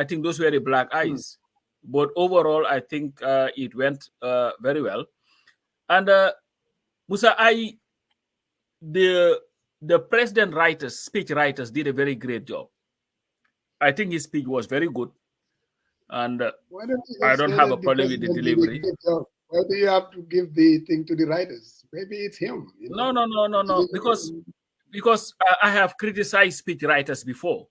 I think those were the black eyes. But overall, I think it went very well. And Musa, the president writers, speech writers, did a very great job. I think his speech was very good, and Why don't you I just don't say have a that the problem with the president did a delivery. great job? Why do you have to give the thing to the writers? Maybe it's him. You know? No. Because I have criticized speech writers before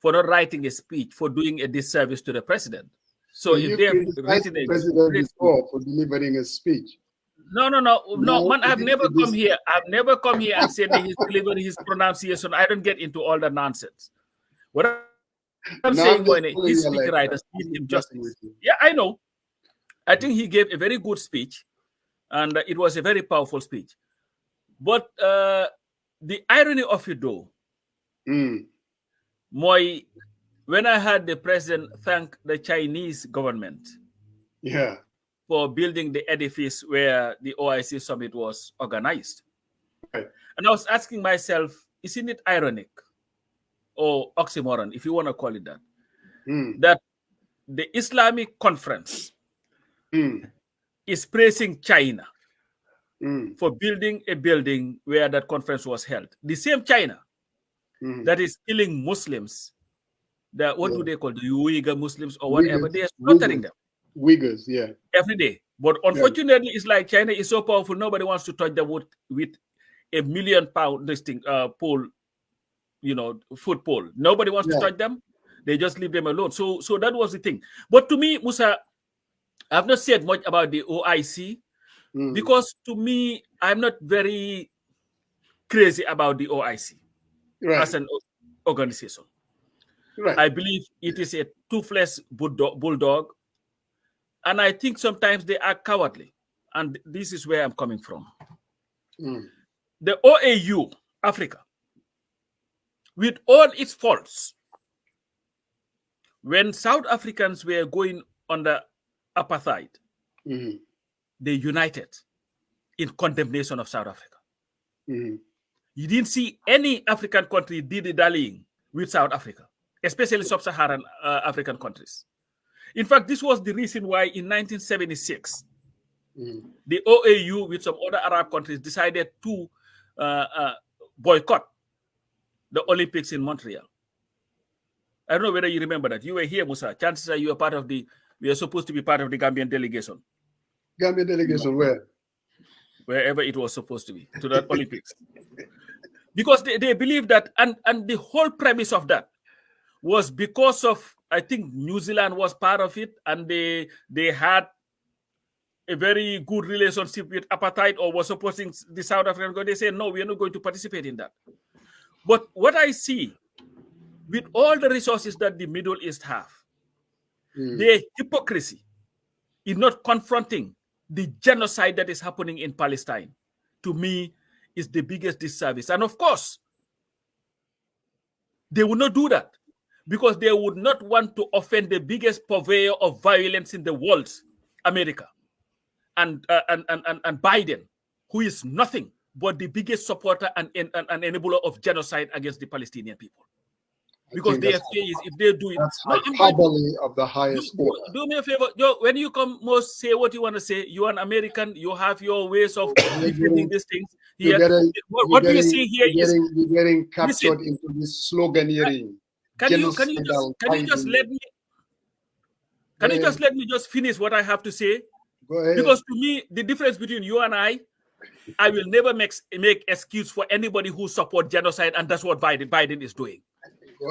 for not writing a speech, for doing a disservice to the president. So if you they have criticized written the a president great before for delivering a speech. no, Now, man. I've never come this, here. I've never come here and said that his delivery, his pronunciation. I don't get into all that nonsense. What I'm now saying, I'm just when pulling his your leg. speechwriters did him I'm messing with justice. you. Yeah, I know. I think he gave a very good speech, and it was a very powerful speech. But the irony of it, though, when I heard the president thank the Chinese government, Yeah, for building the edifice where the OIC summit was organized, right. and I was asking myself, isn't it ironic or oxymoron, if you want to call it that, that the Islamic conference is praising China for building a building where that conference was held? The same China that is killing Muslims, what do they call the Uyghur Muslims or whatever, they are slaughtering them. Uyghurs, yeah. Every day. But unfortunately, it's like China is so powerful, nobody wants to touch them with a £1 million pole, foot pole. Nobody wants to touch them. They just leave them alone. So that was the thing. But to me, Musa, I've not said much about the OIC because to me, I'm not very crazy about the OIC as an organization. Right. I believe it is a toothless bulldog. And I think sometimes they are cowardly. And this is where I'm coming from. The OAU, Africa, with all its faults, when South Africans were going under apartheid, they united in condemnation of South Africa. You didn't see any African country dilly-dallying with South Africa, especially sub-Saharan African countries. In fact, this was the reason why in 1976, the OAU with some other Arab countries decided to boycott the Olympics in Montreal. I don't know whether you remember that. You were here, Musa. Chances are you were we are supposed to be part of the Gambian delegation. Gambian delegation where? Wherever it was supposed to be, to the Olympics. Because they believe that, and the whole premise of that was because of, I think New Zealand was part of it, and they had a very good relationship with apartheid, or was supporting the South African. They say, no, we are not going to participate in that. But what I see, with all the resources that the Middle East have, their hypocrisy in not confronting the genocide that is happening in Palestine, to me, is the biggest disservice. And of course, they would not do that because they would not want to offend the biggest purveyor of violence in the world, America, and Biden, who is nothing but the biggest supporter and enabler of genocide against the Palestinian people. Because their fear is, if they do it, hyperbole of the highest order. Do me a favor, when you come, most say what you want to say. You're an American. You have your ways of defending these things. Here, what do you see here is you're getting captured into this sloganeering. Can you just let me just finish what I have to say? Go ahead. Because to me, the difference between you and I will never make excuse for anybody who support genocide, and that's what Biden is doing.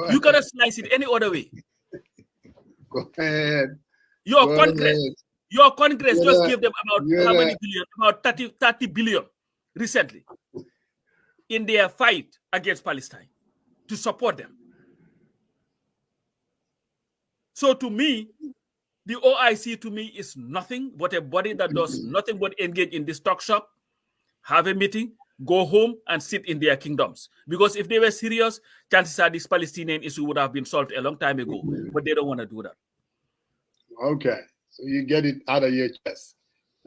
You cannot slice it any other way. Go ahead. Your Congress just gave them about how many billion? About 30 billion recently in their fight against Palestine to support them. So to me, the OIC to me is nothing but a body that does nothing but engage in this talk shop, have a meeting, go home and sit in their kingdoms. Because if they were serious, chances are this Palestinian issue would have been solved a long time ago. But they don't want to do that. Okay. So you get it out of your chest.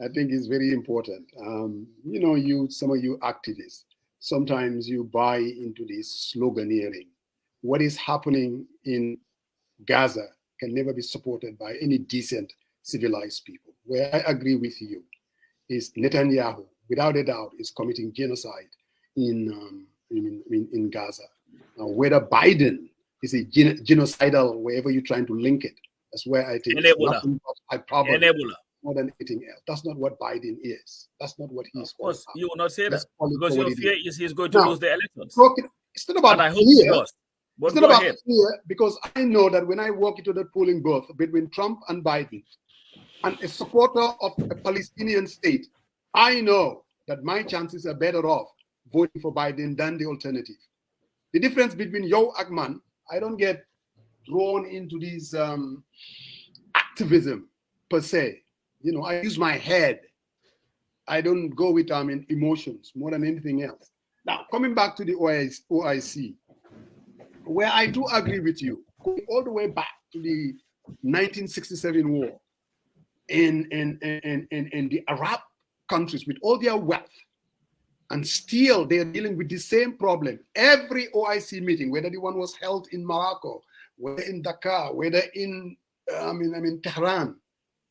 I think it's very important. Some of you activists, sometimes you buy into this sloganeering. What is happening in Gaza can never be supported by any decent, civilized people. Where I agree with you is Netanyahu, without a doubt, is committing genocide in Gaza. Now, whether Biden is a genocidal, wherever you're trying to link it, that's where I think nothing but hyperbole more than anything else. That's not what Biden is. That's not what he's. Of course, you will not say that because your fear is he's going to lose the elections. It's not about and I hope he lost. It's not about fear, because I know that when I walk into the polling booth between Trump and Biden, and a supporter of a Palestinian state, I know that my chances are better off voting for Biden than the alternative. The difference between Yo Agman, I don't get drawn into these activism per se. You know, I use my head. I don't go with emotions more than anything else. Now, coming back to the OIC, where I do agree with you, going all the way back to the 1967 war, and the Arab countries with all their wealth, and still they're dealing with the same problem. Every OIC meeting, whether the one was held in Morocco, whether in Dakar, whether in Tehran,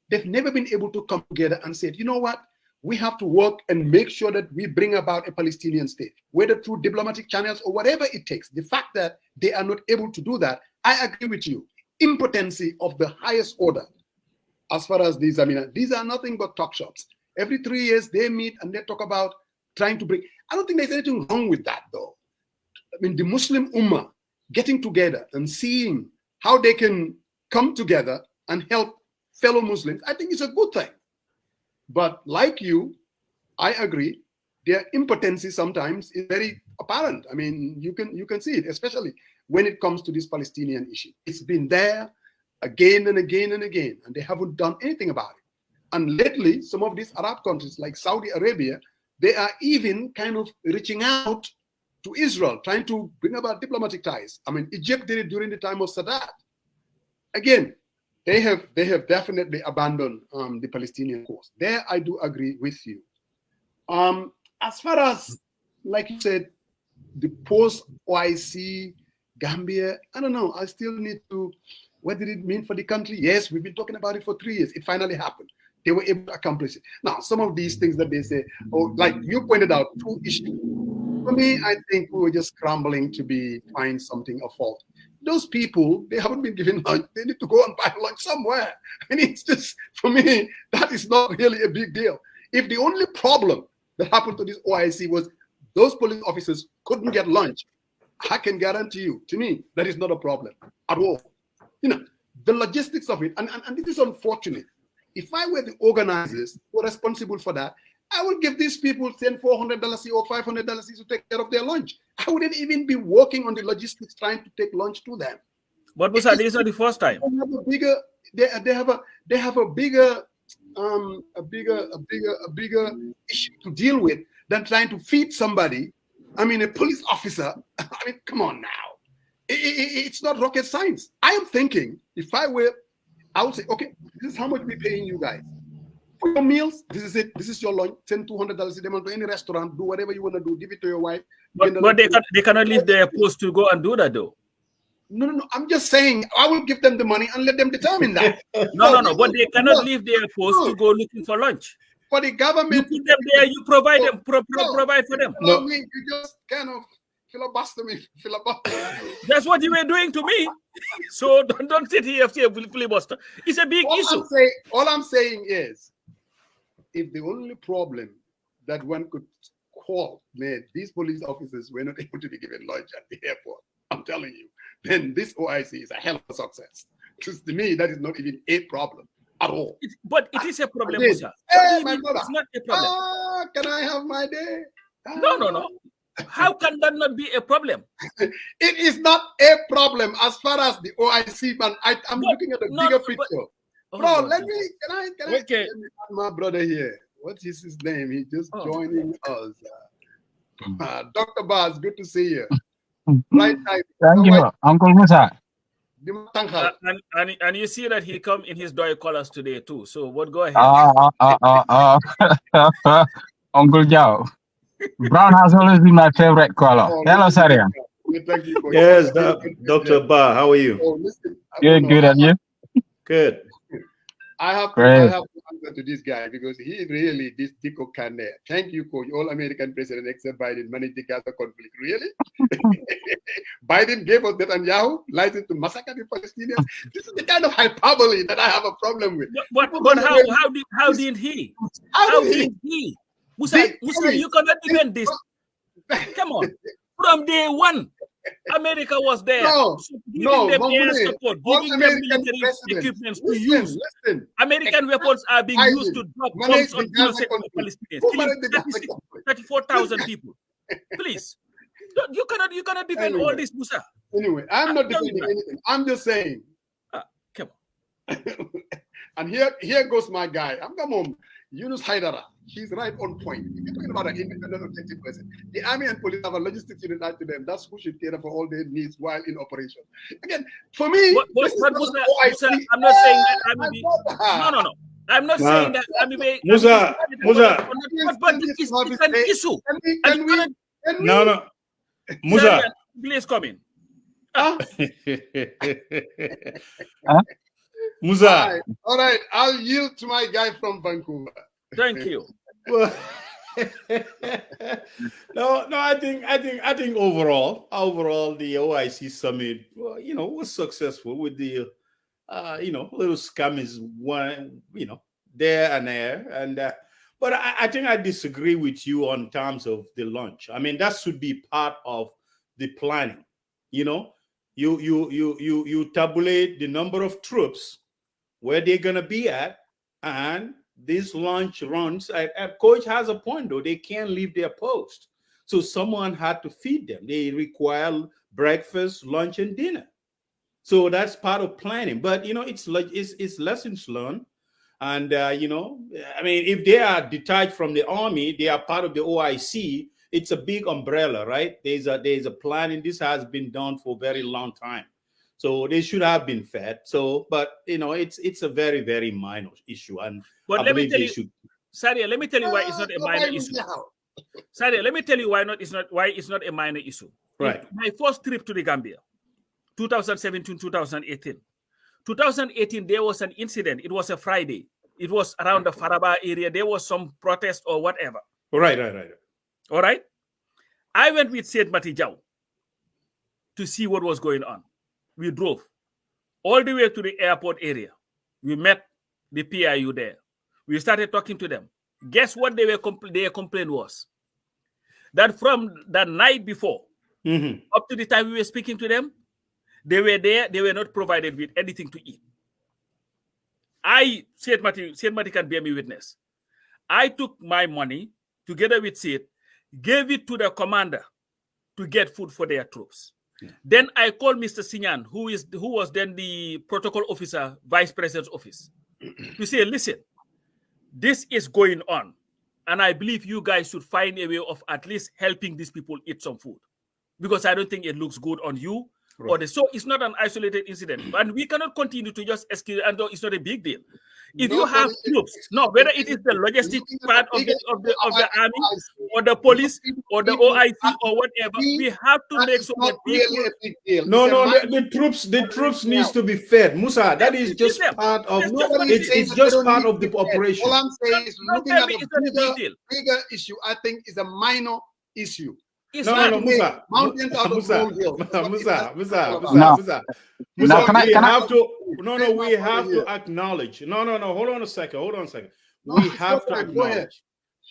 they've never been able to come together and say, you know what, we have to work and make sure that we bring about a Palestinian state, whether through diplomatic channels or whatever it takes. The fact that they are not able to do that, I agree with you. Impotency of the highest order. As far as these, these are nothing but talk shops. Every 3 years they meet and they talk about trying to bring. I don't think there's anything wrong with that, though. The Muslim Ummah getting together and seeing how they can come together and help fellow Muslims, I think it's a good thing. But like you, I agree, their impotency sometimes is very apparent. I mean, you can see it, especially when it comes to this Palestinian issue. It's been there again and again and again, and they haven't done anything about it. And lately, some of these Arab countries like Saudi Arabia, they are even kind of reaching out to Israel, trying to bring about diplomatic ties. I mean, Egypt did it during the time of Sadat. Again, they have definitely abandoned the Palestinian cause. There, I do agree with you. As far as, like you said, the post-OIC, Gambia, I don't know. I still need to, what did it mean for the country? Yes, we've been talking about it for 3 years. It finally happened. They were able to accomplish it. Now, some of these things that they say, like you pointed out, 2 issues. For me, I think we were just scrambling to find something of fault. Those people, they haven't been given lunch. They need to go and buy lunch somewhere. And it's just, for me, that is not really a big deal. If the only problem that happened to this OIC was those police officers couldn't get lunch, I can guarantee you, to me, that is not a problem at all. You know, the logistics of it, and this is unfortunate. If I were the organizers who are responsible for that, I would give these people $400 or $500 to take care of their lunch. I wouldn't even be working on the logistics trying to take lunch to them. But this is not the first time. They have a bigger issue to deal with than trying to feed somebody. I mean, a police officer. I mean, come on now. It's not rocket science. I am thinking, if I were, I would say, okay, this is how much we're paying you guys. For your meals, this is it. This is your lunch. Send $200 a month to any restaurant. Do whatever you want to do. Give it to your wife. But they cannot leave their post to go and do that, though. No. I'm just saying, I will give them the money and let them determine that. No. But they cannot leave their post to go looking for lunch. For the government, you put them there. You provide them. Provide for them. No, you just kind of filibuster me. That's what you were doing to me. So don't sit here and say filibuster. It's a big issue. All I'm saying is, if the only problem that one could call, man, these police officers were not able to be given lunch at the airport, I'm telling you, then this OIC is a hell of a success. Because to me, that is not even a problem at all. But it is a problem, sir. Hey, my brother. It's not a problem. Can I have my day? No. How can that not be a problem? It is not a problem as far as the OIC, man. I'm looking at the bigger picture. Bro, can I my brother here? What is his name? He just joining us. Dr. Baz, good to see you. Right time. Thank you, Uncle Musa. And you see that he come in his Doi colors today too. So what? Go ahead. Uncle Joe. Brown has always been my favorite color. Hello, Saria. Thank you. Yes, Dr. Ba, how are you? Oh, listen, Good, and you? Good. I have Great. to answer to this guy because he really, this Tico Kane. Thank you, coach. All American president except Biden managed the Gaza conflict. Really? Biden gave us Netanyahu license to massacre the Palestinians. This is the kind of hyperbole that I have a problem with. But how did he? How did he? Musa, you cannot defend this. Come on. From day one, America was there. Giving them air support, giving them military equipment to use. American weapons are being used to drop bombs on innocent Palestinians, killing 34,000 people. Please, you cannot defend all this, Musa. Anyway, I'm not defending anything. I'm just saying. Come on. And here goes my guy. Come on, Yunus Haidara. He's right on point. If you're talking about an independent objective person, the army and police have a logistics unit to them. That's who should cater for all their needs while in operation. Again, for me, Musa, I'm not saying that no. I'm not saying that Musa, but it's an issue. No. Musa, please come in. Musa. All right, I'll yield to my guy from Vancouver. Thank you. Well, no. I think overall the OIC summit, was successful with the, little skirmishes one, there and there, and but I think I disagree with you on terms of the launch. I mean, that should be part of the planning. You tabulate the number of troops, where they're gonna be at, and these launch runs, coach has a point though, they can't leave their post. So someone had to feed them. They require breakfast, lunch, and dinner. So that's part of planning. But it's lessons learned. And I mean, if they are detached from the army, they are part of the OIC. It's a big umbrella, right? There's a planning. This has been done for a very long time. So they should have been fed. So, but it's a very, very minor issue. And but let me tell you, Sadia, let me tell you why it's not a minor issue. Sadia, let me tell you why it's not a minor issue. Right. My first trip to the Gambia, 2017, 2018. 2018, there was an incident. It was a Friday. It was around the Faraba area. There was some protest or whatever. Right. All right. I went with Said Matijau to see what was going on. We drove all the way to the airport area. We met the PIU there. We started talking to them. Guess what their complaint was? That from the night before, up to the time we were speaking to them, they were there. They were not provided with anything to eat. Said Mati can bear me witness. I took my money together with Said, gave it to the commander to get food for their troops. Yeah. Then I called Mr. Sinyan, who was then the protocol officer, vice president's office, to say, listen, this is going on. And I believe you guys should find a way of at least helping these people eat some food. Because I don't think it looks good on you. Right. So it's not an isolated incident. And we cannot continue to just excuse, and it's not a big deal. If you have troops, whether it is the logistic part of the army or the police or the OIC or whatever, we have to make sure that people... The troops needs to be fed. Musa, that is just part of it's just part of the operation. All I'm saying is looking at the bigger issue, I think is a minor issue. Musa. Mountains out of Musa. We have to acknowledge. Hold on a second. We have to acknowledge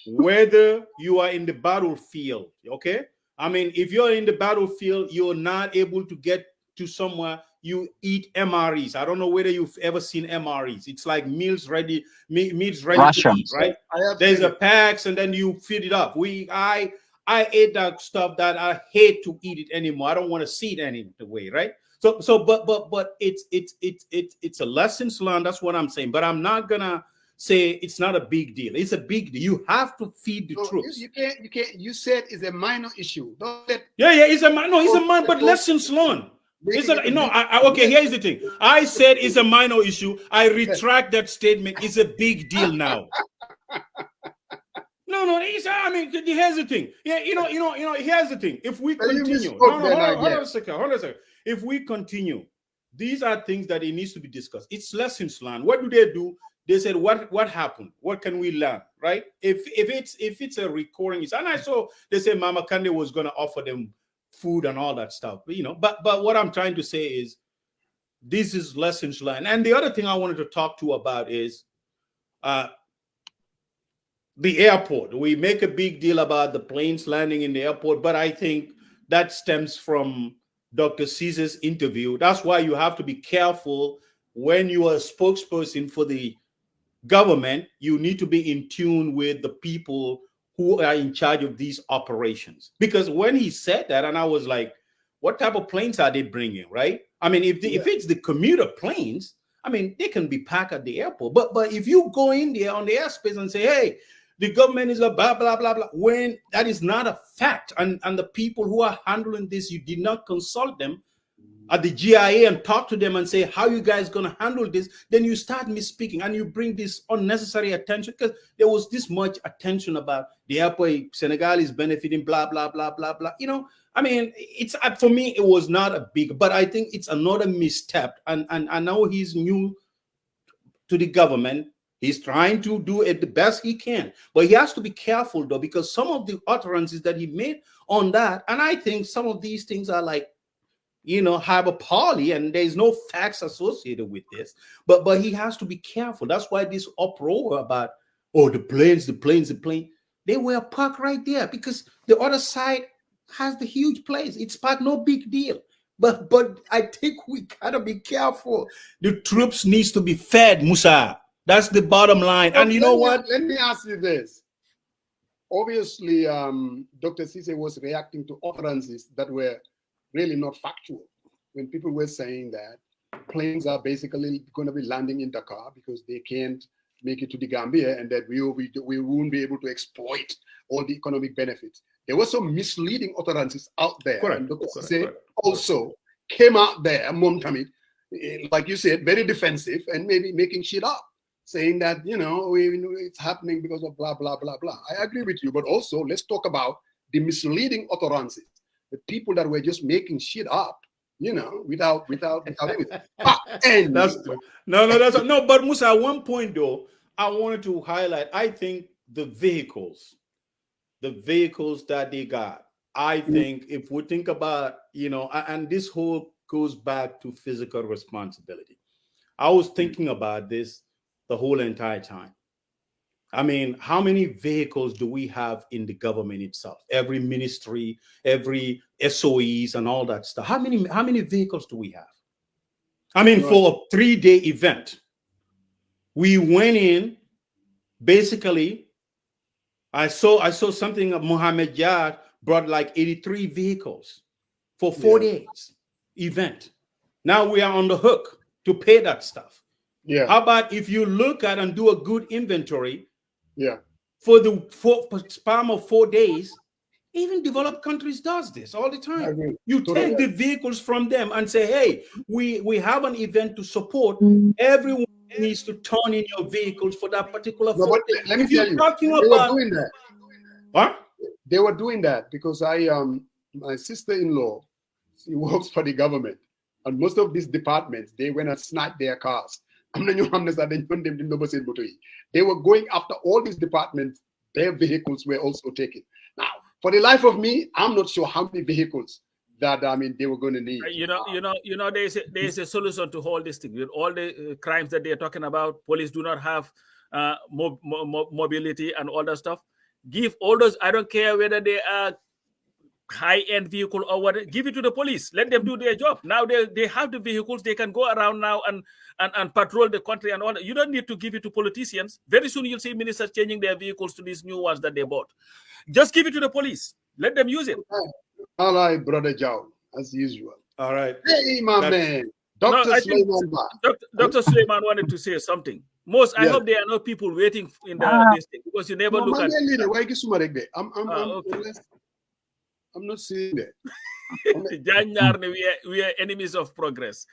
whether you are in the battlefield, okay? I mean, if you're in the battlefield, you're not able to get to somewhere, you eat MREs. I don't know whether you've ever seen MREs. It's like meals ready to eat, right? There's a packs and then you feed it up. I ate that stuff that I hate to eat it anymore. I don't want to see it anyway, right? But it's a lessons learned. That's what I'm saying. But I'm not gonna say it's not a big deal. It's a big deal. You have to feed the troops. You can't. You said it's a minor issue. It's a minor. But lessons learned. Okay. Here's the thing. I said it's a minor issue. I retract that statement. It's a big deal now. No. I mean, here's the thing. Yeah, here's the thing. If we continue, hold on a second. If we continue, these are things that it needs to be discussed. It's lessons learned. What do? They said, what happened? What can we learn? Right? If it's a recurring issue, and I saw they say Mama Kande was going to offer them food and all that stuff. But what I'm trying to say is this is lessons learned. And the other thing I wanted to talk to about is the airport. We make a big deal about the planes landing in the airport, but I think that stems from Dr. Caesar's interview. That's why you have to be careful when you are a spokesperson for the government. You need to be in tune with the people who are in charge of these operations. Because when he said that, and I was like, what type of planes are they bringing, right? I mean, if it's the commuter planes, I mean, they can be parked at the airport. But if you go in there on the airspace and say, hey, the government is a blah, blah, blah, blah, when that is not a fact, and the people who are handling this, you did not consult them at the GIA and talk to them and say, how you guys going to handle this, then you start misspeaking and you bring this unnecessary attention, because there was this much attention about the airport, Senegal is benefiting, blah, blah, blah, blah, blah. I mean, it's for me, it was not a big, but I think it's another misstep. And I know he's new to the government. He's trying to do it the best he can, but he has to be careful though, because some of the utterances that he made on that, and I think some of these things are like, hyperbole, and there's no facts associated with this, but he has to be careful. That's why this uproar about, the planes, they were parked right there because the other side has the huge place. It's parked, no big deal. But I think we gotta be careful. The troops needs to be fed, Musa. That's the bottom line. And you know what? Let me ask you this. Obviously, Dr. Cisse was reacting to utterances that were really not factual. When people were saying that planes are basically going to be landing in Dakar because they can't make it to the Gambia, and that we won't be able to exploit all the economic benefits. There were some misleading utterances out there. Correct. And Dr. Cisse also came out there, Momtamid, like you said, very defensive and maybe making shit up, saying that, it's happening because of blah, blah, blah, blah. I agree with you, but also let's talk about the misleading utterances, the people that were just making shit up, without anything. And that's true. No, but Musa, at one point though, I wanted to highlight, I think the vehicles that they got, I think if we think about, and this whole goes back to fiscal responsibility. I was thinking about this the whole entire time. I mean, how many vehicles do we have in the government itself? Every ministry, every SOEs and all that stuff. How many vehicles do we have? I mean, for a 3-day event, we went in, basically, I saw something of Mohammed Yad brought like 83 vehicles for 4 days event. Now we are on the hook to pay that stuff. Yeah. How about if you look at and do a good inventory? Yeah. For the span of 4 days, even developed countries does this all the time. You take the vehicles from them and say, hey, we have an event to support. Everyone needs to turn in your vehicles for that particular 4 days. Let me tell you, they were doing that. What? They were doing that because my sister-in-law, she works for the government, and most of these departments, they went and snatched their cars. They were going after all these departments. Their vehicles were also taken. Now, for the life of me, I'm not sure how many vehicles that they were going to need. There's a solution to all this thing. With all the crimes that they're talking about, police do not have mobility and all that stuff. Give all those. I don't care whether they are high-end vehicle or whatever. Give it to the police. Let them do their job. Now they have the vehicles. They can go around now and patrol the country and all that. You don't need to give it to politicians. Very soon you'll see ministers changing their vehicles to these new ones that they bought. Just give it to the police. Let them use it. All right, Brother Joe, as usual. All right. Hey, my man. Dr. Sulayman. Dr. Sulayman wanted to say something. I hope there are no people waiting in this thing, because you never look at it. I'm not seeing that. We are enemies of progress.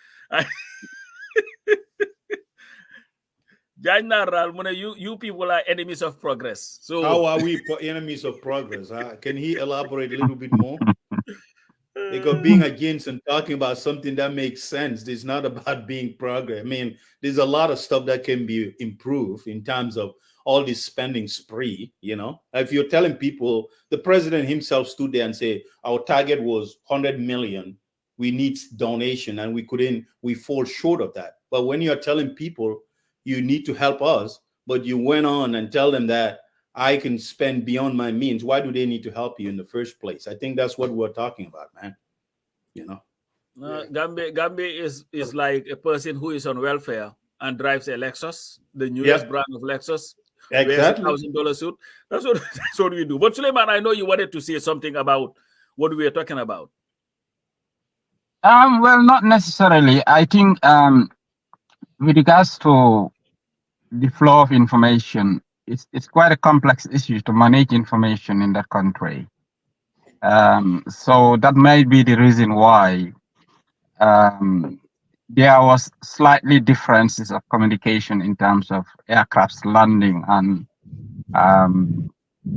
You people are enemies of progress. So how are we enemies of progress? Can he elaborate a little bit more? Because being against and talking about something that makes sense is not about being progress. I mean, there's a lot of stuff that can be improved in terms of all this spending spree. You know, if you're telling people, the president himself stood there and said, our target was 100 million. We need donation, and we fall short of that. But when you're telling people you need to help us, but you went on and tell them that I can spend beyond my means, why do they need to help you in the first place? I think that's what we're talking about, man. You know, Gambia is like a person who is on welfare and drives a Lexus, the newest brand of Lexus. Exactly. $1,000 suit. That's what we do. But Sulayman, I know you wanted to say something about what we are talking about. Well, not necessarily. I think with regards to the flow of information, it's quite a complex issue to manage information in that country. So that might be the reason why there was slightly differences of communication in terms of aircrafts landing and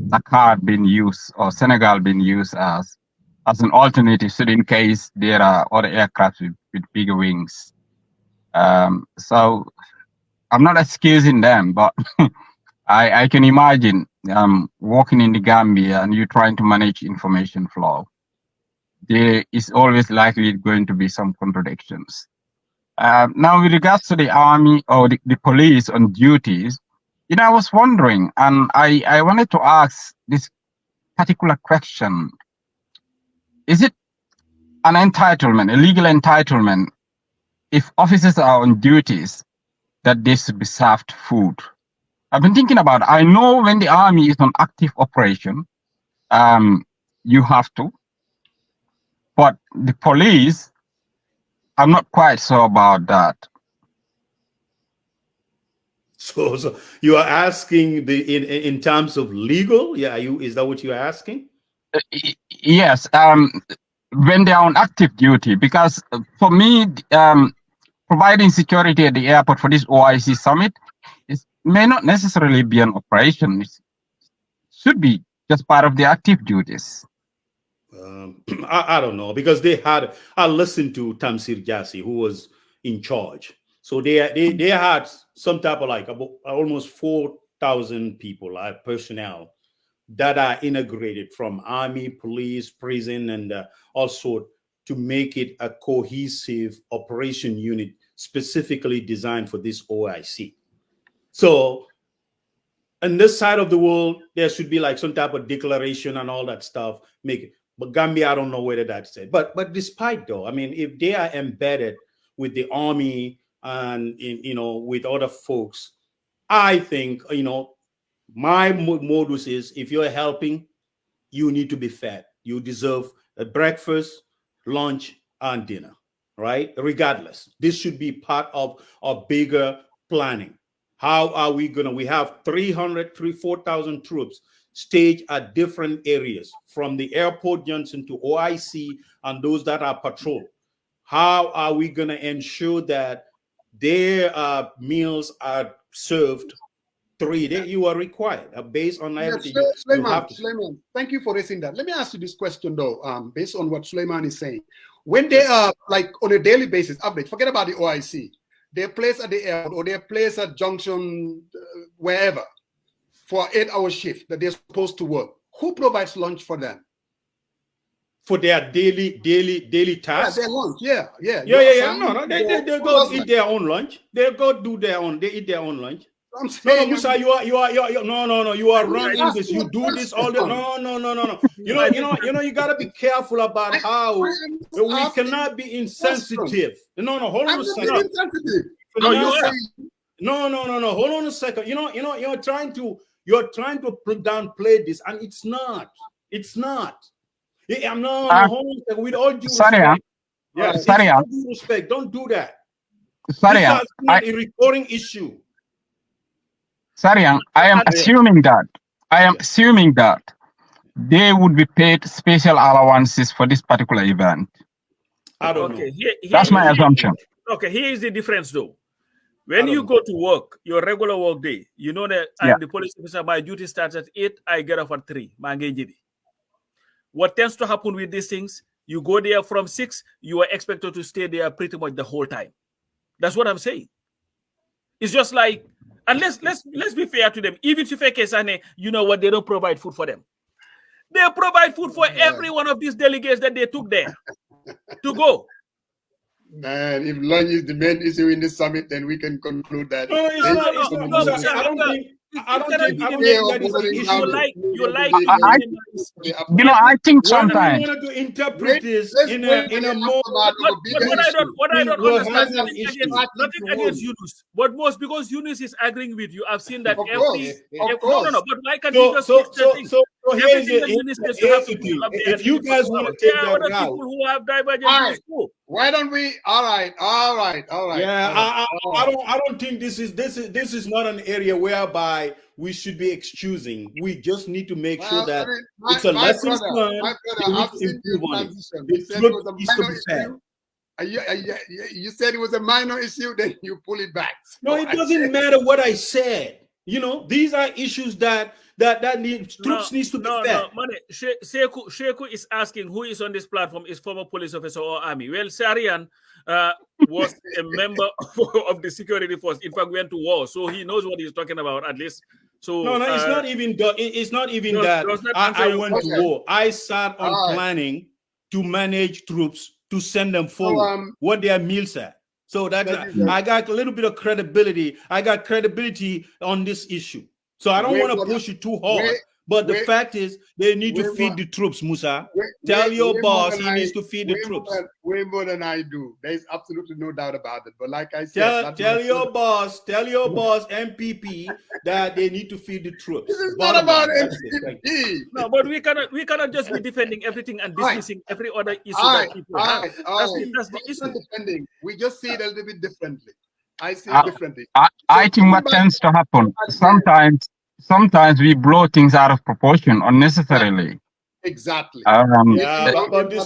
Dakar being used or Senegal being used as an alternative, so in case there are other aircrafts with bigger wings. So I'm not excusing them, but I can imagine walking in the Gambia and you trying to manage information flow. There is always likely going to be some contradictions. Now, with regards to the army or the police on duties, I was wondering, and I wanted to ask this particular question. Is it an entitlement, a legal entitlement, if officers are on duties, that they should be served food? I've been thinking about it. I know when the army is on active operation, you have to. But the police, I'm not quite sure about that. So you are asking in terms of legal? Yeah, is that what you're asking? Yes. When they are on active duty, because for me, providing security at the airport for this OIC summit may not necessarily be an operation. It should be just part of the active duties. I don't know, because I listened to Tamsir Jassi, who was in charge. So they had some type of like about almost 4,000 people, personnel that are integrated from army, police, prison, and also to make it a cohesive operation unit specifically designed for this OIC. So on this side of the world, there should be like some type of declaration and all that stuff. But Gambia, I don't know whether that's it. But despite though, I mean, if they are embedded with the army and with other folks, I think my modus is, if you're helping, you need to be fed. You deserve a breakfast, lunch, and dinner, right? Regardless, this should be part of a bigger planning. How are we we have 4,000 troops staged at different areas, from the airport junction to OIC and those that are patrol. How are we going to ensure that their meals are served 3 days? You are required based on everything. Sulayman, thank you for raising that. Let me ask you this question though, based on what Sulayman is saying. When they are like on a daily basis, average, forget about the OIC, they're placed at the airport or they're placed at junction wherever for 8-hour shift that they're supposed to work. Who provides lunch for them? For their daily tasks? Yeah, their lunch. Yeah. No, they go eat their own lunch. They go do their own. They eat their own lunch. I'm saying, Musa, you are wrong in this. You do this all the no. You gotta be careful about how we cannot be insensitive. No, hold on a second. No. Hold on a second. You're trying to downplay this, and it's not. I'm not. Hold on a second. With all due respect. Yeah, due respect. Don't do that. Sorry, this is not a recording issue. Sarian, I am assuming that they would be paid special allowances for this particular event. I don't know. That's my assumption. Okay, here is the difference though. When you go to work, your regular work day, you know that Yeah. I'm the police officer, my duty starts at 8, I get off at 3. What tends to happen with these things, you go there from 6, you are expected to stay there pretty much the whole time. That's what I'm saying. It's just like, and let's be fair to them. Even if Sanneh, you know what, they don't provide food for them. They provide food for every one of these delegates that they took there to go. Man, if lunch is the main issue in this summit, then we can conclude that. No, it's not. I don't think that is the issue. You know, I think sometimes. You wanted to interpret this in a more. What I don't understand, nothing against Yunus, but most because Yunus is agreeing with you. I've seen that Of course. no. But why can't you just fix the thing? Here's the thing. If you guys want to take there are that route, people who have divergent views. Why don't we? All right. Yeah, I don't think this is not an area whereby we should be excusing. We just need to make sure that it's a lesson learned. My brother, I've seen the transition. You said it was a minor issue. You said it was a minor issue, then you pull it back. No, it doesn't matter what I said. You know, these are issues that troops needs to be fed. No, money. Sheku is asking who is on this platform is former police officer or army. Well, Sarian was a member of the security force. In fact, went to war, so he knows what he's talking about at least. So no, it's not even. It's not even that I went to war. I sat on planning to manage troops to send them forward. What their meals at. So I got a little bit of credibility. I got credibility on this issue. So I don't want to push it too hard. But the fact is, they need to feed the troops, Musa. Tell your boss he needs to feed the troops. Way more than I do. There's absolutely no doubt about it. But like I said, tell your boss, MPP, that they need to feed the troops. This is not about MPP. No, but we cannot just be defending everything and dismissing every other issue that people have. That's the issue. Defending. We just see it a little bit differently. I see it differently. I think what tends to happen sometimes we blow things out of proportion unnecessarily. Exactly. But this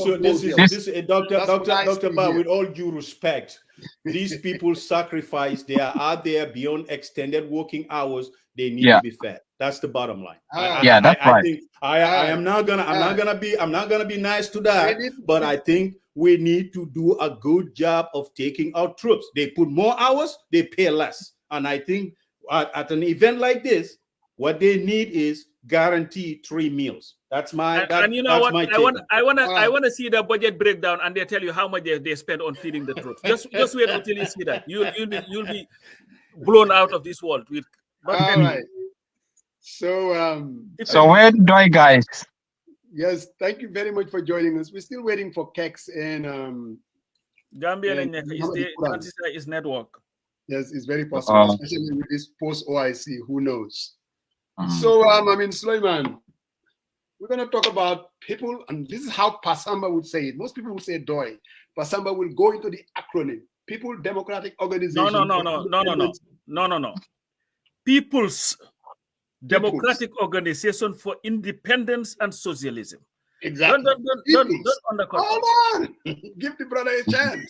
is Dr. Ba, with all due respect, these people sacrifice. They are out there beyond extended working hours. They need to be fed. That's the bottom line. That's right. I'm not gonna be nice to that, but I think we need to do a good job of taking out troops. They put more hours, they pay less, and I think at an event like this, what they need is guaranteed 3 meals. That's my and you know what? I want to see the budget breakdown, and they tell you how much they spend on feeding the troops. Just wait until you see that. You'll be blown out of this world. All right. So where do I guys? Yes, thank you very much for joining us. We're still waiting for Kexx and Gambia is network. Yes, it's very possible, especially with this post OIC. Who knows? So, Sulayman, we're going to talk about people, and this is how Pasamba would say it. Most people would say DOI. Pasamba will go into the acronym. People Democratic Organization. No. People's Democratic Organization for Independence and Socialism. Exactly. Don't undercut. Hold on. Give the brother a chance.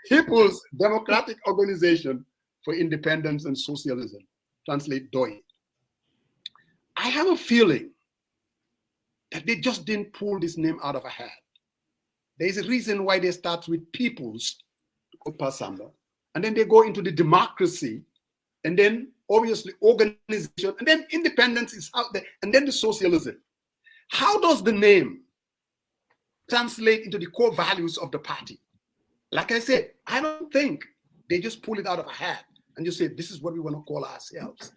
People's Democratic Organization for Independence and Socialism. Translate DOI. I have a feeling that they just didn't pull this name out of a hat. There's a reason why they start with people's, Pasamba, and then they go into the democracy, and then obviously organization, and then independence is out there, and then the socialism. How does the name translate into the core values of the party? Like I said, I don't think they just pull it out of a hat and just say, this is what we want to call ourselves.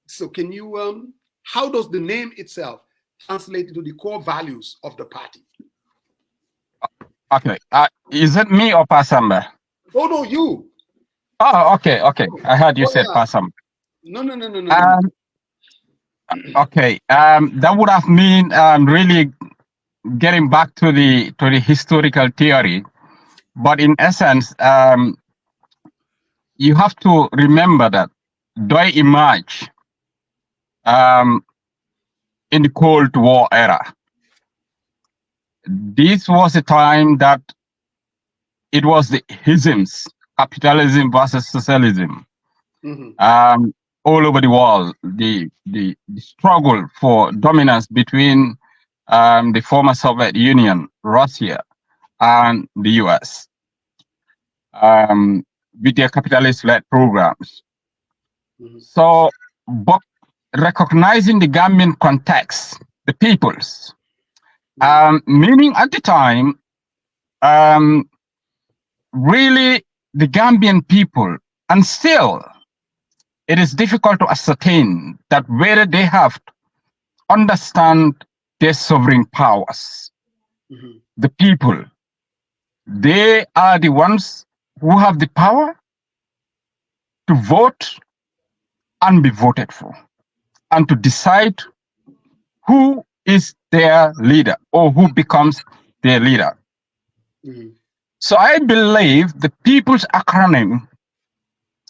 So can you, how does the name itself translate into the core values of the party? Okay. Is it me or Pasamba? Oh, no, you. Oh, okay. I heard you said Pasamba. No. Okay. That would have mean really getting back to the historical theory. But in essence, you have to remember that DOI emerged in the Cold War era. This was a time that it was the isms, capitalism versus socialism. All over the world, the struggle for dominance between the former Soviet Union, Russia, and the US, with their capitalist-led programs. So, but recognizing the Gambian context, the peoples, meaning at the time, really the Gambian people, and still it is difficult to ascertain that whether they have to understand their sovereign powers. The people, they are the ones who have the power to vote and be voted for, and to decide who is their leader or who becomes their leader. So I believe the people's acronym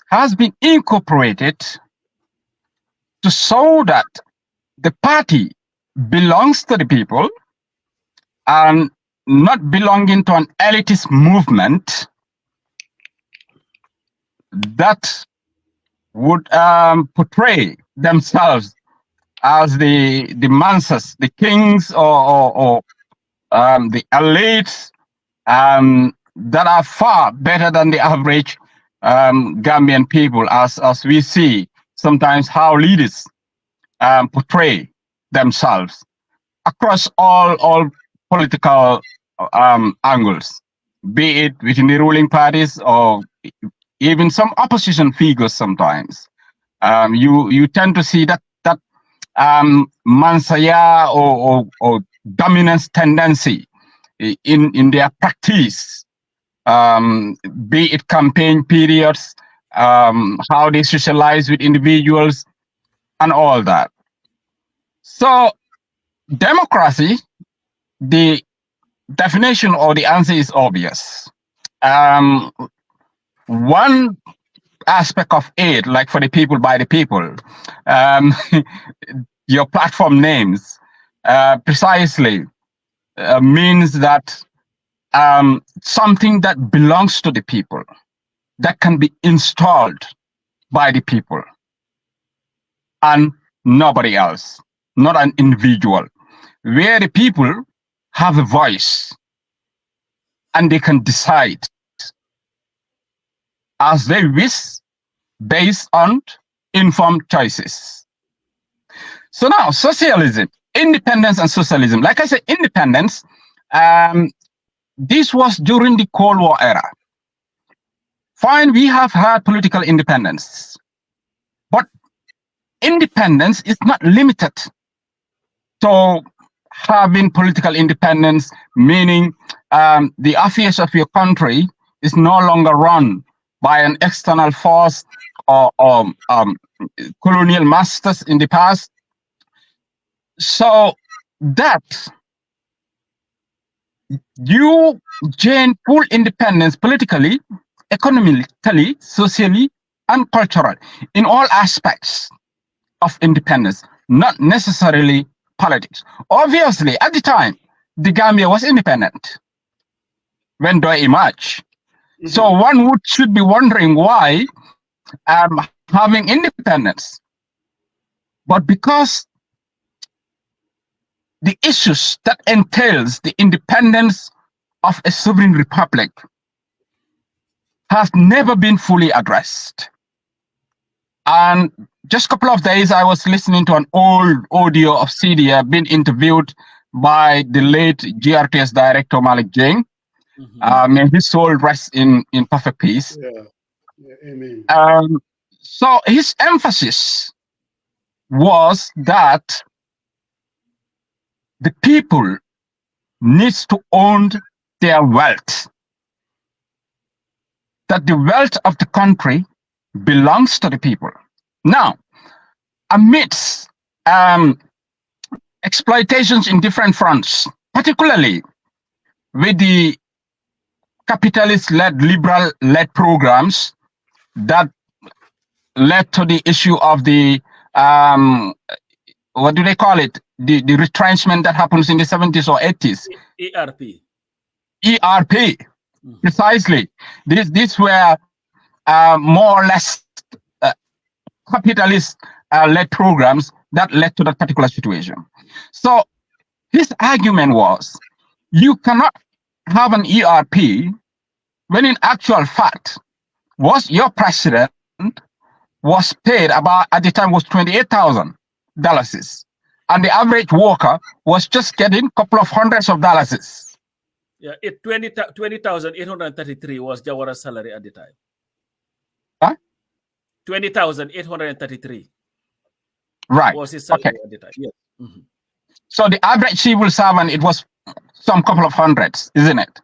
has been incorporated to show that the party belongs to the people and not belonging to an elitist movement that would portray themselves as the Mansas, the kings, or the elites that are far better than the average Gambian people, as we see sometimes how leaders portray themselves across all political angles, be it within the ruling parties or even some opposition figures. Sometimes you tend to see that mansaya or dominance tendency in their practice, be it campaign periods, how they socialize with individuals, and all that. So democracy, the definition or the answer is obvious. One aspect of it, like for the people by the people, your platform names precisely means that something that belongs to the people, that can be installed by the people and nobody else, not an individual, where the people have a voice and they can decide as they wish based on informed choices. So now, socialism, independence and socialism. Like I said, independence, this was during the Cold War era. Fine, we have had political independence, but independence is not limited to having political independence, meaning the affairs of your country is no longer run by an external force or colonial masters in the past. So that you gain full independence politically, economically, socially, and culturally in all aspects of independence, not necessarily politics. Obviously, at the time, the Gambia was independent when they emerged. So one should be wondering why having independence, but because the issues that entails the independence of a sovereign republic has never been fully addressed. And just a couple of days, I was listening to an old audio of CDA being interviewed by the late GRTS director Malik Jane. May his soul rest in perfect peace. Amen. So his emphasis was that the people needs to own their wealth, that the wealth of the country belongs to the people. Now, amidst exploitations in different fronts, particularly with the capitalist-led, liberal-led programs that led to the issue of the, what do they call it? The retrenchment that happens in the 70s or 80s. ERP. ERP, Precisely. These were more or less capitalist led programs that led to that particular situation. So his argument was, you cannot have an ERP when in actual fact was your president was paid about at the time was $28,000, and the average worker was just getting a couple of hundreds of dollars. Yeah, 20,833 was Jawara's salary at the time. Huh? 20,833. Right. Was his salary at the time. Yes. So the average civil servant, it was some couple of hundreds, isn't it?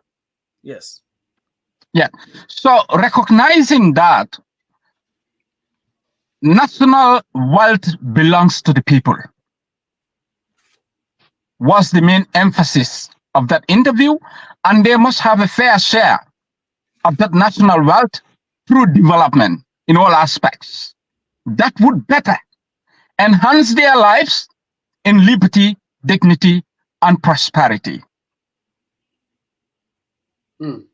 Yes. Yeah. So recognizing that national wealth belongs to the people was the main emphasis of that interview, and they must have a fair share of that national wealth through development in all aspects. That would better enhance their lives in liberty, dignity, and prosperity.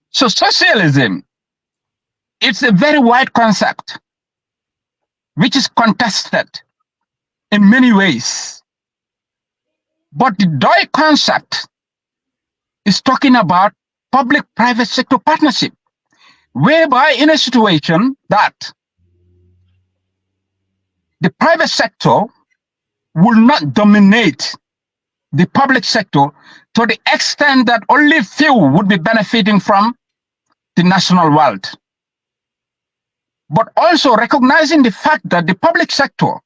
So socialism, it's a very wide concept, which is contested in many ways. But the DOI concept is talking about public-private sector partnership, whereby in a situation that the private sector will not dominate the public sector to the extent that only few would be benefiting from the national wealth. But also recognizing the fact that the public sector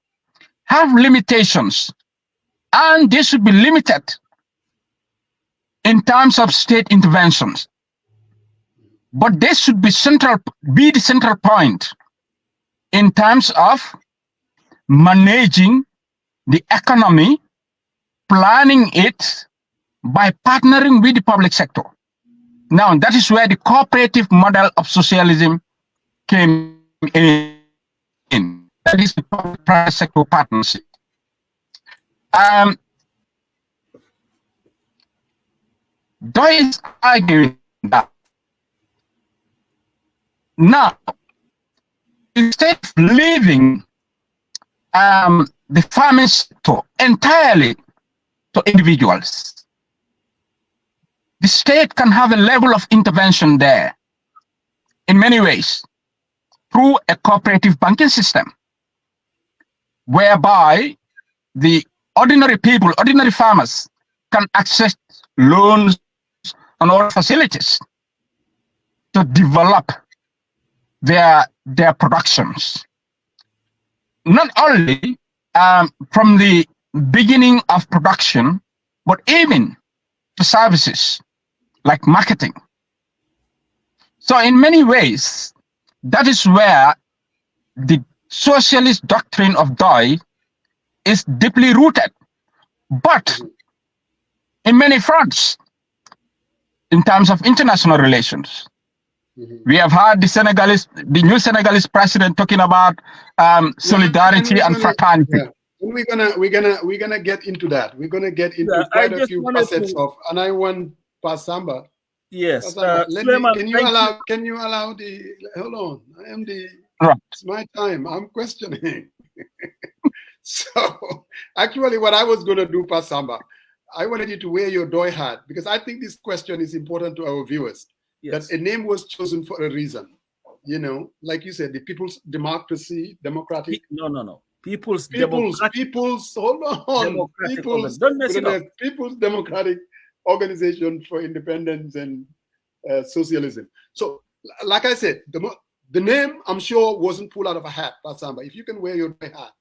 have limitations, and they should be limited in terms of state interventions. But they should be the central point in terms of managing the economy, planning it by partnering with the public sector. Now, that is where the cooperative model of socialism came in. That is the public-private sector partnership. DOI is arguing that now, instead of leaving the farming sector entirely to individuals, the state can have a level of intervention there in many ways through a cooperative banking system, whereby the ordinary people, ordinary farmers, can access loans and all facilities to develop their productions. Not only from the beginning of production, but even to services like marketing. So in many ways, that is where the socialist doctrine of DOI is deeply rooted. But in many fronts, in terms of international relations, we have had the new Senegalese president talking about solidarity and fraternity. Yeah. And we're gonna get into that. We're gonna get into quite a few facets of. And I want Pasamba. Yes. Pasamba, can you allow the? Hold on. I am the. Right. It's my time. I'm questioning. So actually, what I was gonna do, Pasamba, I wanted you to wear your DOI hat because I think this question is important to our viewers. Yes. That a name was chosen for a reason. You know, like you said, the people's democracy, democratic. No. People's hold on. People's Democratic Organization for Independence and Socialism. So, like I said, the name I'm sure wasn't pulled out of a hat, Pasamba. If you can wear your hat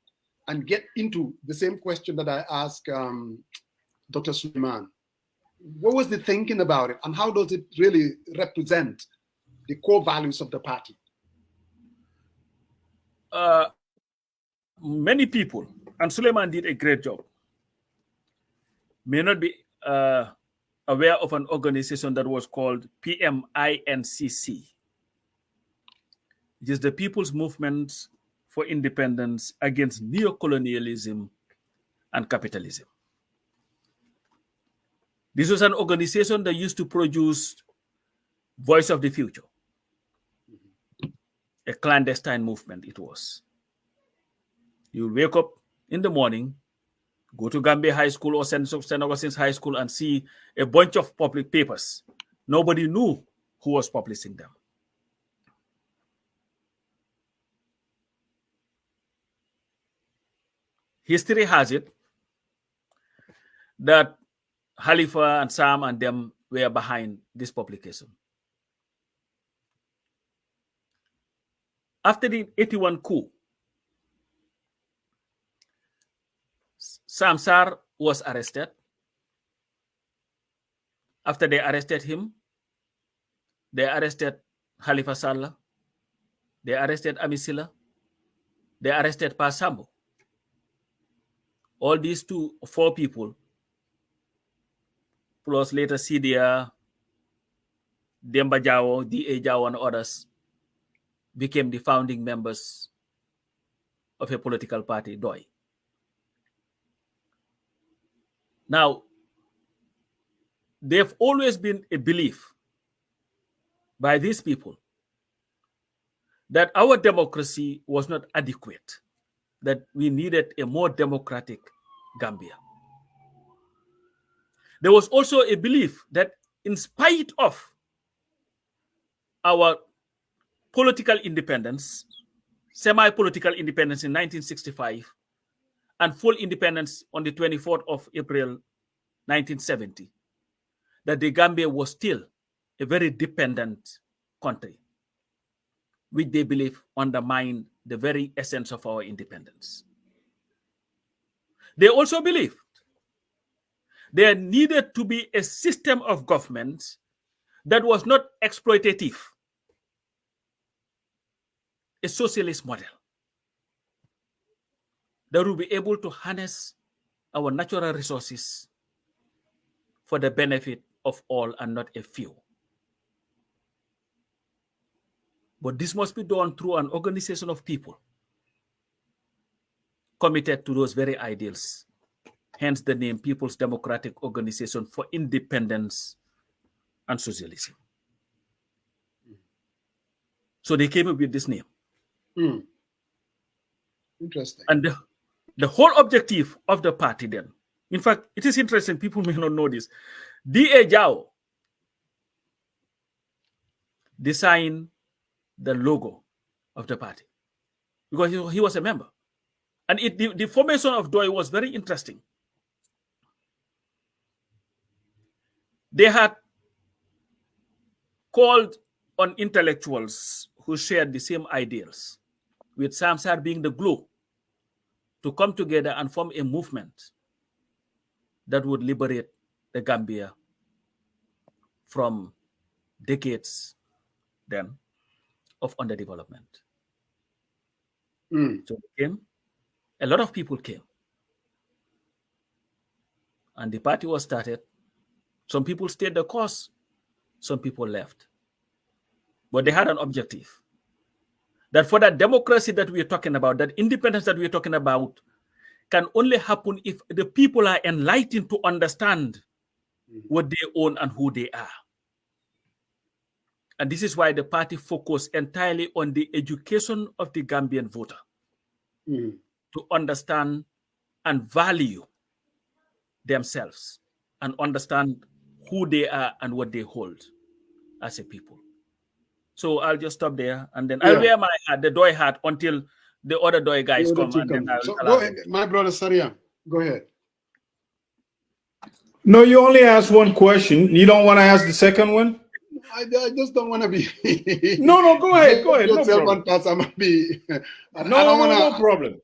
and get into the same question that I asked Dr. Sulayman. What was the thinking about it, and how does it really represent the core values of the party? Many people, and Sulayman did a great job, may not be aware of an organization that was called PMINCC. It is the People's Movement for Independence Against Neocolonialism and Capitalism. This was an organization that used to produce Voice of the Future. A clandestine movement it was. You wake up in the morning, go to Gambia High School or St. Augustine's High School and see a bunch of public papers. Nobody knew who was publishing them. History has it that Khalifa and Sam and them were behind this publication. After the 81 coup, Sam Sarr was arrested. After they arrested him, they arrested Khalifa Sallah, they arrested Amisila, they arrested Pasambo. All these 4 people, plus later Sidia, Demba Jawo, D.A. Jawo, and others, became the founding members of a political party, DOI. Now, they've always been a belief by these people that our democracy was not adequate, that we needed a more democratic Gambia. There was also a belief that in spite of our political independence, semi-political independence in 1965, and full independence on the 24th of April, 1970, that the Gambia was still a very dependent country, which they believe undermined the very essence of our independence. They also believed there needed to be a system of government that was not exploitative, a socialist model that will be able to harness our natural resources for the benefit of all and not a few. But this must be done through an organization of people committed to those very ideals. Hence the name People's Democratic Organization for Independence and Socialism. So they came up with this name. Interesting. And the whole objective of the party then, in fact, it is interesting, people may not know this. D.A. Jao designed the logo of the party because he was a member. And the formation of DOI was very interesting. They had called on intellectuals who shared the same ideals, with Sam Sarr being the glue, to come together and form a movement that would liberate the Gambia from decades then of underdevelopment. So a lot of people came. And the party was started. Some people stayed the course, some people left. But they had an objective. That for that democracy that we are talking about, that independence that we are talking about, can only happen if the people are enlightened to understand what they own and who they are. And this is why the party focused entirely on the education of the Gambian voter to understand and value themselves and understand who they are and what they hold as a people. So I'll just stop there, and then I'll wear my hat, the DOI hat, until the other DOI guys come. And then so go ahead, my brother Sariam, go ahead. No, you only asked one question. You don't want to ask the second one? I just don't want to be. No, go ahead. Go ahead. No problem. No problem.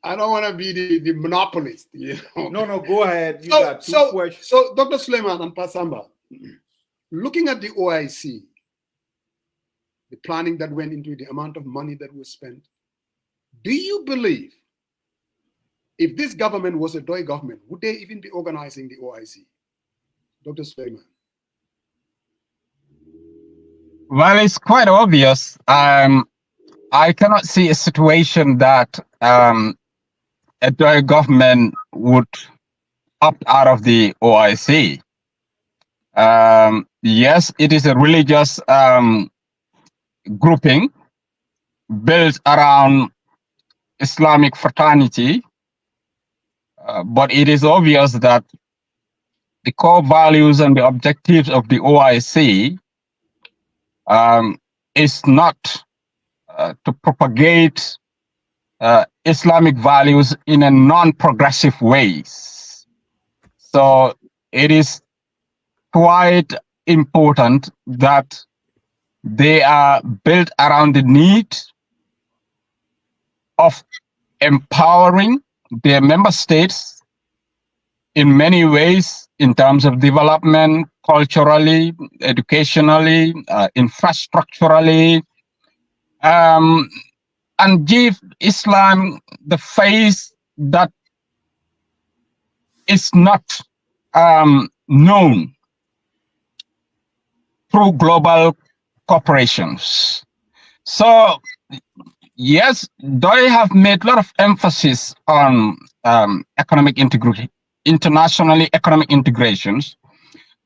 I don't want to be the monopolist. You know? No, go ahead. You got two questions. So, Dr. Sulayman and Pasamba, looking at the OIC, the planning that went into it, the amount of money that was spent, do you believe if this government was a DOI government, would they even be organizing the OIC? Dr. Sulayman. Well, it's quite obvious. I cannot see a situation that a DOI government would opt out of the OIC. yes, it is a religious grouping built around Islamic fraternity, but it is obvious that the core values and the objectives of the OIC is not to propagate Islamic values in a non-progressive ways. So it is quite important that they are built around the need of empowering their member states in many ways in terms of development, culturally, educationally, infrastructurally, and give Islam the face that is not known through global corporations. So, yes, they have made a lot of emphasis on economic integration, internationally economic integrations,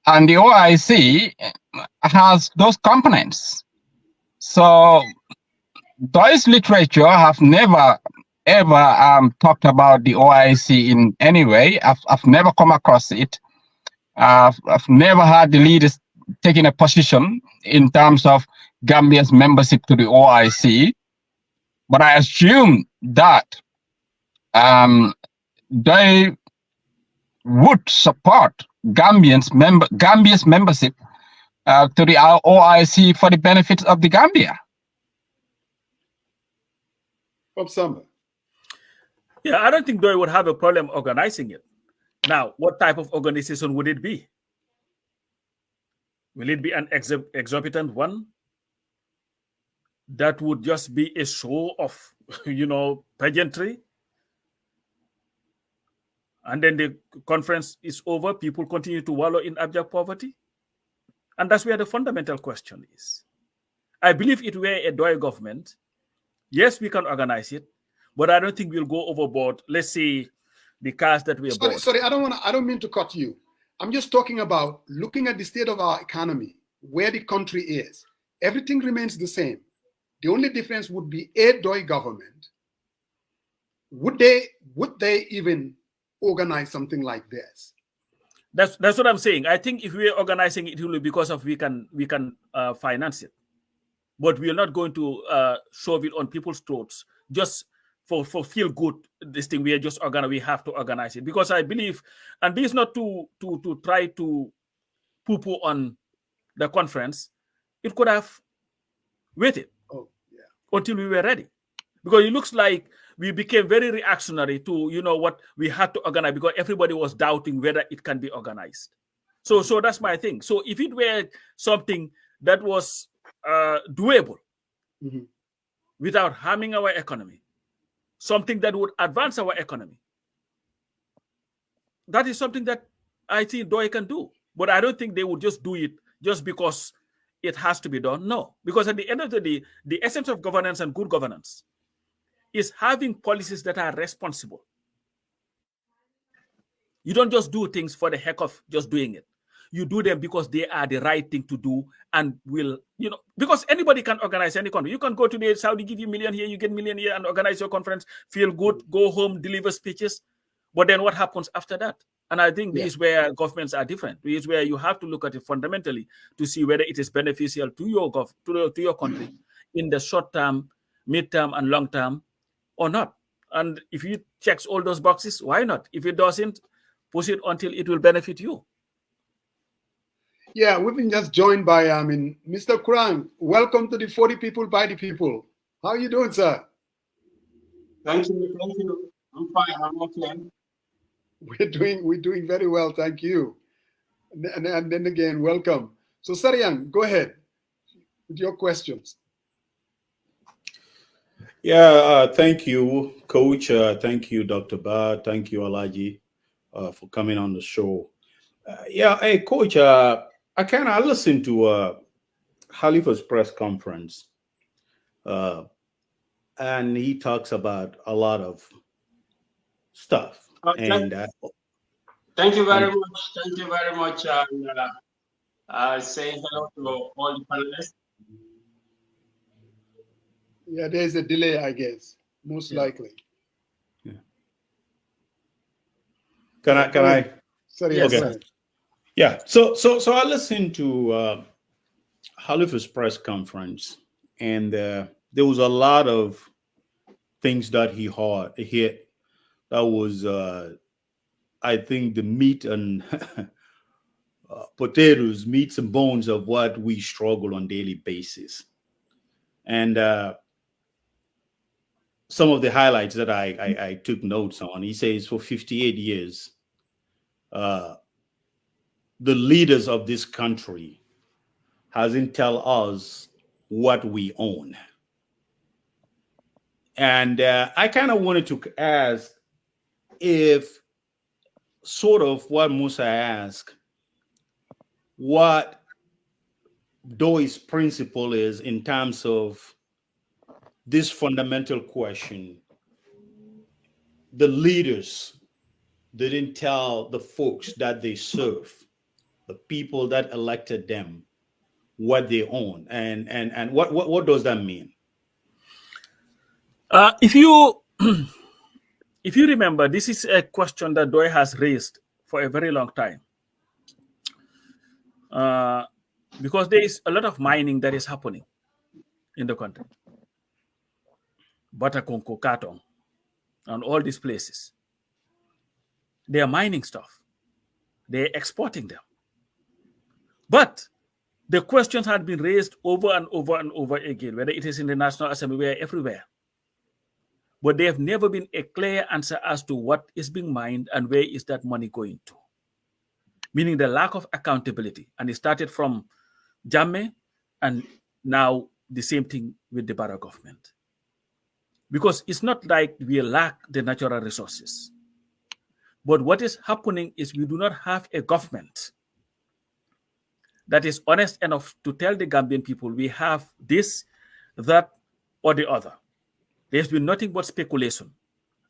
and the OIC has those components. So, those literature have never ever talked about the OIC in any way. I've never come across it. I've never had the leaders taking a position in terms of Gambia's membership to the OIC, but I assume that they would support Gambia's membership to the OIC for the benefits of the Gambia. Yeah, I don't think they would have a problem organizing it. Now, what type of organization would it be? Will it be an exorbitant one that would just be a show of, pageantry? And then the conference is over, people continue to wallow in abject poverty? And that's where the fundamental question is. I believe it were a DOI government, yes, we can organize it, but I don't think we'll go overboard. Let's say the cars that we bought. Sorry, I don't mean to cut you. I'm just talking about looking at the state of our economy, where the country is. Everything remains the same. The only difference would be a DOI government. Would they even organize something like this? That's what I'm saying. I think if we're organizing it, it will be because of we can finance it, but we're not going to shove it on people's throats just for feel good. This thing we are just we have to organize it, because I believe, and this is not to try to poo-poo on the conference. It could have waited until we were ready, because it looks like we became very reactionary to what we had to organize, because everybody was doubting whether it can be organized. So that's my thing. So if it were something that was doable without harming our economy, something that would advance our economy, that is something that I think DOI can do. But I don't think they would just do it just because it has to be done. No, because at the end of the day, the essence of governance and good governance is having policies that are responsible. You don't just do things for the heck of just doing it. You do them because they are the right thing to do, and will, because anybody can organize any country. You can go to the Saudi, give you $1 million here, you get $1 million here, and organize your conference, feel good, go home, deliver speeches. But then what happens after that? And I think this is where governments are different. This is where you have to look at it fundamentally to see whether it is beneficial to your to your country in the short term, mid-term, and long term, or not. And if it checks all those boxes, why not? If it doesn't, push it until it will benefit you. Yeah, we've been just joined by Mr. Kurang. Welcome to the 40 People by the People. How are you doing, sir? Thank you. I'm fine. I'm okay. We're doing very well, thank you. And then again, welcome. So Sarian, go ahead with your questions. Yeah, thank you, Coach. Thank you, Dr. Ba. Thank you, Alhagie, for coming on the show. Hey, Coach, I listened to Khalifa's press conference, and he talks about a lot of stuff. Thank you very much. Thank you very much. Saying hello to all the panelists. Yeah, there's a delay, I guess, most likely. Yeah. Can I? Sorry, yes. okay. Yeah. So I listened to Khalifa's press conference, and there was a lot of things that he hit. That was, I think, the meat and potatoes, meats and bones of what we struggle on daily basis. And some of the highlights that I took notes on, he says for 58 years, the leaders of this country hasn't tell us what we own. And I kind of wanted to ask if sort of what Musa asked, what PDOIS principle is in terms of this fundamental question. The leaders didn't tell the folks that they serve, the people that elected them, what they own, and what does that mean? If you if you remember, this is a question that PDOIS has raised for a very long time, because there is a lot of mining that is happening in the country, Batakonko, Katong, and all these places. They are mining stuff. They're exporting them. But the questions had been raised over and over and over again, whether it is in the National Assembly or everywhere. But there have never been a clear answer as to what is being mined and where is that money going to. Meaning the lack of accountability. And it started from Jammeh, and now the same thing with the Barrow government. Because it's not like we lack the natural resources. But what is happening is we do not have a government that is honest enough to tell the Gambian people we have this, that, or the other. There's been nothing but speculation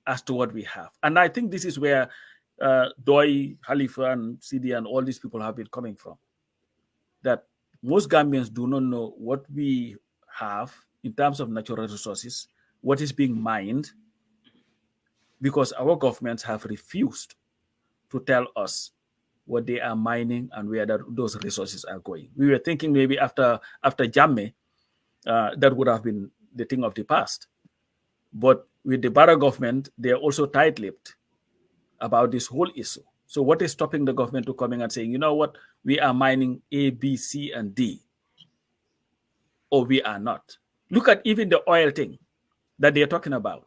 as to what we have. And I think this is where Doi, Khalifa, and Sidi, and all these people have been coming from. That most Gambians do not know what we have in terms of natural resources, what is being mined, because our governments have refused to tell us what they are mining and where those resources are going. We were thinking maybe after Jammeh, that would have been the thing of the past. But with the Barrow government, they are also tight-lipped about this whole issue. So what is stopping the government to coming and saying, you know what, we are mining A, B, C, and D, or we are not? Look at even the oil thing that they are talking about.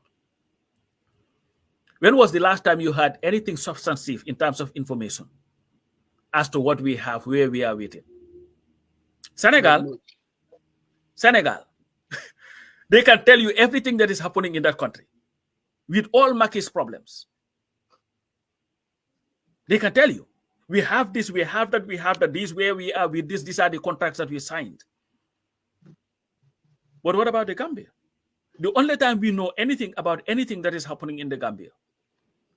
When was the last time you had anything substantive in terms of information as to what we have, where we are with it? Senegal, they can tell you everything that is happening in that country with all Maki's problems. They can tell you, we have this, we have that, we have that, this where we are with this, these are the contracts that we signed. But what about the Gambia? The only time we know anything about anything that is happening in the Gambia,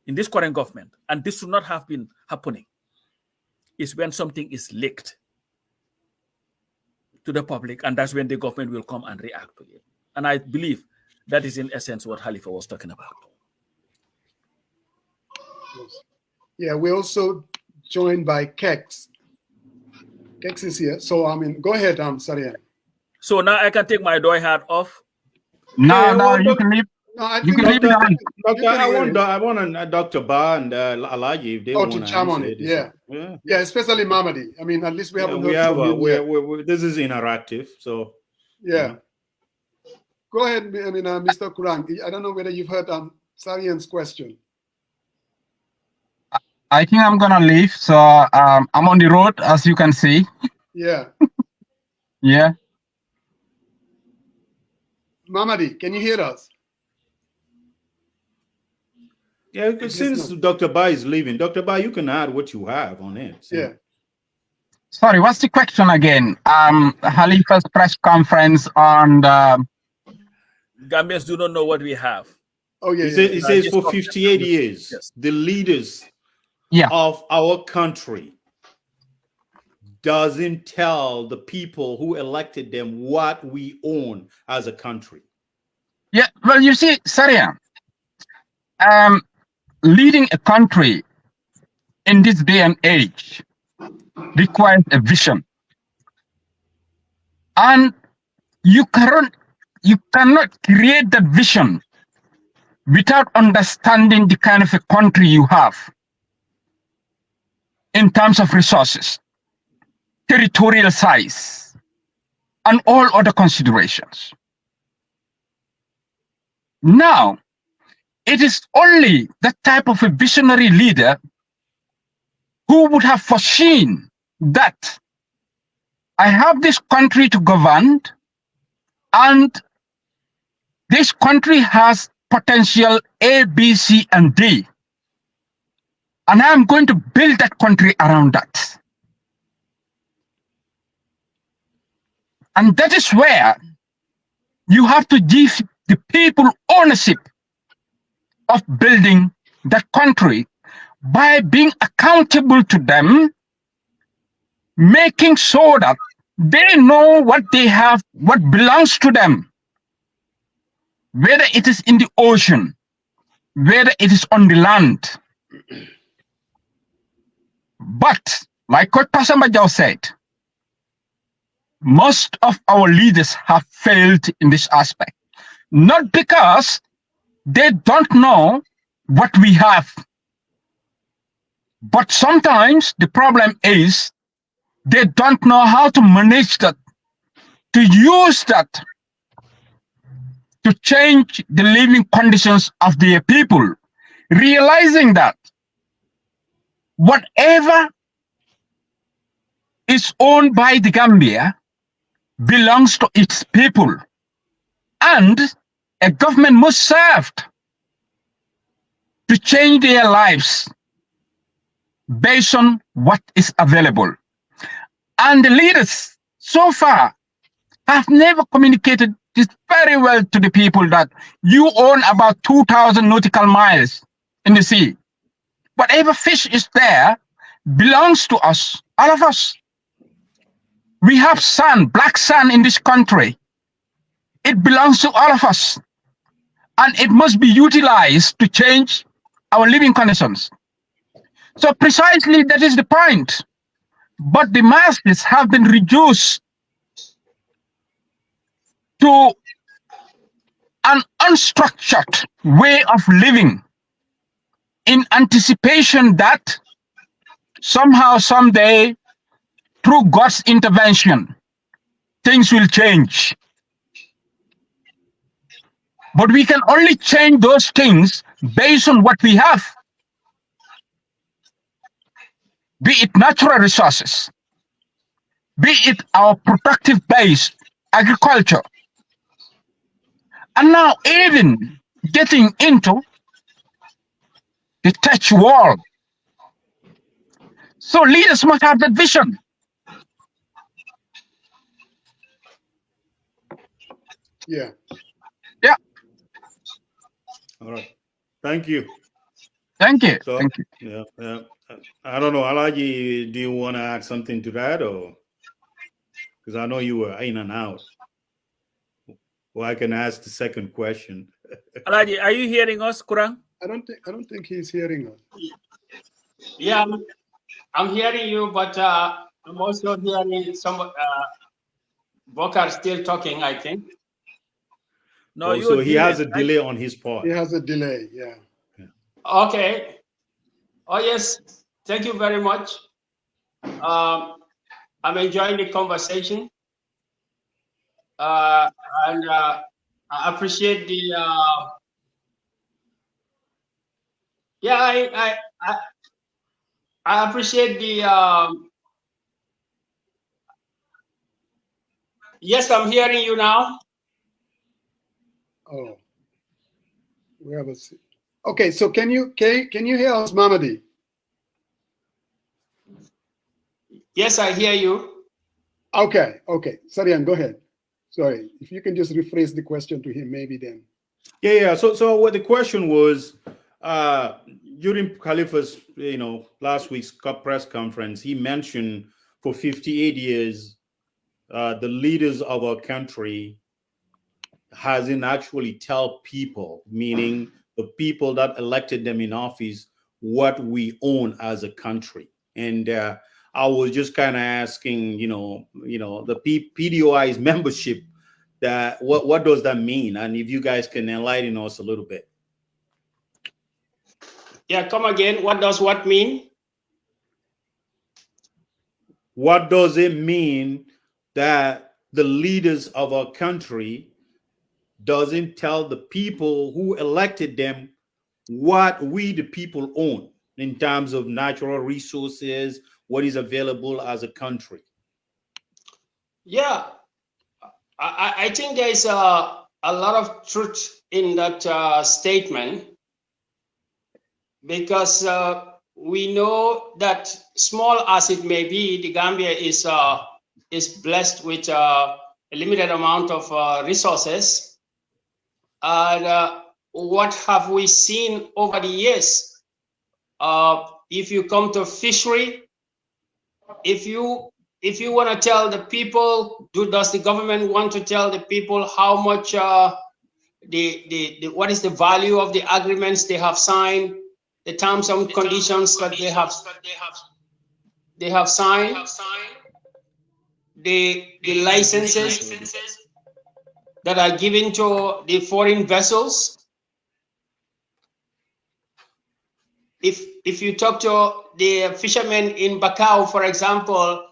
in this current government, and this should not have been happening, is when something is leaked to the public, and that's when the government will come and react to it. And I believe that is in essence what Khalifa was talking about. Yes. Yeah, we're also joined by Kexx. Kexx is here. So, I mean, go ahead, Sarian. So now I can take my DOI hat off. No, you can leave. No, I You think can leave it on. Doctor, I want Dr. Ba and Alhagie if they want to chime on it. Yeah, especially Mamadi. I mean, at least we haven't heard from him yet. This is interactive, so yeah. Go ahead, I mean, Mr. Kurang. I don't know whether you've heard Sarian's question. I think I'm gonna leave. So I'm on the road, as you can see. Yeah. Yeah. Mamadi, can you hear us? Yeah, since Dr. Ba is leaving, Dr. Ba, you can add what you have on it. So. Yeah. Sorry, what's the question again? Khalifa's press conference on the Gambians do not know what we have. Oh yeah. He says for 58 years, the leaders of our country doesn't tell the people who elected them what we own as a country. Yeah, well, you see, Saria, leading a country in this day and age requires a vision. And you cannot create that vision without understanding the kind of a country you have in terms of resources, territorial size, and all other considerations. Now, it is only the type of a visionary leader who would have foreseen that I have this country to govern, and this country has potential A, B, C, and D. And I'm going to build that country around that. And that is where you have to give the people ownership of building that country by being accountable to them, making sure that they know what they have, what belongs to them, whether it is in the ocean, whether it is on the land. But, like Coach Pasambajau said, most of our leaders have failed in this aspect. Not because they don't know what we have, but sometimes the problem is they don't know how to manage that, to use that to change the living conditions of their people, realizing that whatever is owned by the Gambia belongs to its people, and a government must serve to change their lives based on what is available. And the leaders so far have never communicated this very well to the people, that you own about 2,000 nautical miles in the sea. Whatever fish is there belongs to us, all of us. We have sand, black sand in this country. It belongs to all of us. And it must be utilized to change our living conditions. So precisely that is the point. But the masses have been reduced to an unstructured way of living in anticipation that somehow, someday, through God's intervention, things will change. But we can only change those things based on what we have, be it natural resources, be it our productive-based agriculture, and now even getting into the tech world. So leaders must have that vision. Yeah. Yeah. All right. Thank you. Thank you. So, Thank you. Yeah. I don't know, Alhagie, do you want to add something to that, or because I know you were in and out? Well, I can ask the second question. Alhagie, are you hearing us, Kurang? I don't think he's hearing us. Yeah, I'm hearing you, but I'm also hearing some Bocar still talking, I think. No, so he has a delay on his part. He has a delay, yeah. Okay. Oh, yes. Thank you very much. I'm enjoying the conversation. And I appreciate the I appreciate the yes, I'm hearing you now. Oh, we have a. Okay, so can you hear us, Mamadi? Yes, I hear you. Okay. Sarian, go ahead. Sorry, if you can just rephrase the question to him, maybe then. Yeah. So what the question was, during Khalifa's, last week's press conference, he mentioned for 58 years, the leaders of our country hasn't actually tell people, meaning the people that elected them in office, what we own as a country. And I was just kind of asking, the PDOIS membership, that what does that mean? And if you guys can enlighten us a little bit. Yeah, come again. What does what mean? What does it mean that the leaders of our country doesn't tell the people who elected them what we the people own in terms of natural resources, what is available as a country? Yeah, I think there is a lot of truth in that statement, because we know that, small as it may be, the Gambia is blessed with a limited amount of resources. And what have we seen over the years? If you come to fishery, if you want to tell the people, does the government want to tell the people how much what is the value of the agreements they have signed, the terms and conditions that they have signed, the licenses that are given to the foreign vessels? If you talk to the fishermen in Bocar, for example,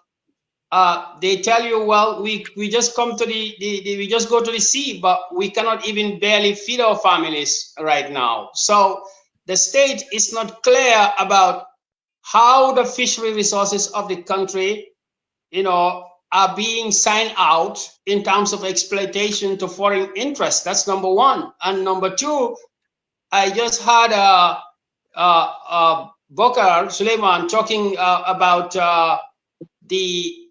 they tell you, well, we just come to we just go to the sea, but we cannot even barely feed our families right now. So the state is not clear about how the fishery resources of the country, are being signed out in terms of exploitation to foreign interests. That's number one. And number two, I just had Bocar, Sulayman, talking about the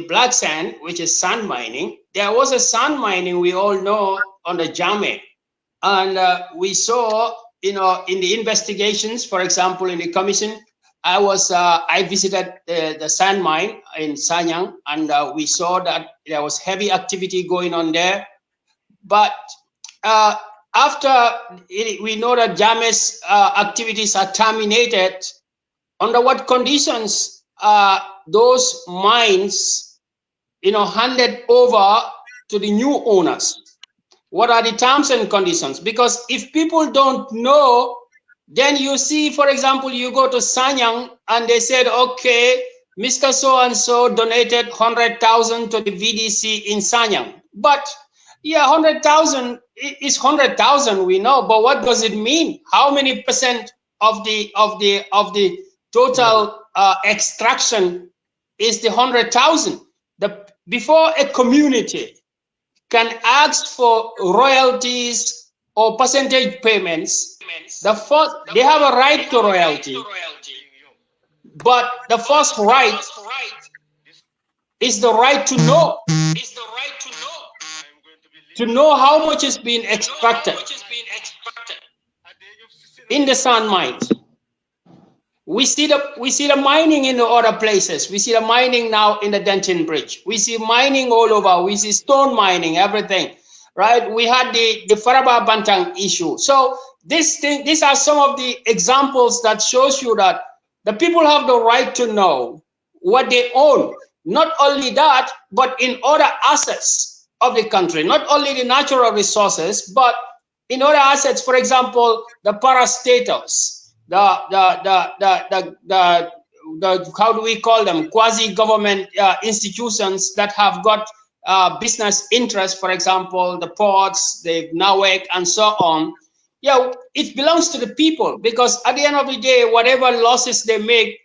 black sand, which is sand mining. There was a sand mining, we all know, on the Jame. And we saw, in the investigations, for example, in the commission, I visited the sand mine in Sanyang, and we saw that there was heavy activity going on there. But after we know that Jame's activities are terminated, under what conditions are those mines, handed over to the new owners? What are the terms and conditions? Because if people don't know, then you see, for example, you go to Sanyang and they said, okay, Mr. So-and-so donated 100,000 to the VDC in Sanyang. But yeah, 100,000 is 100,000, we know, but what does it mean? How many percent of the total extraction is the 100,000? Before a community can ask for royalties or percentage payments, they have a right to royalty, but the first right is the right to know. To know how much is being extracted in the sand mines. We see the mining in the other places. We see the mining now in the Denton Bridge. We see mining all over. We see stone mining, everything, right? We had the Faraba Bantang issue. So these are some of the examples that shows you that the people have the right to know what they own. Not only that, but in other assets of the country, not only the natural resources, but in other assets, for example, the parastatals, the how do we call them, quasi-government institutions that have got business interests, for example, the ports, the NAWEC, and so on. Yeah, it belongs to the people, because at the end of the day, whatever losses they make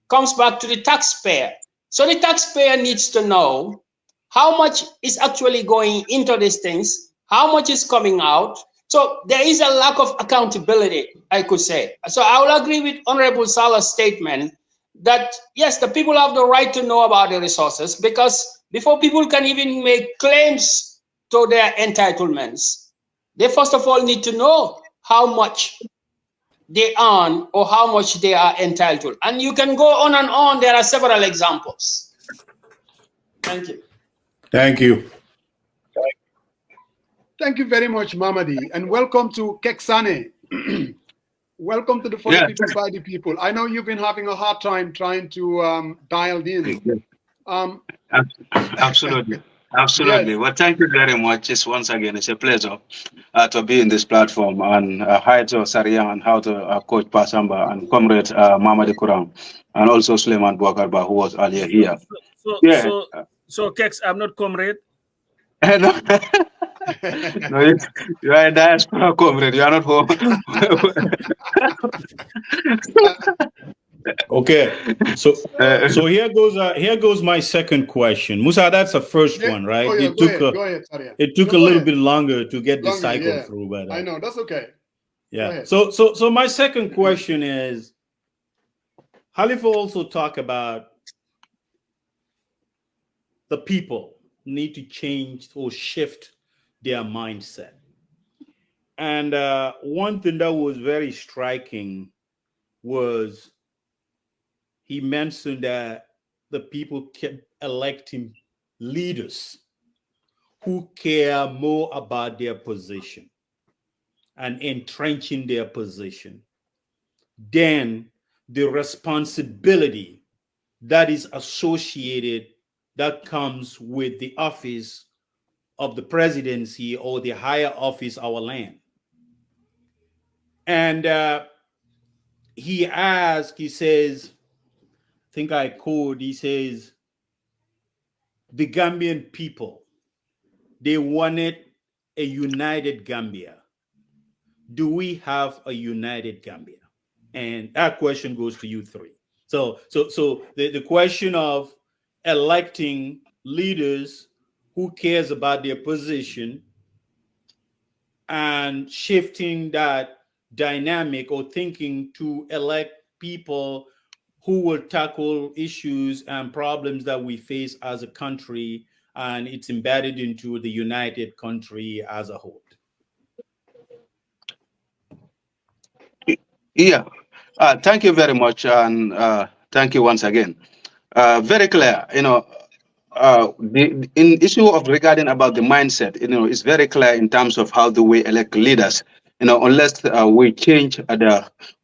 comes back to the taxpayer. So the taxpayer needs to know how much is actually going into these things, how much is coming out. So there is a lack of accountability, I could say. So I will agree with Honorable Salah's statement that, yes, the people have the right to know about the resources, because before people can even make claims to their entitlements, they first of all need to know how much they earn or how much they are entitled. And you can go on and on. There are several examples. Thank you. Thank you. Thank you very much, Mamadi, and welcome to Kexx Sanneh. Welcome to the For the People by the People. I know you've been having a hard time trying to dial in. Absolutely. Absolutely. Yes. Well, thank you very much. Once again, it's a pleasure to be in this platform. And hi to Sariam and how to Coach Pasamba and Comrade Mamadi Kuram and also Sulayman Bocar, who was earlier here. So Kexx, I'm not comrade. No, you are a diaspora comrade. You are not home. Okay, so here goes my second question. Musa, that's the first one, right? Oh, yeah, it took a little bit longer to get the cycle through, but I know that's okay. Yeah. So my second question is, Khalifa also talked about the people need to change or shift their mindset. And one thing that was very striking was he mentioned that the people kept electing leaders who care more about their position and entrenching their position than the responsibility that is associated, that comes with the office of the presidency or the higher office, our land. And he asked, he says, I think I quote, he says, the Gambian people, they wanted a united Gambia. Do we have a united Gambia? And that question goes to you three. So the question of electing leaders who cares about their position and shifting that dynamic or thinking to elect people who will tackle issues and problems that we face as a country, and it's embedded into the united country as a whole. Yeah. Thank you very much. And thank you once again. Very clear, the in issue of regarding about the mindset, it's very clear in terms of how do we elect leaders. Unless we change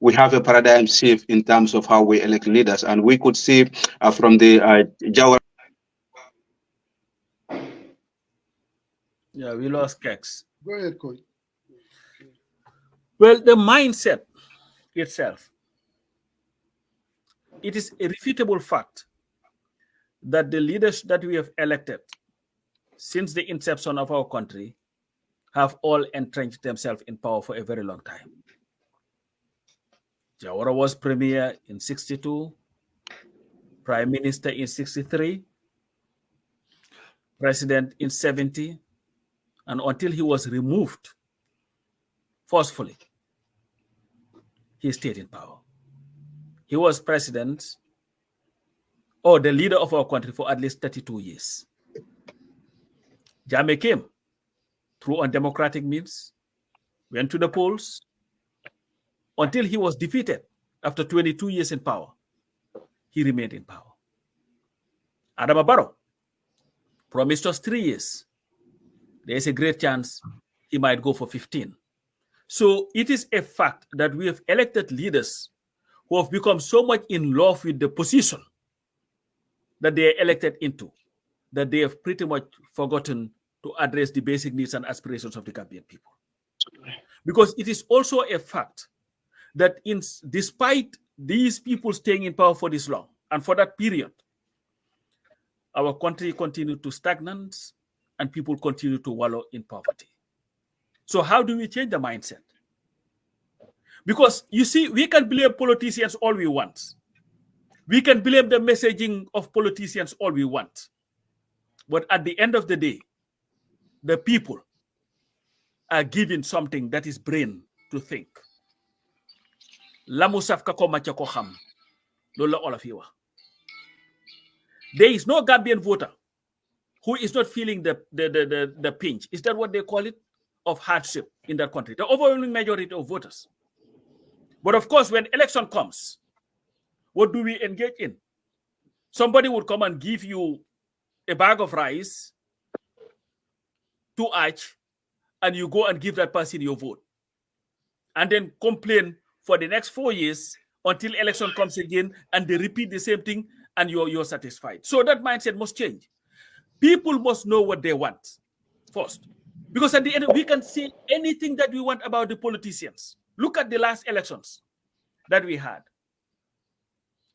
we have a paradigm shift in terms of how we elect leaders, and we could see from the Jawara. Yeah, we lost Kexx. Go ahead, Coach. Well, the mindset itself, it is a refutable fact that the leaders that we have elected since the inception of our country have all entrenched themselves in power for a very long time. Jawara was premier in 62, prime minister in 63, president in 70, and until he was removed forcefully, he stayed in power. He was president or the leader of our country for at least 32 years. Jammeh came through undemocratic means, went to the polls until he was defeated after 22 years in power. He remained in power. Adama Barrow promised us 3 years. There is a great chance he might go for 15. So it is a fact that we have elected leaders who have become so much in love with the position that they are elected into, that they have pretty much forgotten to address the basic needs and aspirations of the Gambian people. Because it is also a fact that despite these people staying in power for this long, and for that period, our country continued to stagnate and people continue to wallow in poverty. So how do we change the mindset? Because you see, we can blame politicians all we want. We can blame the messaging of politicians all we want. But at the end of the day, the people are given something that is brain to think. Lamusaf kako macha ko xam. Lola all of you. There is no Gambian voter who is not feeling the pinch. Is that what they call it? Of hardship in that country. The overwhelming majority of voters. But of course, when election comes, what do we engage in? Somebody would come and give you a bag of rice to Arch, and you go and give that person your vote, and then complain for the next 4 years until election comes again, and they repeat the same thing, and you're satisfied. So that mindset must change. People must know what they want first, because at the end we can say anything that we want about the politicians. Look at the last elections that we had.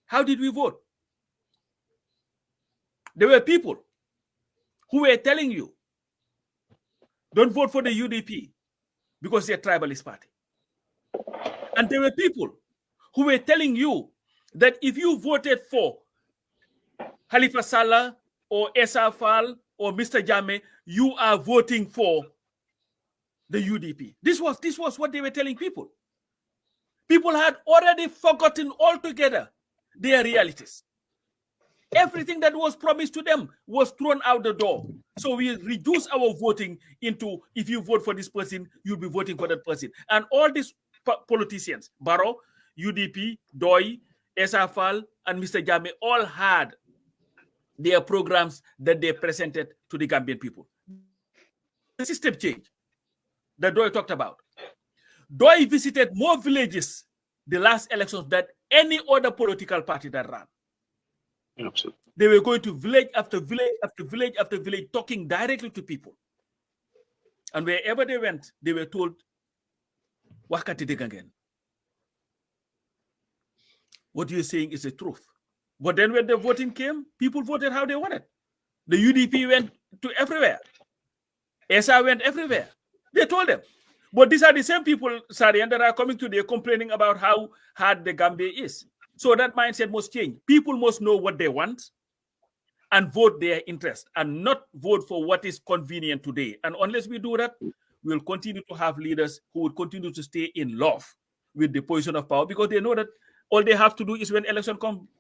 How did we vote? There were people who were telling you, don't vote for the UDP because they're a tribalist party. And there were people who were telling you that if you voted for Halifa Sallah or Essa Fall or Mr. Jammeh, you are voting for the UDP. This was what they were telling people. People had already forgotten altogether their realities. Everything that was promised to them was thrown out the door. So we reduce our voting into, if you vote for this person, you'll be voting for that person. And all these politicians, Barrow, UDP, DOI, SFL, and Mr. Jammeh, all had their programs that they presented to the Gambian people. The system change that DOI talked about. DOI visited more villages the last elections than any other political party that ran. Absolutely. They were going to village after village after village after village, talking directly to people. And wherever they went, they were told, Wakati Degangen. What you're saying is the truth. But then when the voting came, people voted how they wanted. The UDP went to everywhere. SR went everywhere. They told them. But these are the same people, Sari, and that are coming today complaining about how hard the Gambia is. So that mindset must change. People must know what they want and vote their interest and not vote for what is convenient today. And unless we do that, we'll continue to have leaders who will continue to stay in love with the position of power, because they know that all they have to do is when election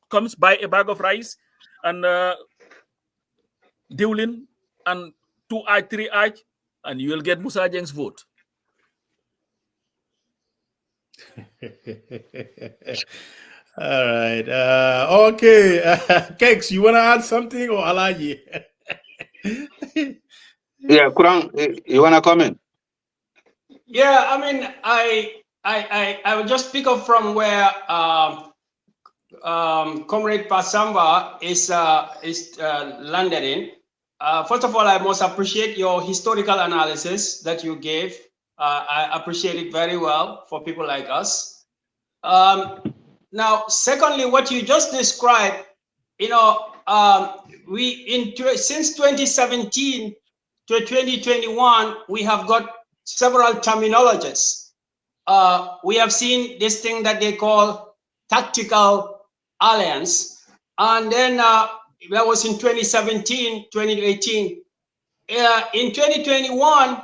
comes, buy a bag of rice and Dewlin and 2 Arch, 3 Arch, and you will get Musa Jeng's vote. All right. Okay. Kexx, you want to add something, or Alhagie? Yeah, Kurang, you want to comment? Yeah, I mean, I will just pick up from where Comrade Pasamba is landed in. First of all, I must appreciate your historical analysis that you gave. I appreciate it very well for people like us. Now, secondly, what you just described, you know, since 2017 to 2021, we have got several terminologies. We have seen this thing that they call tactical alliance, and then that was in 2017, 2018. In 2021,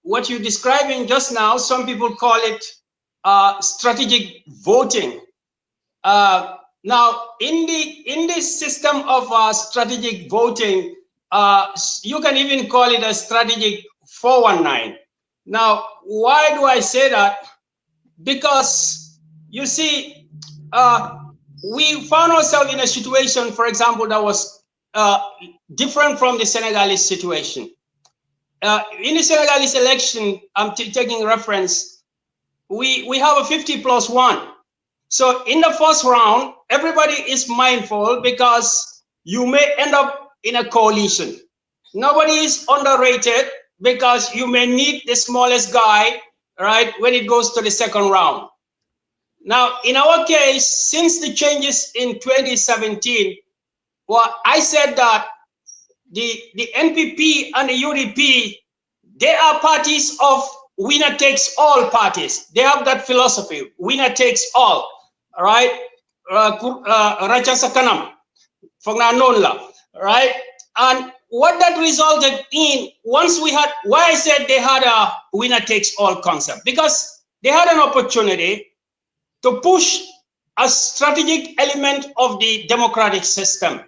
what you're describing just now, some people call it strategic voting. Now, in this system of strategic voting, you can even call it a strategic 419. Now, why do I say that? Because you see, we found ourselves in a situation, for example, that was different from the Senegalese situation. In the Senegalese election, I'm taking reference, we have a 50+1. So in the first round, everybody is mindful because you may end up in a coalition. Nobody is underrated because you may need the smallest guy, right, when it goes to the second round. Now, in our case, since the changes in 2017, well, I said that the NPP and the UDP, they are parties of winner takes all parties. They have that philosophy, winner takes all, right? Raja Sakanam, right? And what that resulted in, once we had, why I said they had a winner takes all concept, because they had an opportunity to push a strategic element of the democratic system,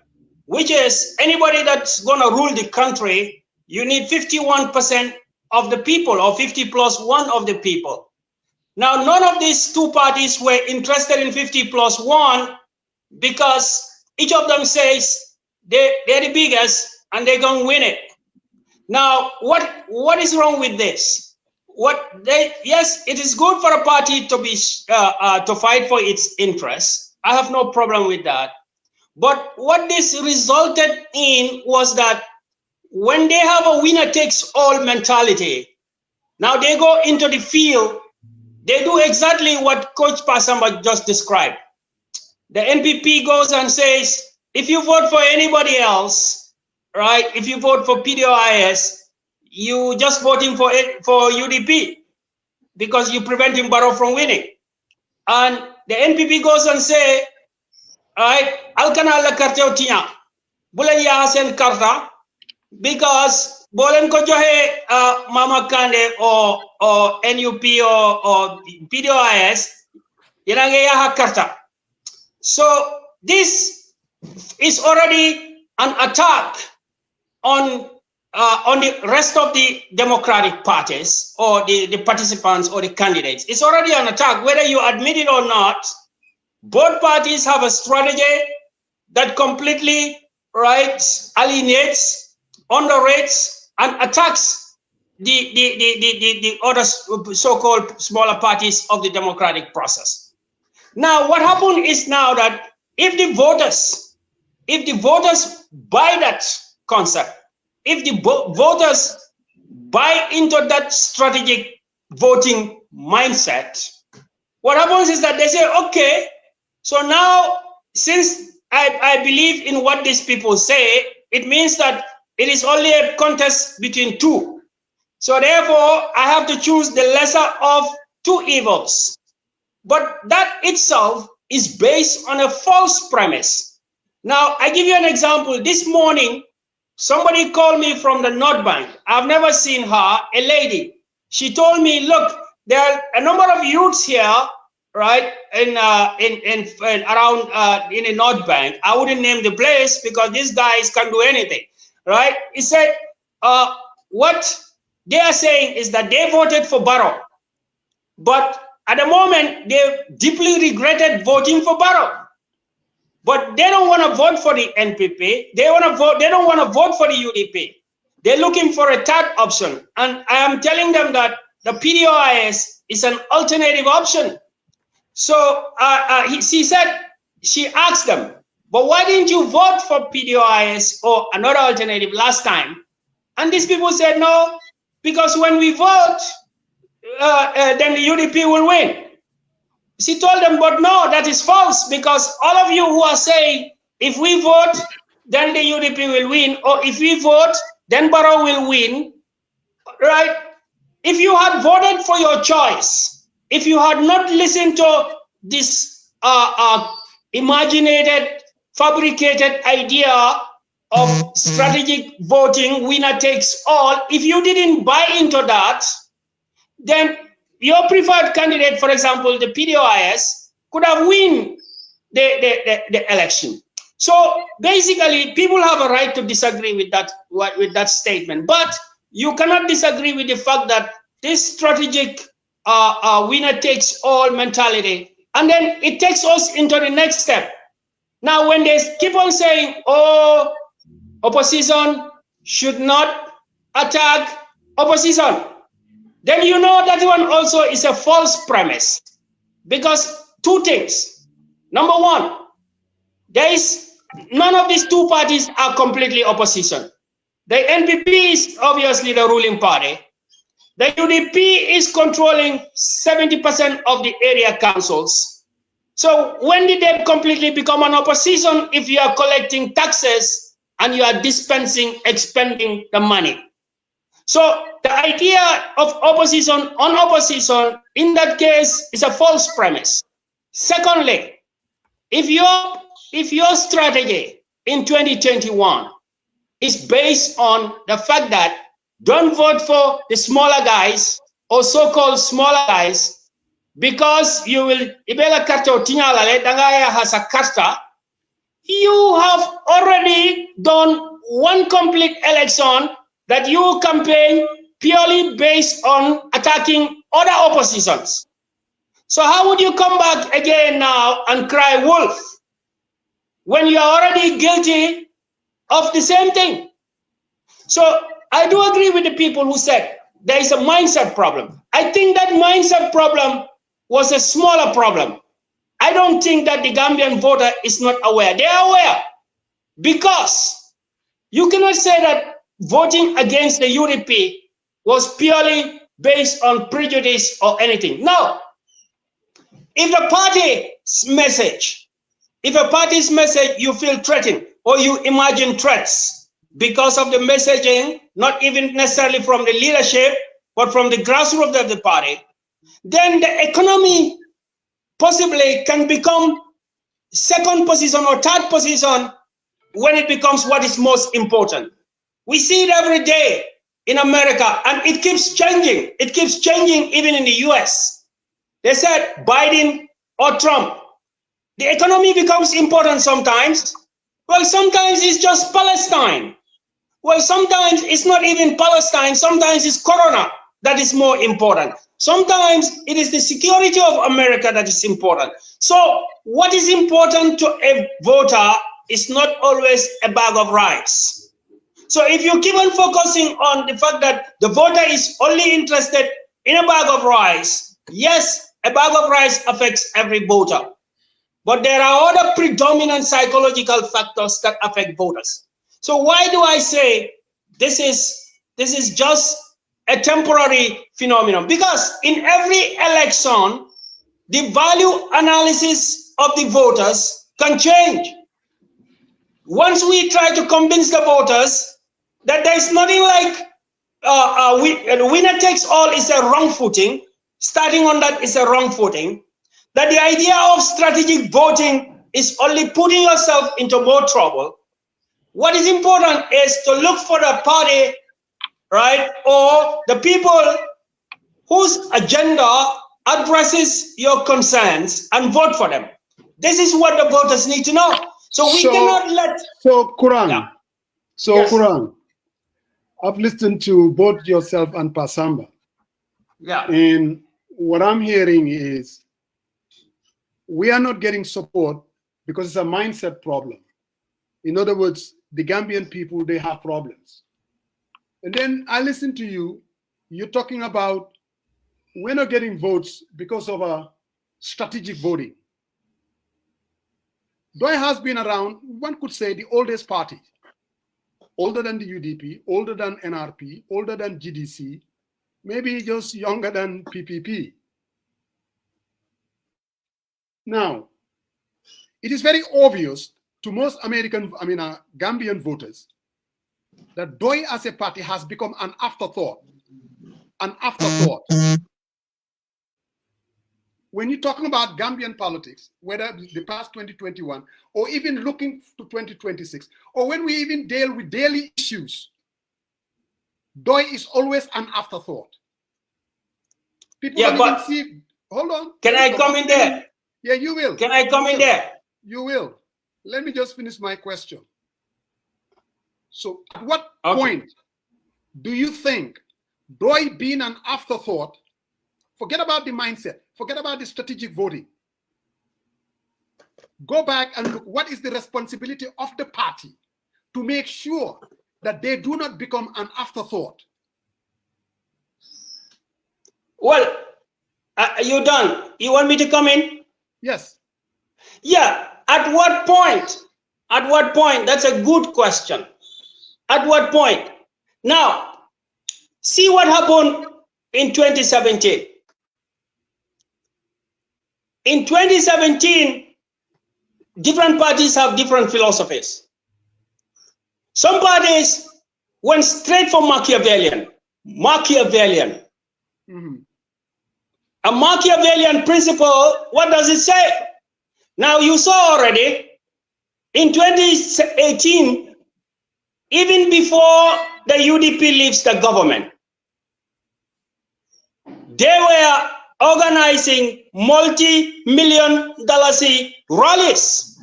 which is anybody that's going to rule the country, you need 51% of the people, or 50+1 of the people. Now, none of these two parties were interested in 50+1 because each of them says they're the biggest and they're going to win it. Now, what is wrong with this? Yes, it is good for a party to be to fight for its interests. I have no problem with that. But what this resulted in was that when they have a winner takes all mentality, now they go into the field, they do exactly what Coach Pasamba just described. The NPP goes and says, if you vote for anybody else, right, if you vote for PDOIS, you just voting for UDP because you preventing Barrow from winning. And the NPP goes and say, all right, alkana la carte otinya, bulen ya hasen karta, because bolen ko johe Mama Kande or NUP or PDOIS, yenange ya ha karta. So this is already an attack on the rest of the democratic parties or the participants or the candidates. It's already an attack, whether you admit it or not. Both parties have a strategy that completely alienates, underrates, and attacks the other so-called smaller parties of the democratic process. Now, what happened is now that if the voters buy that concept, if the voters buy into that strategic voting mindset, what happens is that they say, okay, so now since I believe in what these people say, it means that it is only a contest between two. So therefore, I have to choose the lesser of two evils. But that itself is based on a false premise. Now, I give you an example. This morning, somebody called me from the North Bank. I've never seen her, a lady. She told me, look, there are a number of youths here, right, in around the North Bank. I wouldn't name the place because these guys can't do anything, right? He said, what they are saying is that they voted for Barrow, but at the moment, they deeply regretted voting for Barrow. But they don't want to vote for the NPP. They don't want to vote for the UDP. They're looking for a third option. And I am telling them that the PDOIS is an alternative option. So she asked them, but why didn't you vote for PDOIS or another alternative last time? And these people said, no, because when we vote, then the UDP will win. She told them, but no, that is false, because all of you who are saying, if we vote, then the UDP will win, or if we vote, then Barrow will win, right? If you had voted for your choice, if you had not listened to this imaginated, fabricated idea of strategic voting, winner takes all, if you didn't buy into that, then your preferred candidate, for example, the PDOIS, could have won the election. So basically, people have a right to disagree with that statement, but you cannot disagree with the fact that this strategic winner takes all mentality, and then it takes us into the next step. Now, when they keep on saying, oh, opposition should not attack opposition, then you know that one also is a false premise, because two things. Number one, none of these two parties are completely opposition. The NPP is obviously the ruling party. The UDP is controlling 70% of the area councils. So when did they completely become an opposition if you are collecting taxes and you are expending the money? So the idea of opposition on opposition in that case is a false premise. Secondly, if your strategy in 2021 is based on the fact that don't vote for the smaller guys or so-called smaller guys because you will ibela karto tinyalale dangaya has a kasta, you have already done one complete election that you campaign purely based on attacking other oppositions. So how would you come back again now and cry wolf when you are already guilty of the same thing. So I do agree with the people who said there is a mindset problem. I think that mindset problem was a smaller problem. I don't think that the Gambian voter is not aware. They are aware, because you cannot say that voting against the UDP was purely based on prejudice or anything. No. If a party's message you feel threatened, or you imagine threats because of the messaging, not even necessarily from the leadership, but from the grassroots of the party, then the economy possibly can become second position or third position when it becomes what is most important. We see it every day in America, and it keeps changing. It keeps changing even in the US. They said Biden or Trump. The economy becomes important sometimes. Well, sometimes it's just Palestine. Well, sometimes it's not even Palestine. Sometimes it's Corona that is more important. Sometimes it is the security of America that is important. So what is important to a voter is not always a bag of rice. So if you keep on focusing on the fact that the voter is only interested in a bag of rice, yes, a bag of rice affects every voter. But there are other predominant psychological factors that affect voters. So why do I say this is just a temporary phenomenon? Because in every election, the value analysis of the voters can change. Once we try to convince the voters that there is nothing like winner takes all is a wrong footing, starting on that is a wrong footing, that the idea of strategic voting is only putting yourself into more trouble. What is important is to look for the party, right, or the people whose agenda addresses your concerns and vote for them. This is what the voters need to know. So we cannot let... So, Quran, yeah. yes. Quran, I've listened to both yourself and Pasamba. Yeah. And what I'm hearing is we are not getting support because it's a mindset problem. In other words, the Gambian people, they have problems. And then I listen to you, you're talking about we're not getting votes because of a strategic voting. DOI has been around, one could say, the oldest party, older than the UDP, older than NRP, older than GDC, maybe just younger than PPP. Now, it is very obvious to most Gambian voters that DOI as a party has become an afterthought. An afterthought. When you're talking about Gambian politics, whether the past 2021 or even looking to 2026, or when we even deal with daily issues, DOI is always an afterthought. People don't even see. Hold on. Can I come in there? Yeah, you will. Can I come in there? You will. Let me just finish my question. So at what point do you think DOI being an afterthought, forget about the mindset, forget about the strategic voting, go back and look what is the responsibility of the party to make sure that they do not become an afterthought? Well, you done? You want me to come in? Yes. Yeah. At what point? At what point? That's a good question. At what point? Now, see what happened in 2017. In 2017, different parties have different philosophies. Some parties went straight for Machiavellian. Mm-hmm. A Machiavellian principle, what does it say? Now you saw already, in 2018, even before the UDP leaves the government, they were organizing multi-million dollar rallies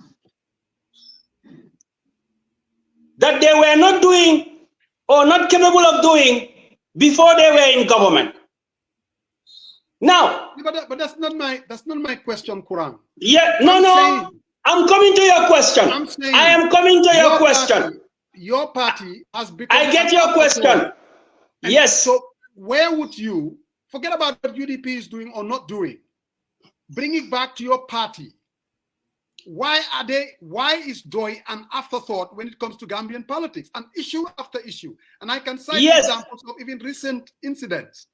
that they were not doing or not capable of doing before they were in government. Now, but that's not my question, Quran. Yeah, no. I'm coming to your question. I am coming to your question. your party has become... I get your question. Yes. So where would you, forget about what UDP is doing or not doing, bring it back to your party. Why is DOI an afterthought when it comes to Gambian politics, an issue after issue? And I can cite examples of even recent incidents.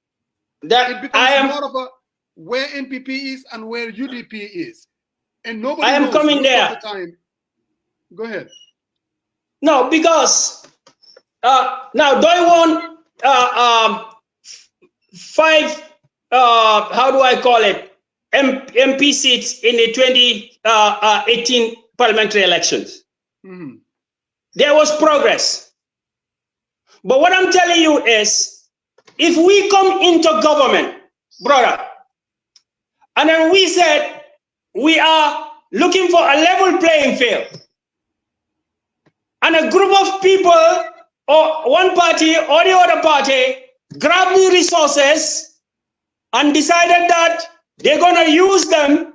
That it becomes more of a where NPP is and where UDP is. And nobody knows coming most there. of the time. Go ahead. No, because now DOI won 5, how do I call it, MP seats in the 2018 parliamentary elections. Mm-hmm. There was progress. But what I'm telling you is, if we come into government, brother, and then we said we are looking for a level playing field, and a group of people or one party or the other party grabbed the resources and decided that they're going to use them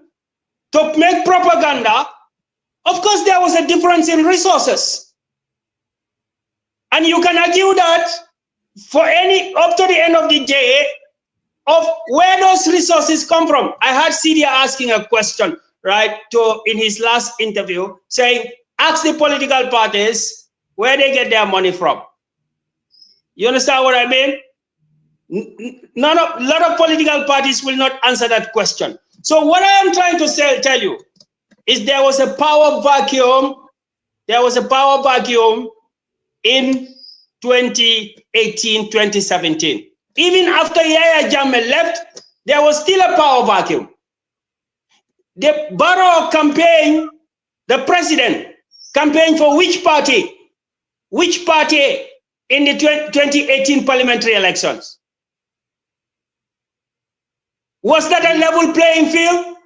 to make propaganda. Of course, there was a difference in resources. And you can argue that for up to the end of the day, of where those resources come from. I had Cedia asking a question, right, in his last interview, saying, ask the political parties where they get their money from. You understand what I mean? A lot of political parties will not answer that question. So what I am trying to tell you is there was a power vacuum. There was a power vacuum in 2018, 2017. Even after Yahya Jammeh left, there was still a power vacuum. The Barrow campaign, the president campaigned for which party? Which party in the 2018 parliamentary elections? Was that a level playing field?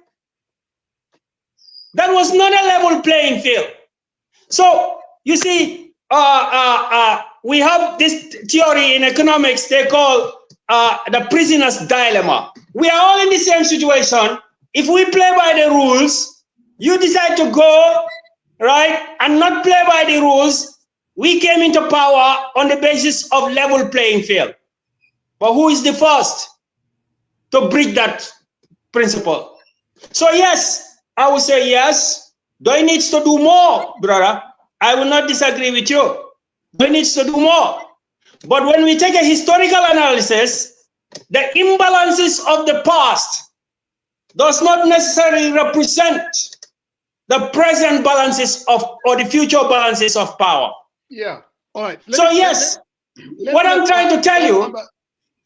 That was not a level playing field. So, you see, we have this theory in economics they call the prisoner's dilemma. We are all in the same situation. If we play by the rules, you decide to go, right, and not play by the rules. We came into power on the basis of level playing field. But who is the first to break that principle? So yes, I would say yes. DOI needs to do more, brother. I will not disagree with you. DOI needs to do more. But when we take a historical analysis, the imbalances of the past does not necessarily represent the present balances of or the future balances of power. Yeah. All right. So yes, what I'm trying to tell you.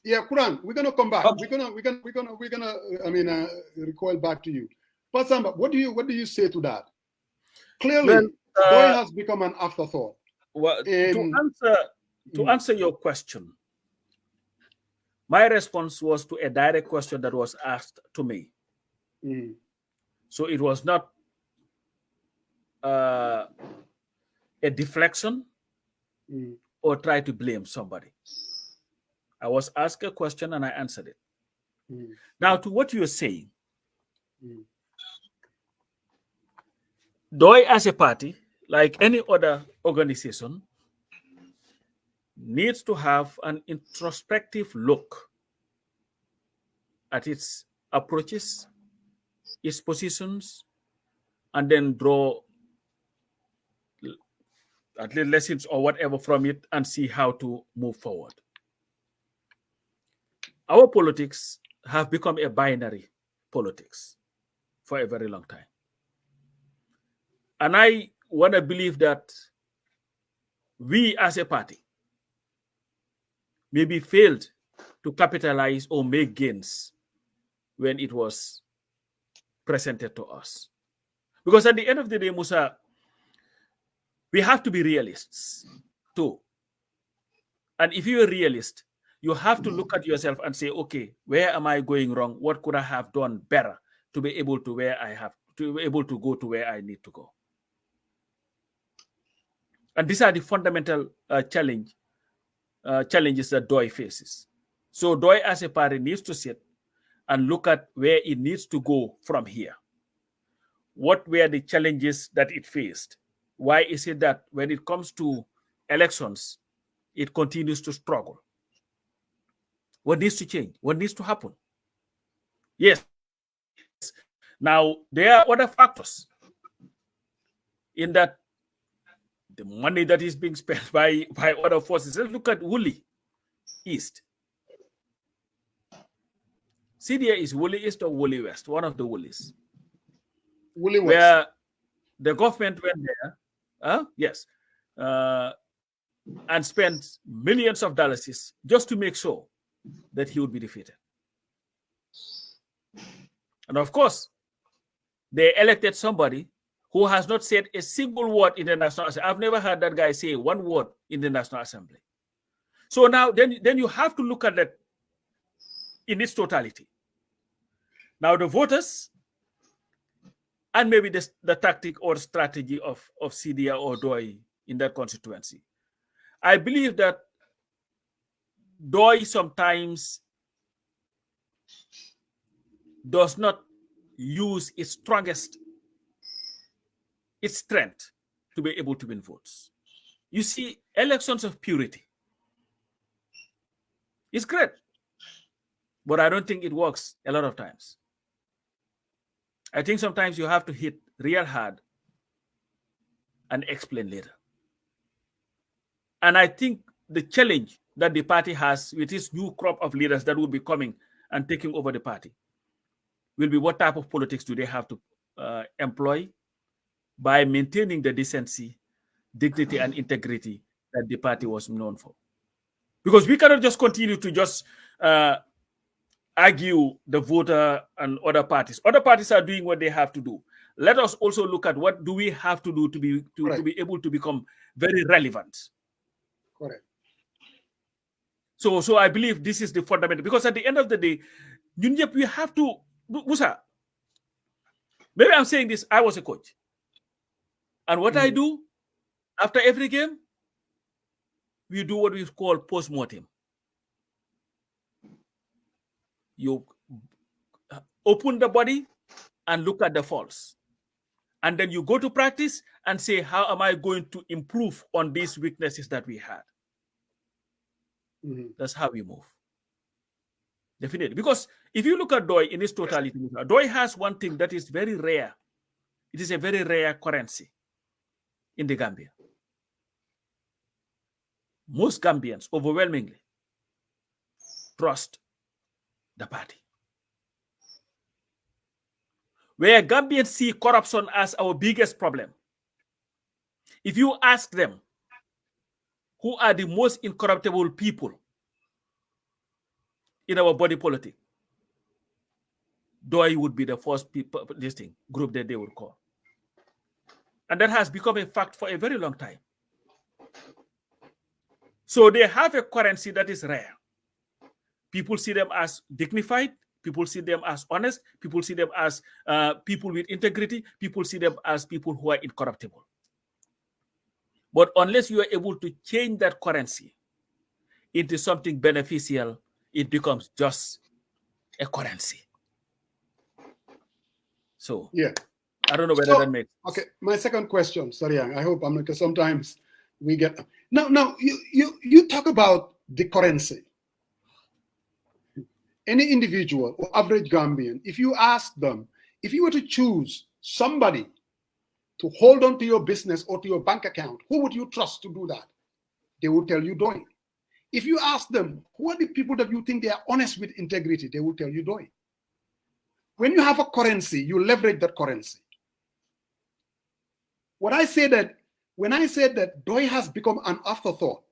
Yeah, Quran, we're gonna come back. Okay. We're gonna recoil back to you. But Samba, what do you say to that? Clearly, DOI has become an afterthought. Well, to answer your question, my response was to a direct question that was asked to me. Mm. So it was not a deflection or try to blame somebody. I was asked a question and I answered it. Now, to what you're saying, DOI as a party, like any other organization, needs to have an introspective look at its approaches, its positions, and then draw at least lessons or whatever from it and see how to move forward. Our politics have become a binary politics for a very long time. And I want to believe that we as a party maybe failed to capitalize or make gains when it was presented to us. Because at the end of the day, Musa, we have to be realists too. And if you're a realist, you have to look at yourself and say, okay, where am I going wrong? What could I have done better to be able to go to where I need to go? And these are the fundamental challenges that DOI faces. So DOI as a party needs to sit and look at where it needs to go from here. What were the challenges that it faced? Why is it that when it comes to elections, it continues to struggle. What needs to change? What needs to happen? Yes. Now, there are other factors in that the money that is being spent by other forces. Let's look at Woolly East. CDA is Woolly East or Woolly West, one of the Woolies. Woolly West. Where the government went there, yes, and spent millions of dollars just to make sure that he would be defeated. And of course, they elected somebody who has not said a single word in the National Assembly. I've never heard that guy say one word in the National Assembly. So now, then you have to look at that in its totality. Now, the voters, and maybe the tactic or strategy of CDA or DOI in that constituency. I believe that DOI sometimes does not use its strength to be able to win votes. You see, elections of purity is great, but I don't think it works a lot of times. I think sometimes you have to hit real hard and explain later. And I think the challenge that the party has with this new crop of leaders that will be coming and taking over the party will be what type of politics do they have to employ by maintaining the decency, dignity, and integrity that the party was known for. Because we cannot just continue to just argue the voter and other parties. Other parties are doing what they have to do. Let us also look at what do we have to do to be able to become very relevant. Correct. So I believe this is the fundamental, because at the end of the day, we have to, Musa, maybe I'm saying this, I was a coach. And what I do after every game, we do what we call post-mortem. You open the body and look at the faults. And then you go to practice and say, how am I going to improve on these weaknesses that we had? That's how we move. Definitely. Because if you look at DOI in its totality, DOI has one thing that is very rare. It is a very rare currency in the Gambia. Most Gambians overwhelmingly trust the party. Where Gambians see corruption as our biggest problem, if you ask them who are the most incorruptible people in our body politic, DOI would be the first people, group that they would call. And that has become a fact for a very long time. So they have a currency that is rare. People see them as dignified. People see them as honest. People see them as people with integrity. People see them as people who are incorruptible. But unless you are able to change that currency into something beneficial, it becomes just a currency. So yeah, I don't know whether that makes sense. Okay, my second question. Sorry, I hope I'm not, because sometimes we get now you talk about the currency. Any individual or average Gambian, if you ask them, if you were to choose somebody to hold on to your business or to your bank account, who would you trust to do that? They will tell you DOI. If you ask them, who are the people that you think they are honest with integrity, they will tell you DOI. When you have a currency, you leverage that currency. When I say that DOI has become an afterthought,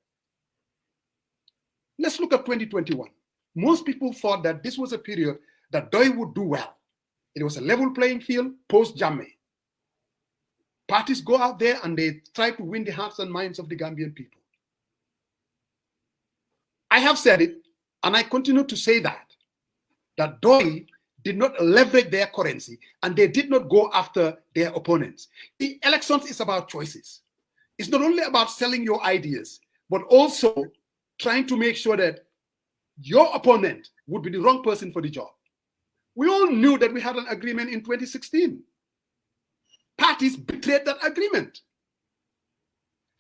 let's look at 2021. Most people thought that this was a period that DOI would do well. It was a level playing field post-Jammeh. Parties go out there and they try to win the hearts and minds of the Gambian people. I have said it, and I continue to say that DOI did not leverage their currency and they did not go after their opponents. The elections is about choices. It's not only about selling your ideas, but also trying to make sure that your opponent would be the wrong person for the job. We all knew that we had an agreement in 2016. Parties betrayed that agreement.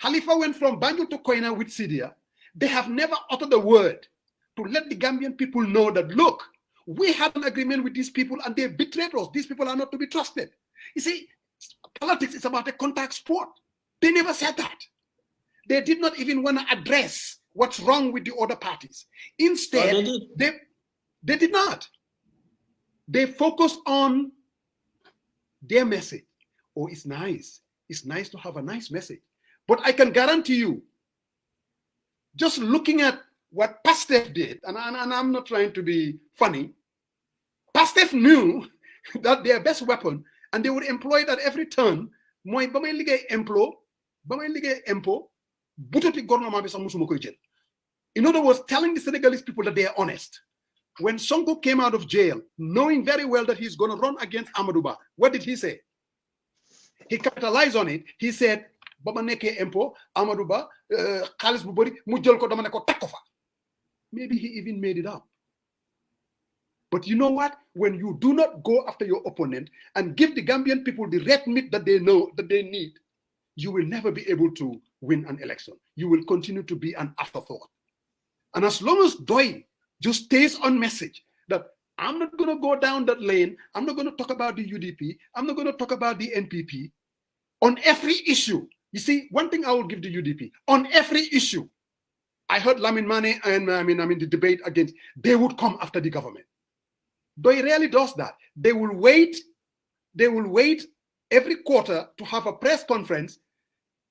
Khalifa went from Banjul to Koina with Sidia. They have never uttered a word to let the Gambian people know that, look, we had an agreement with these people and they betrayed us. These people are not to be trusted. You see, politics is about a contact sport. They never said that. They did not even want to address what's wrong with the other parties. Instead, they did not. They focused on their message. Oh, it's nice. It's nice to have a nice message. But I can guarantee you, just looking at what Pastef did, and I'm not trying to be funny, Pastef knew that their best weapon, and they would employ that every turn, mooy ba may liggéey impôt, butoti gouvernement bi sax musuma koy jël. In other words, telling the Senegalese people that they are honest. When Sonko came out of jail, knowing very well that he's going to run against Amadou Ba, what did he say? He capitalized on it. He said, Bama neke impôt, Amadou Ba, xaalis bu bari mu jël ko dama ne ko teg ko fa. Maybe he even made it up. But you know what? When you do not go after your opponent and give the Gambian people the red meat that they know that they need, you will never be able to win an election. You will continue to be an afterthought. And as long as Doi just stays on message that I'm not going to go down that lane, I'm not going to talk about the UDP, I'm not going to talk about the NPP, on every issue. You see, one thing I will give the UDP, on every issue, I heard Lamin Mane and the debate against, they would come after the government. Doi rarely does that. They will wait every quarter to have a press conference.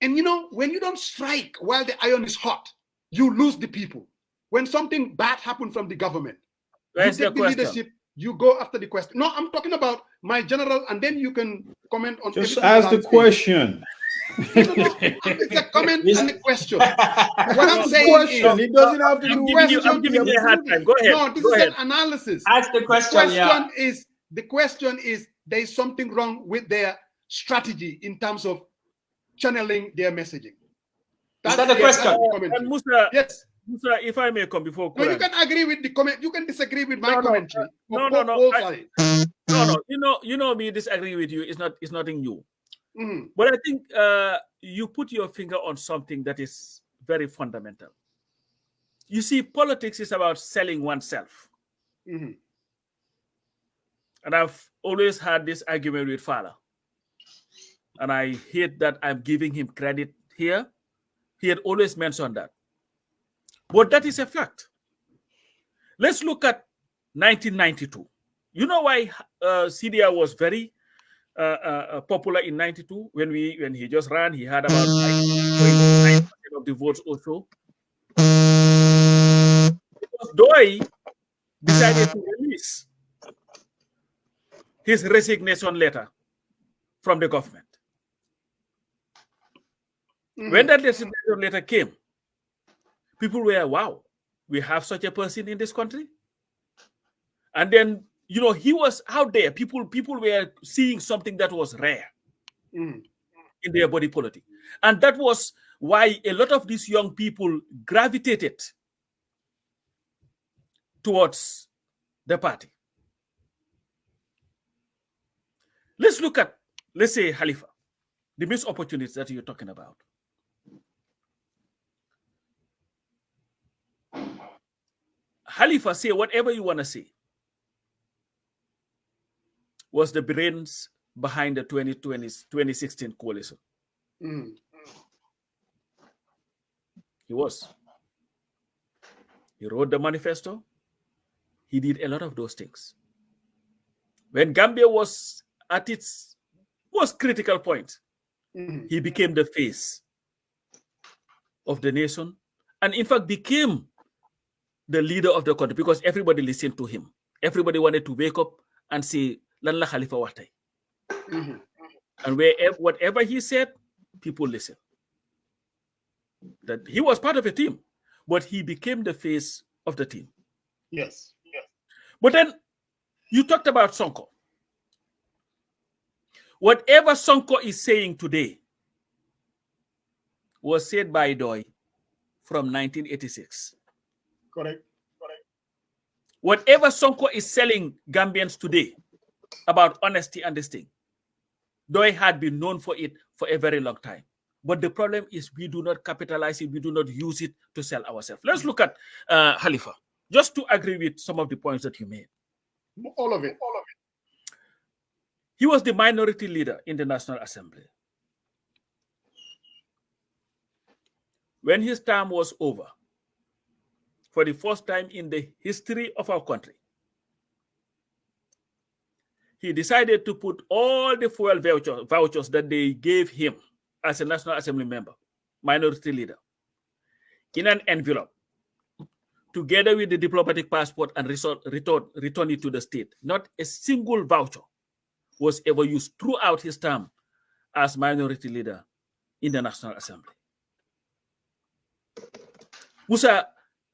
And you know, when you don't strike while the iron is hot, you lose the people. When something bad happens from the government, you take the leadership, you go after the question. No, I'm talking about my general, and then you can comment on. Just ask the question. It's a comment and a question. What I'm saying is, it doesn't have to do with I'm giving you a hard time. Go ahead. No, this is an analysis. Ask the question. The question is there is something wrong with their strategy in terms of channeling their messaging. Is that the question? And Musa, yes. Musa, if I may come before. No, you can agree with the comment. You can disagree with my commentary. No. You know me disagreeing with you. It's nothing new. Mm-hmm. But I think you put your finger on something that is very fundamental. You see, politics is about selling oneself. Mm-hmm. And I've always had this argument with Fala. And I hate that I'm giving him credit here. He had always mentioned that. But that is a fact. Let's look at 1992. You know why CDR was very popular in 92? When he just ran, he had about 9% of the votes or so. Because Doi decided to release his resignation letter from the government. Mm-hmm. When that resignation letter came, people were, wow, we have such a person in this country. And then, you know, he was out there. People were seeing something that was rare in their body politic. And that was why a lot of these young people gravitated towards the party. Let's look at, let's say, Khalifa, the missed opportunities that you're talking about. Khalifa, say whatever you want to say, was the brains behind the 2016 coalition. He was. He wrote the manifesto. He did a lot of those things. When Gambia was at its most critical point, he became the face of the nation and in fact became the leader of the country because everybody listened to him. Everybody wanted to wake up and say, Lan la Khalifa waxtay. And whatever he said, people listened. That he was part of a team, but he became the face of the team. Yes. But then you talked about Sonko. Whatever Sonko is saying today was said by Doi from 1986. Correct. Whatever Sonko is selling Gambians today about honesty and this thing, Doi had been known for it for a very long time. But the problem is we do not capitalize it. We do not use it to sell ourselves. Let's look at Khalifa, just to agree with some of the points that you made. All of it. He was the minority leader in the National Assembly. When his term was over, for the first time in the history of our country, he decided to put all the fuel vouchers that they gave him as a National Assembly member, minority leader, in an envelope, together with the diplomatic passport, and return it to the state. Not a single voucher was ever used throughout his term as minority leader in the National Assembly. Musa,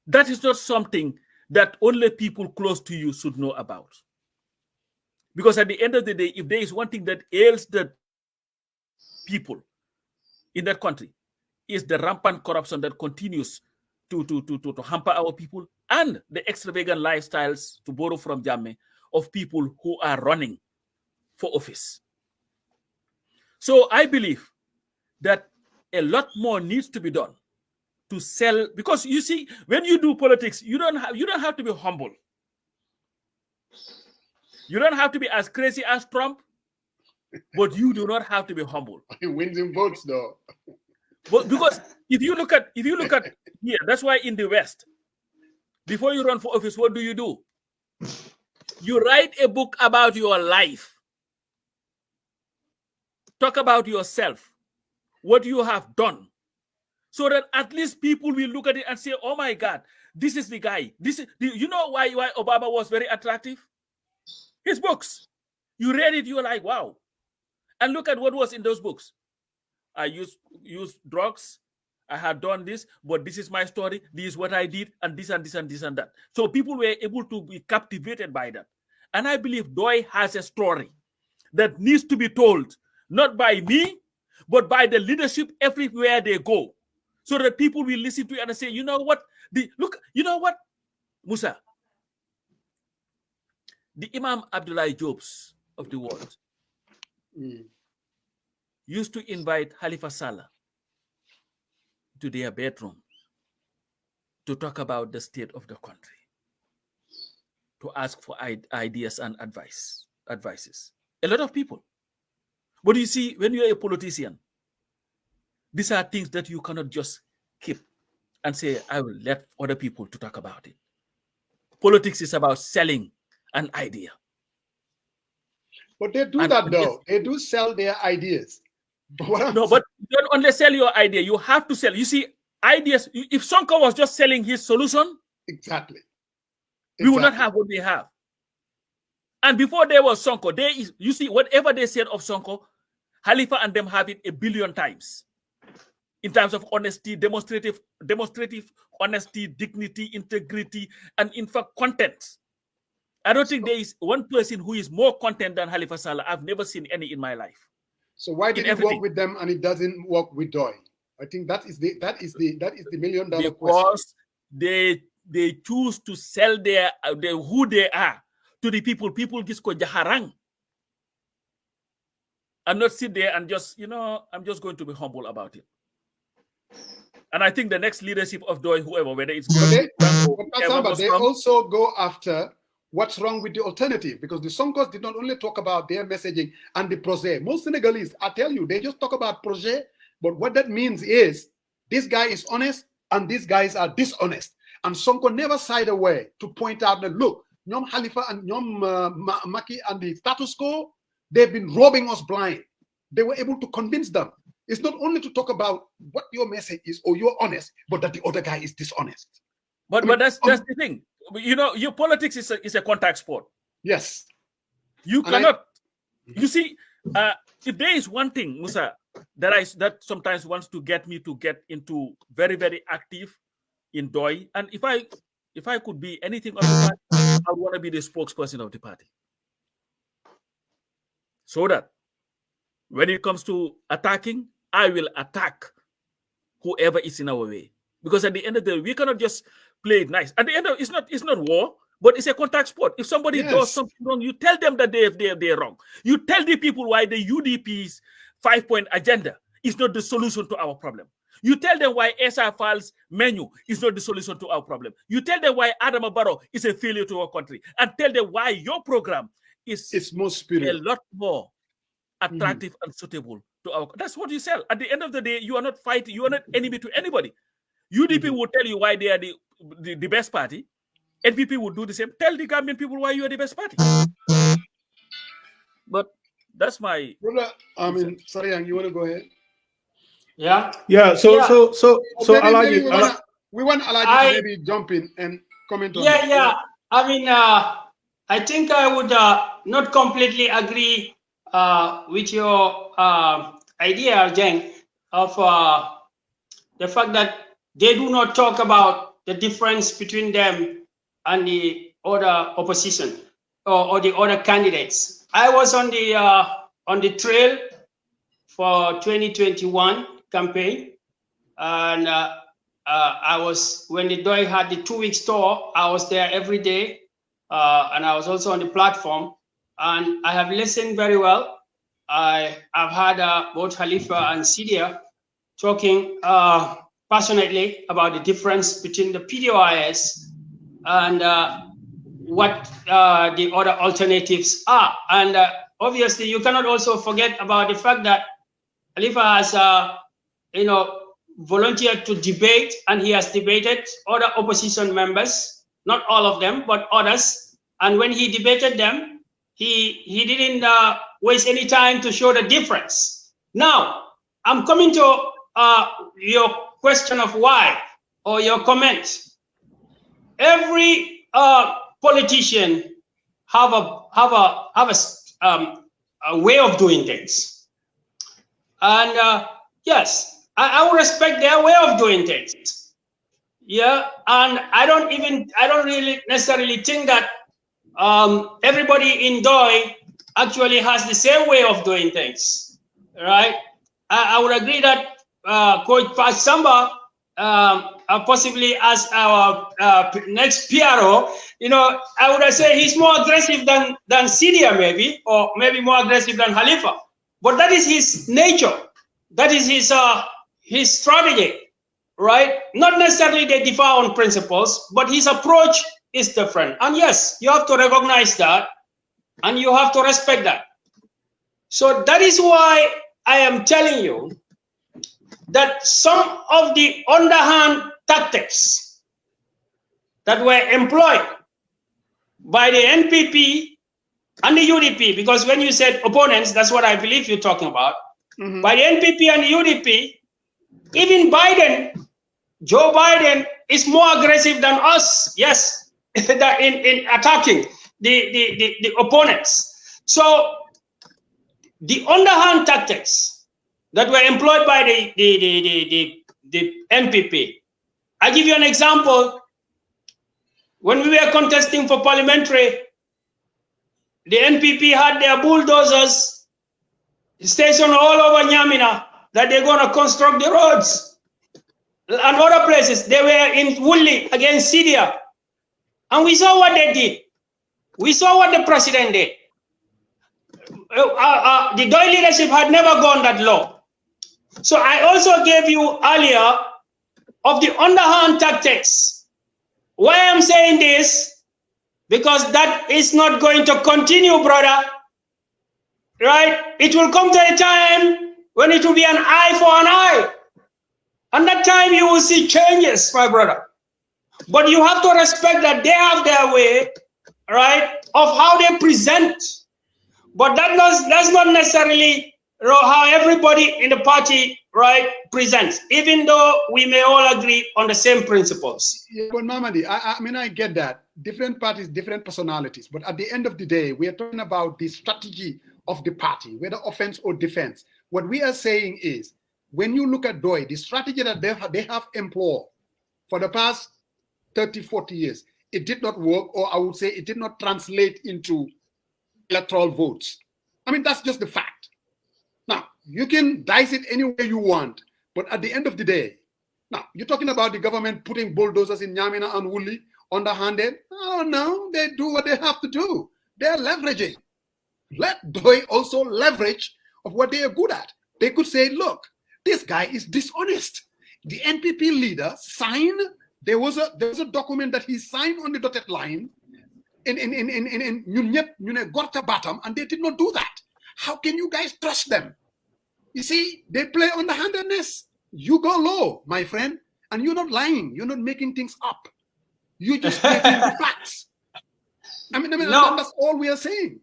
that is not something that only people close to you should know about. Because at the end of the day, if there is one thing that ails the people in that country, is the rampant corruption that continues to hamper our people, and the extravagant lifestyles, to borrow from Jammeh, of people who are running for office. So I believe that a lot more needs to be done to sell, because you see, when you do politics, you don't have to be humble. You don't have to be as crazy as Trump, but you do not have to be humble. He wins in votes, though. But because if you look at here, that's why in the West, before you run for office, what do? You write a book about your life. Talk about yourself, what you have done, so that at least people will look at it and say, "Oh my God, this is the guy." You know why Obama was very attractive? His books. You read it, you were like, wow. And look at what was in those books. I used drugs. I had done this, but this is my story. This is what I did, and this and this and this and that. So people were able to be captivated by that. And I believe DOI has a story that needs to be told, not by me, but by the leadership everywhere they go, so that people will listen to it and say, you know what? You know what, Musa? The Imam Abdullah Jobs of the world used to invite Khalifa Saleh to their bedroom to talk about the state of the country, to ask for ideas and advices. A lot of people. But you see, when you're a politician, these are things that you cannot just keep and say, I will let other people to talk about it. Politics is about selling an idea. But they do that, though. They do sell their ideas. No, but you don't only sell your idea. You have to sell. You see, ideas. If Sonko was just selling his solution, exactly, we would not have what we have. And before there was Sonko, you see, whatever they said of Sonko, Khalifa and them have it 1 billion times. In terms of honesty, demonstrative honesty, dignity, integrity, and in fact, content. I don't think there is one person who is more content than Khalifa Saleh. I've never seen any in my life. So why did it work with them and it doesn't work with DOI? I think that is the $1 million question. Because they choose to sell their who they are to the people. People just go jaharang. And not sit there and just, I'm just going to be humble about it. And I think the next leadership of DOI, whoever, whether it's they also go after what's wrong with the alternative, because the Sonkos did not only talk about their messaging and the projet. Most Senegalese, I tell you, they just talk about projet, but what that means is this guy is honest and these guys are dishonest. And Sonko never shied away to point out that, look, Nyom Khalifa and Nyom Maki and the status quo, they've been robbing us blind. They were able to convince them. It's not only to talk about what your message is or you're honest, but that the other guy is dishonest. But that's the thing. Your politics is a contact sport. Yes. You cannot. You see, if there is one thing, Musa, that sometimes wants to get me to get into very, very active in DOI, and if I could be anything of the party, I would want to be the spokesperson of the party. So that when it comes to attacking, I will attack whoever is in our way. Because at the end of the day, we cannot just play it nice. At the end of it's not war, but it's a contact sport. If somebody does something wrong, you tell them that they're wrong. You tell the people why the UDP's 5-point agenda is not the solution to our problem. You tell them why SR Files menu is not the solution to our problem. You tell them why Adama Barrow is a failure to our country, and tell them why your program is more superior, a lot more attractive and suitable to our. That's what you sell. At the end of the day, you are not fighting. You are not enemy to anybody. UDP will tell you why they are the best party. NPP would do the same. Tell the Gambian people why you are the best party. But that's my brother. I mean, Sariyang, you want to go ahead? Yeah. Yeah. So maybe we want Alhagie to maybe jump in and comment on that. Yeah. I mean, I think I would not completely agree with your idea, Jeng, of the fact that they do not talk about the difference between them and the other opposition or the other candidates. I was on the trail for 2021 campaign, and I was, when the DOI had the 2-week tour, I was there every day, and I was also on the platform, and I have listened very well. I've had both Khalifa and Sidia talking passionately about the difference between the PDOIS and what the other alternatives are. And obviously, you cannot also forget about the fact that Khalifa has volunteered to debate, and he has debated other opposition members, not all of them, but others. And when he debated them, he didn't waste any time to show the difference. Now, I'm coming to your question of why, or your comment. Every politician have a way of doing things, and yes, I will respect their way of doing things. Yeah, and I don't really necessarily think that everybody in DOI actually has the same way of doing things, right? I would agree that Coach Pat Samba, possibly as our next PRO, I would say he's more aggressive than Sidia maybe, or maybe more aggressive than Khalifa. But that is his nature. That is his strategy, right? Not necessarily they differ on principles, but his approach is different. And yes, you have to recognize that, and you have to respect that. So that is why I am telling you that some of the underhand tactics that were employed by the NPP and the UDP, because when you said opponents, that's what I believe you're talking about, by the NPP and the UDP, even Biden, Joe Biden is more aggressive than us, yes, in attacking the opponents. So the underhand tactics that were employed by the NPP. I give you an example. When we were contesting for parliamentary, the NPP had their bulldozers stationed all over Nyamina that they're going to construct the roads. And other places, they were in Woolley against Sidia. And we saw what they did. We saw what the president did. The DOI leadership had never gone that low. So I also gave you earlier of the underhand tactics. Why I'm saying this? Because that is not going to continue, brother. Right? It will come to a time when it will be an eye for an eye. And that time you will see changes, my brother. But you have to respect that they have their way, right, of how they present. But that's not necessarily how everybody in the party, right, presents, even though we may all agree on the same principles. Yeah, but Mamadi, I mean, I get that. Different parties, different personalities. But at the end of the day, we are talking about the strategy of the party, whether offense or defense. What we are saying is, when you look at DOI, the strategy that they have employed for the past 30, 40 years, it did not work, or I would say it did not translate into electoral votes. I mean, that's just the fact. Now, you can dice it any way you want, but at the end of the day, now, you're talking about the government putting bulldozers in Nyamina and Woolley underhanded. Oh, no, they do what they have to do. They're leveraging. Let DOI also leverage of what they are good at. They could say, look, This guy is dishonest. The NPP leader signed. There was a document that he signed on the dotted line in Gorta Batam, and they did not do that. How can you guys trust them? You see, they play on the handedness. You go low, my friend, and you're not lying. You're not making things up. You're just stating the facts. I mean, No. that's all we are saying.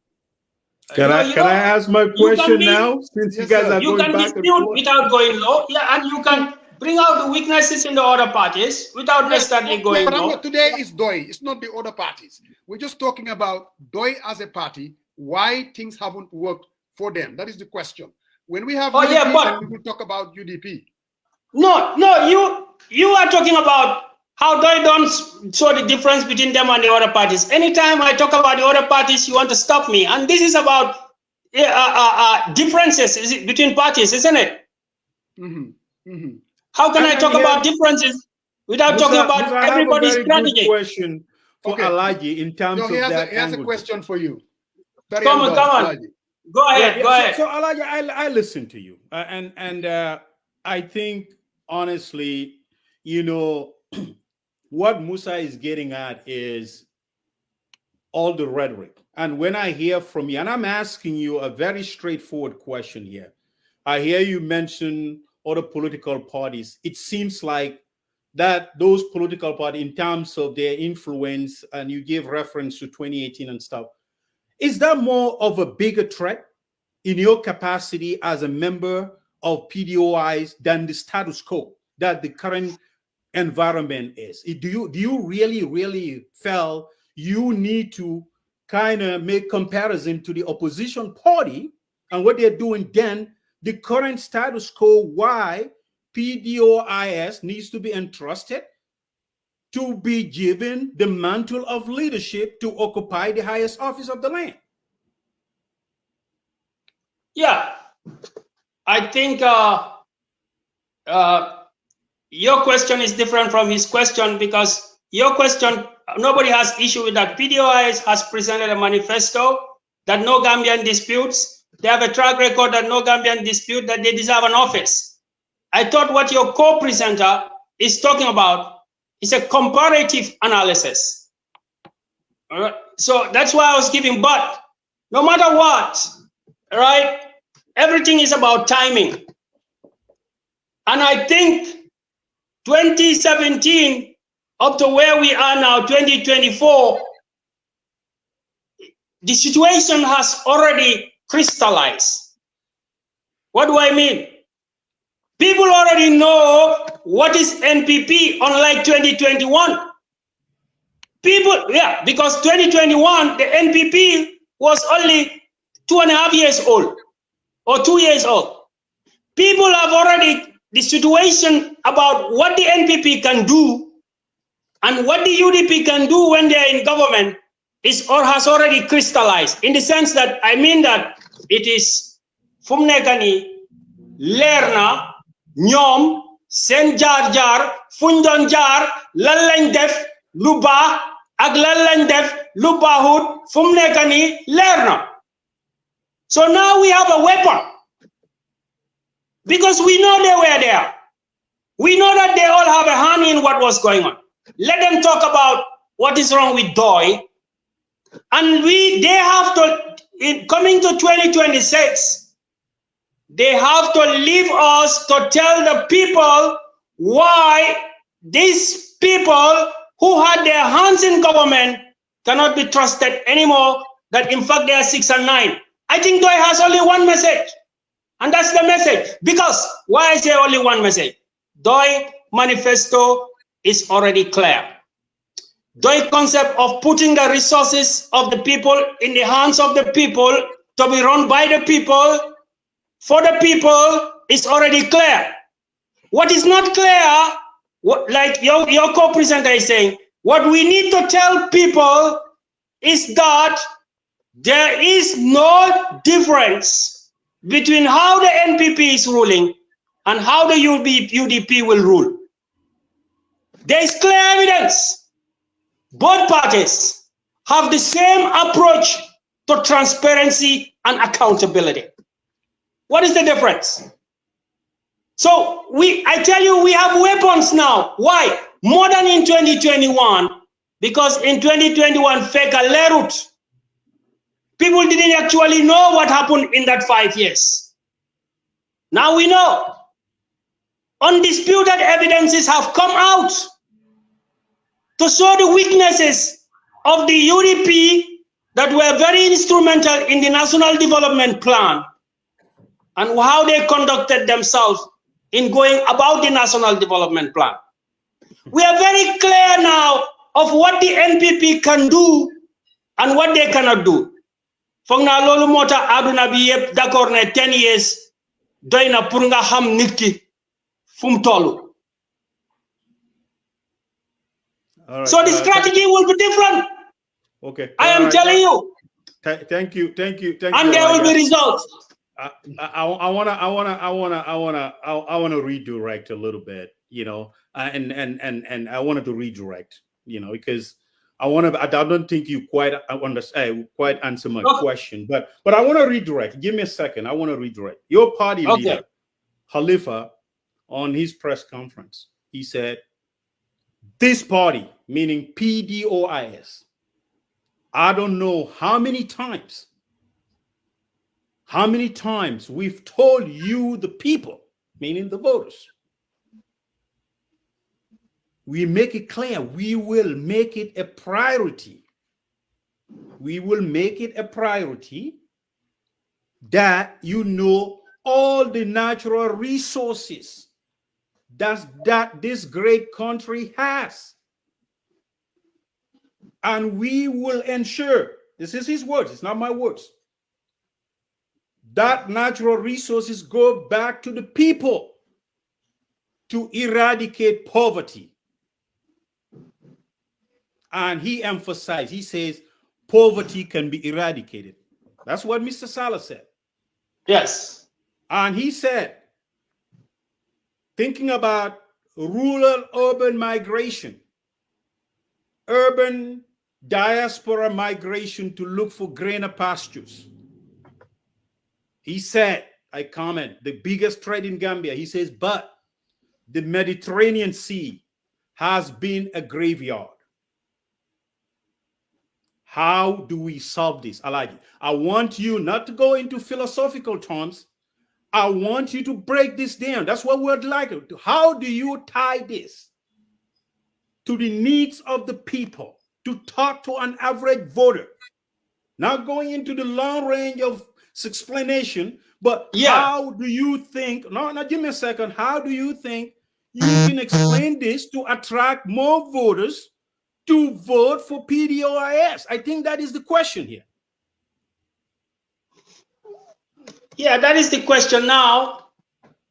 Can I ask my question now? Since you guys are going back and forth? You can dispute without going low, yeah, and you can bring out the weaknesses in the other parties without necessarily going low. Today is DOI. It's not the other parties. We're just talking about DOI as a party, why things haven't worked for them. That is the question. When we have UDP, then we will talk about UDP. No, you are talking about how DOI don't show the difference between them and the other parties. Anytime I talk about the other parties, you want to stop me. And this is about differences between parties, isn't it? How can I talk about differences without talking about everybody's strategy? Question for Alhagie in terms of that. Here's a question for you. Come on. Go ahead. So Alhagie, I listen to you, and I think honestly, you know, what Musa is getting at is all the rhetoric. And when I hear from you, and I'm asking you a very straightforward question here, I hear you mention other political parties. It seems like that those political parties, in terms of their influence, and you give reference to 2018 and stuff, is that more of a bigger threat in your capacity as a member of PDOIS than the status quo that the current environment is? Do you really feel you need to kind of make comparison to the opposition party and what they're doing, then the current status quo, why PDOIS needs to be entrusted to be given the mantle of leadership to occupy the highest office of the land? Yeah, I think your question is different from his question, because your question, nobody has issue with that. PDOIS has presented a manifesto that no Gambian disputes. They have a track record that no Gambian dispute that they deserve an office. I thought what your co-presenter is talking about is a comparative analysis. All right? So that's why I was giving, but no matter what, right, everything is about timing. And I think 2017 up to where we are now, 2024, the situation has already crystallized. What do I mean? People already know what is NPP, unlike 2021. People, yeah, because 2021, the NPP was only 2.5 years old or 2 years old. People have already the situation about what the NPP can do and what the UDP can do when they're in government is or has already crystallized, in the sense that I mean that it is Fumnekani, Lerna, Nyom, Sen Jar Jar, Fundon Jar, Lalañ def, Luba, ak Lalañ def, Lubahut, Fumnekani, Lerna. So now we have a weapon, because we know they were there. We know that they all have a hand in what was going on. Let them talk about what is wrong with DOI. And they have to, coming to 2026, they have to leave us to tell the people why these people who had their hands in government cannot be trusted anymore, that in fact they are 6 and 9. I think DOI has only one message, and that's the message. Because, why I say only one message? DOI manifesto is already clear. DOI concept of putting the resources of the people in the hands of the people to be run by the people for the people is already clear. What is not clear, like your co-presenter is saying, what we need to tell people is that there is no difference between how the NPP is ruling and how the UDP will rule. There is clear evidence. Both parties have the same approach to transparency and accountability. What is the difference? So I tell you, we have weapons now. Why? More than in 2021, because in 2021, fake lerut. People didn't actually know what happened in that 5 years. Now we know. Undisputed evidences have come out to show the weaknesses of the UDP that were very instrumental in the National Development Plan and how they conducted themselves in going about the National Development Plan. We are very clear now of what the NPP can do and what they cannot do. Fogna lolu mota aduna bi yeb d'accord ne 10 years doyna pour nga xam nit ki fum tolu. So the strategy will be different. Okay. I am telling you. Thank you. And there will be results. I want to redirect a little bit, you know, and I wanted to redirect, you know, because I don't think you quite understand, quite answer my question, but I want to redirect. Give me a second. I want to redirect. Your party leader, Khalifa, on his press conference, he said, this party, meaning PDOIS, I don't know how many times we've told you, the people, meaning the voters, we make it clear, we will make it a priority. We will make it a priority that you know all the natural resources that this great country has. And we will ensure, this is his words, it's not my words, that natural resources go back to the people to eradicate poverty. And he emphasized, he says, poverty can be eradicated. That's what Mr. Salah said. Yes. And he said, thinking about rural-urban migration, urban diaspora migration to look for greener pastures. He said, I comment, the biggest threat in Gambia, he says, but the Mediterranean Sea has been a graveyard. How do we solve this, Alhagie? I want you not to go into philosophical terms. I want you to break this down. That's what we'd like. How do you tie this to the needs of the people, to talk to an average voter? Not going into the long range of explanation, but how do you think, no, give me a second. How do you think you can explain this to attract more voters to vote for PDOIS? I think that is the question here. Yeah, that is the question now.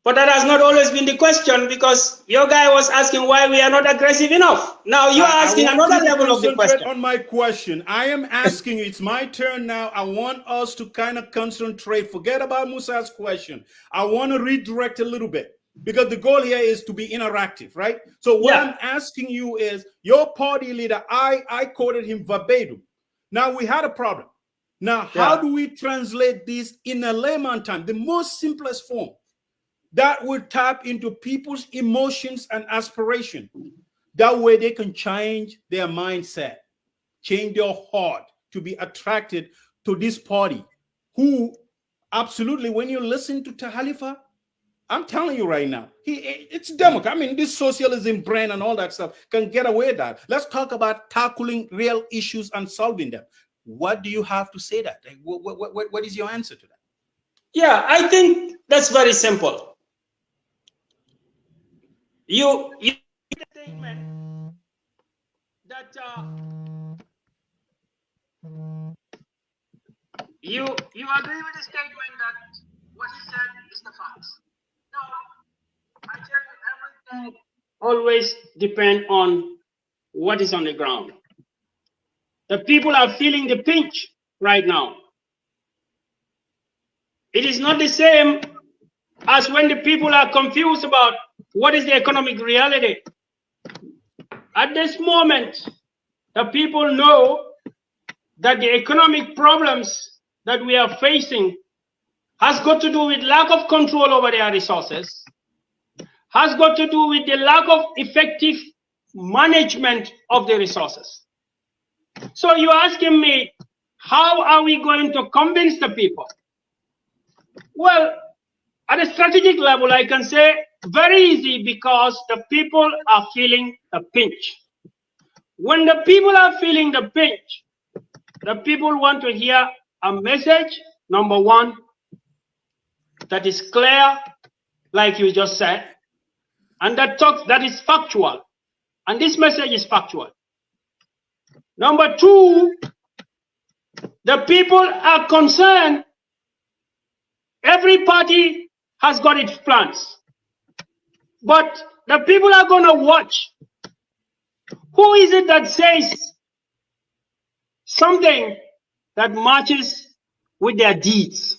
But that has not always been the question, because your guy was asking why we are not aggressive enough. Now you are asking another level of the question. On my question, I am asking, it's my turn now. I want us to kind of concentrate. Forget about Musa's question. I want to redirect a little bit, because the goal here is to be interactive, right? So what I'm asking you is, your party leader, I quoted him verbatim. Now we had a problem. Now, how do we translate this in a layman time, the most simplest form that would tap into people's emotions and aspiration? That way they can change their mindset, change their heart to be attracted to this party, who absolutely, when you listen to Tahalifa, I'm telling you right now, it's democrat. I mean, this socialism brand and all that stuff can get away with that. Let's talk about tackling real issues and solving them. What do you have to say that? Like, what is your answer to that? Yeah, I think that's very simple. You made a statement that you agree with the statement that what he said is the facts. Now, I tell you, everything always depends on what is on the ground. The people are feeling the pinch right now. It is not the same as when the people are confused about what is the economic reality. At this moment, the people know that the economic problems that we are facing has got to do with lack of control over their resources, has got to do with the lack of effective management of the resources. So you're asking me, how are we going to convince the people? Well, at a strategic level, I can say very easy, because the people are feeling the pinch. When the people are feeling the pinch, the people want to hear a message, number one, that is clear, like you just said, and that is factual. And this message is factual. Number two, the people are concerned. Every party has got its plans, but the people are going to watch. Who is it that says something that matches with their deeds?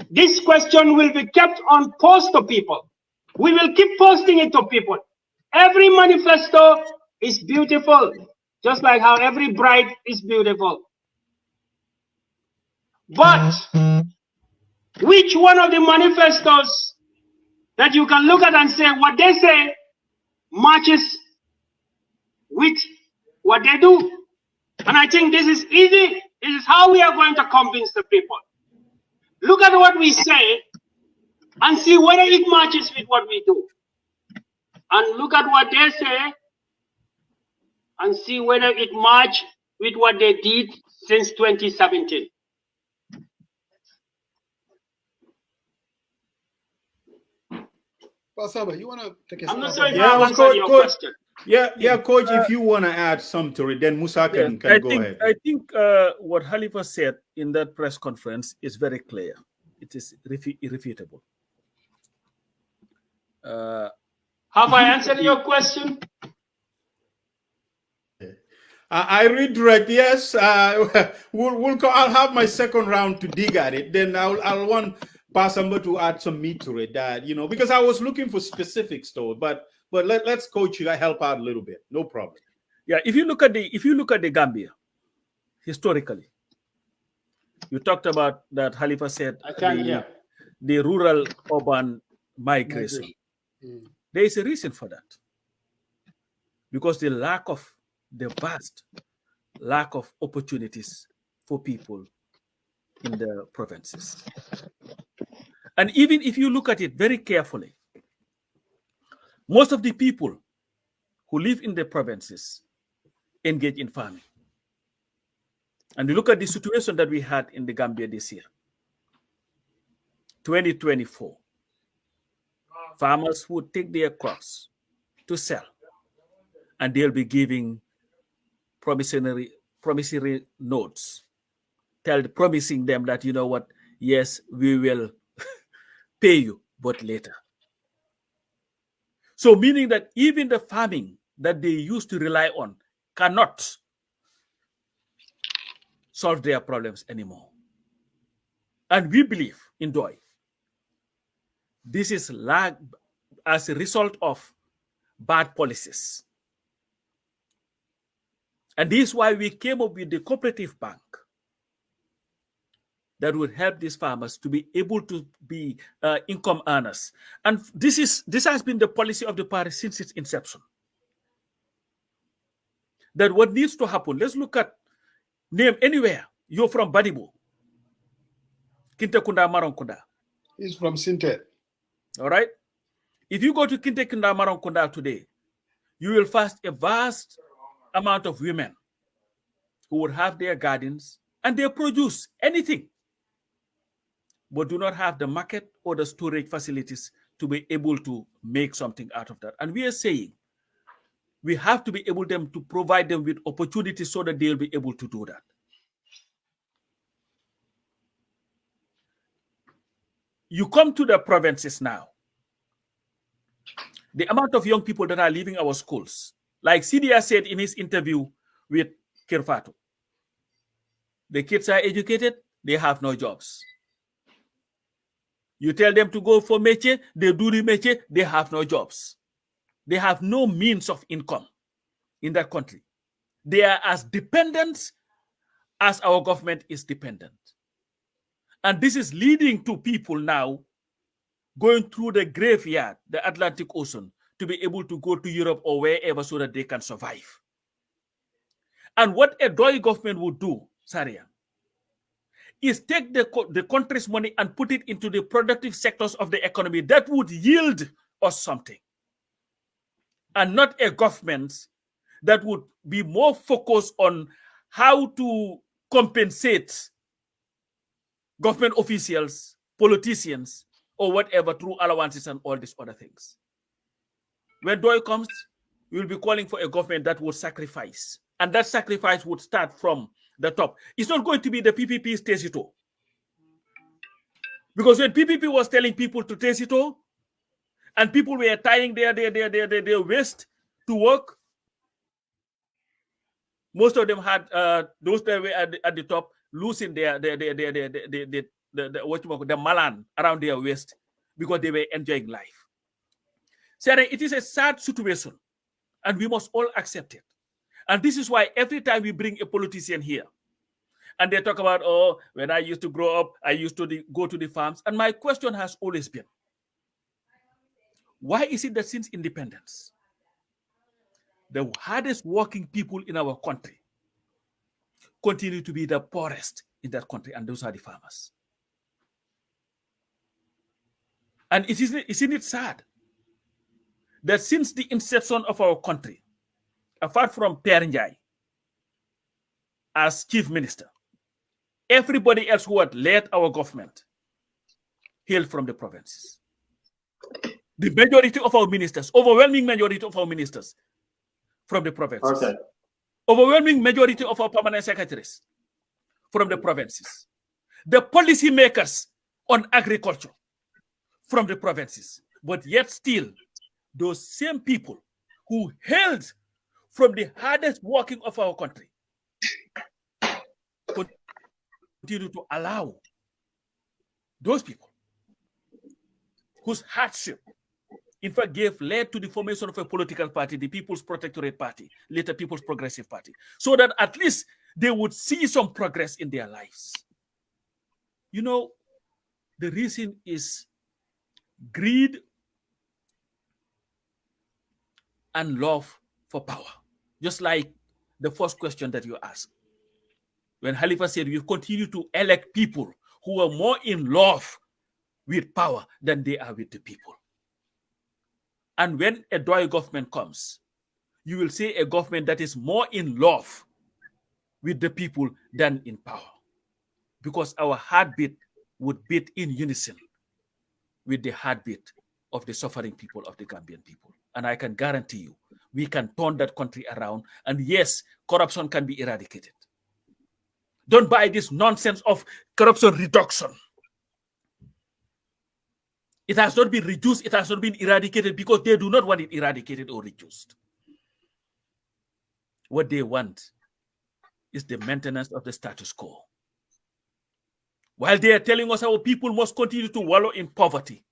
This question will be kept on post to people. We will keep posting it to people. Every manifesto is beautiful, just like how every bride is beautiful. But which one of the manifestos that you can look at and say what they say matches with what they do? And I think this is easy. This is how we are going to convince the people. Look at what we say and see whether it matches with what we do. And look at what they say and see whether it matches with what they did since 2017. Pasaba, you want to take a I'm not stab sure if at I that? answered your question. Yeah, Coach, if you want to add something to it, then Musa can go ahead. I think what Halifa said in that press conference is very clear. It is irrefutable. Have I answered your question? I redirect. Yes, I'll have my second round to dig at it. Then I'll want Pasamba to add some meat to it. That, you know, because I was looking for specifics though. But let's Coach you help out a little bit. No problem. Yeah, if you look at the Gambia historically, you talked about that. Halifa said the rural urban migration. There is a reason for that, because the vast lack of opportunities for people in the provinces. And even if you look at it very carefully, most of the people who live in the provinces engage in farming. And you look at the situation that we had in the Gambia this year, 2024. Farmers would take their crops to sell, and they'll be giving promissory notes, promising them that, you know what, yes, we will pay you, but later. So meaning that even the farming that they used to rely on cannot solve their problems anymore. And we believe in DOI, this is as a result of bad policies. And this is why we came up with the cooperative bank that would help these farmers to be able to be income earners. And this has been the policy of the party since its inception. That what needs to happen, let's look at name anywhere. You're from Badibo, Kintekunda Maronkunda. He's from Sintet. All right. If you go to Kintekunda Maronkunda today, you will find a vast amount of women who would have their gardens and they produce anything, but do not have the market or the storage facilities to be able to make something out of that. And we are saying we have to be able to provide them with opportunities so that they'll be able to do that. You come to the provinces now, the amount of young people that are leaving our schools, like CDA said in his interview with Kirfatu, the kids are educated, they have no jobs. You tell them to go for métier, they do the métier, they have no jobs. They have no means of income in that country. They are as dependent as our government is dependent. And this is leading to people now going through the graveyard, the Atlantic Ocean, to be able to go to Europe or wherever so that they can survive. And what a DOI government would do, Saria, is take the country's money and put it into the productive sectors of the economy that would yield us something. And not a government that would be more focused on how to compensate government officials, politicians, or whatever through allowances and all these other things. When DOI comes, we will be calling for a government that would sacrifice. And that sacrifice would start from the top. It's not going to be the PPP's Tesito. Because when PPP was telling people to Tesito, and people were tying their waist to work, most of them had those that were at the top losing the malan around their waist because they were enjoying life. Sarah, it is a sad situation, and we must all accept it. And this is why every time we bring a politician here, and they talk about, oh, when I used to grow up, I used to go to the farms. And my question has always been, why is it that since independence, the hardest working people in our country continue to be the poorest in that country, and those are the farmers? And isn't it sad that since the inception of our country, apart from Pierre Njai as chief minister, everybody else who had led our government hailed from the provinces. The majority of our ministers, overwhelming majority of our ministers from the provinces. Okay. Overwhelming majority of our permanent secretaries from the provinces. The policy makers on agriculture from the provinces. But yet still, those same people who hailed from the hardest working of our country continue to allow those people whose hardship, in fact, led to the formation of a political party, the People's Protectorate Party, later People's Progressive Party, so that at least they would see some progress in their lives. You know, the reason is greed and love for power. Just like the first question that you asked. When Halifa said, we continue to elect people who are more in love with power than they are with the people. And when a DOI government comes, you will see a government that is more in love with the people than in power. Because our heartbeat would beat in unison with the heartbeat of the suffering people of the Gambian people. And I can guarantee you, we can turn that country around. And yes, corruption can be eradicated. Don't buy this nonsense of corruption reduction. It has not been reduced, it has not been eradicated because they do not want it eradicated or reduced. What they want is the maintenance of the status quo. While they are telling us our people must continue to wallow in poverty,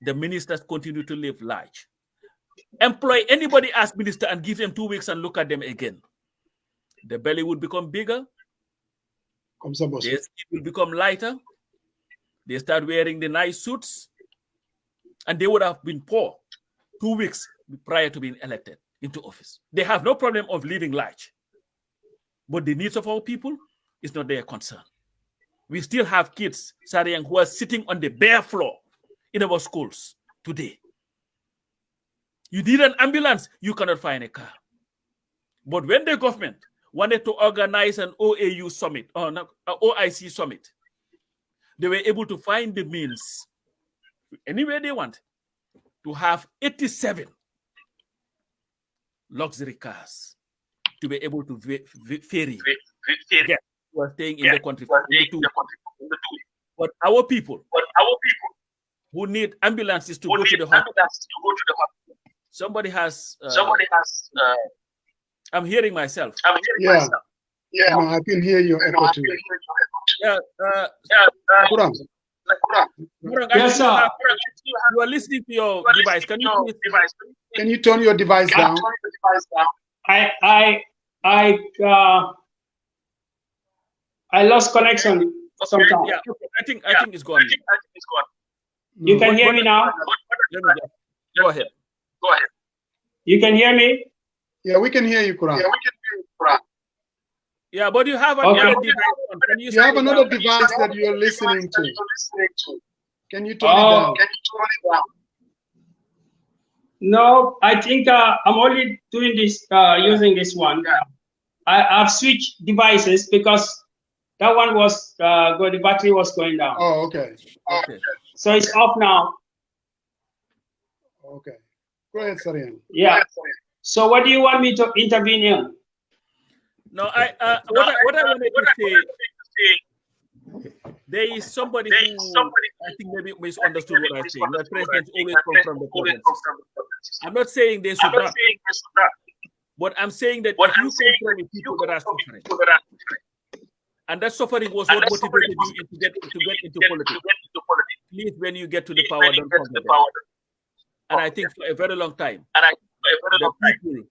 the ministers continue to live large. Employ anybody as minister and give them 2 weeks and look at them again. The belly would become bigger. Their skin will become lighter. They start wearing the nice suits. And they would have been poor 2 weeks prior to being elected into office. They have no problem of living large. But the needs of our people is not their concern. We still have kids, Sariang, who are sitting on the bare floor in our schools today. You need an ambulance, you cannot find a car. But when the government wanted to organize an OAU summit, or OIC summit, they were able to find the means, anywhere they want, to have 87 luxury cars to be able to ferry guests who are staying in the country. But our people who need ambulances to go to the hospital. Somebody has. I'm hearing myself. Yeah, no, I can hear you. Yes, sir. You are listening to your device. Can you turn your device down? I lost connection sometime. Yeah, I think it's gone. You can hear me now? Go ahead. You can hear me? Yeah, we can hear you, Quran. Yeah, but you have another device. Can You have another device that you're listening to. Can you turn it down? No, I think I'm only doing this using this one. I've switched devices because that one was the battery was going down. Oh, okay. Okay. So it's off now. Okay. Go ahead, Sarian. Yeah. So what do you want me to intervene in? No, what I wanted to say, there is somebody who I think maybe misunderstood what I say. That presidents always come from the provinces. I'm not saying they should not, but I'm saying that if you come from the people that are suffering, and that suffering was what motivated you to get into politics, please, when you get to the power, don't forget them. And I think for a very long time, the people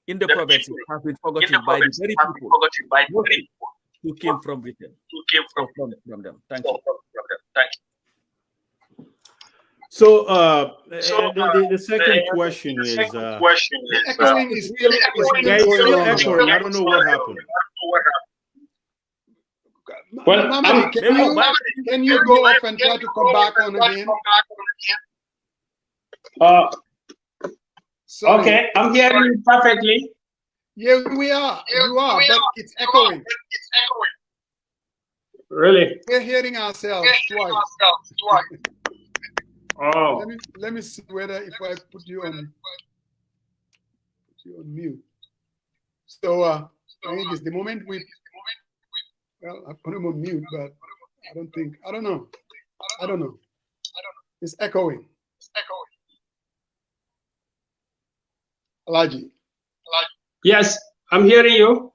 in the provinces have been forgotten by the very people who came from Britain, from them. Thank you. So the second question is Echoing is still still echoing. I don't know what happened. Well, Mamadi, can you go off and try to come back on again? Okay, I'm hearing you perfectly. Yeah, we are. You are, but it's echoing. Really? We're hearing ourselves twice. Oh. Let me see whether if I put you on mute. So I think it's the moment well, I put him on mute, but I don't know. It's echoing. Alhagie. Yes, I'm hearing you.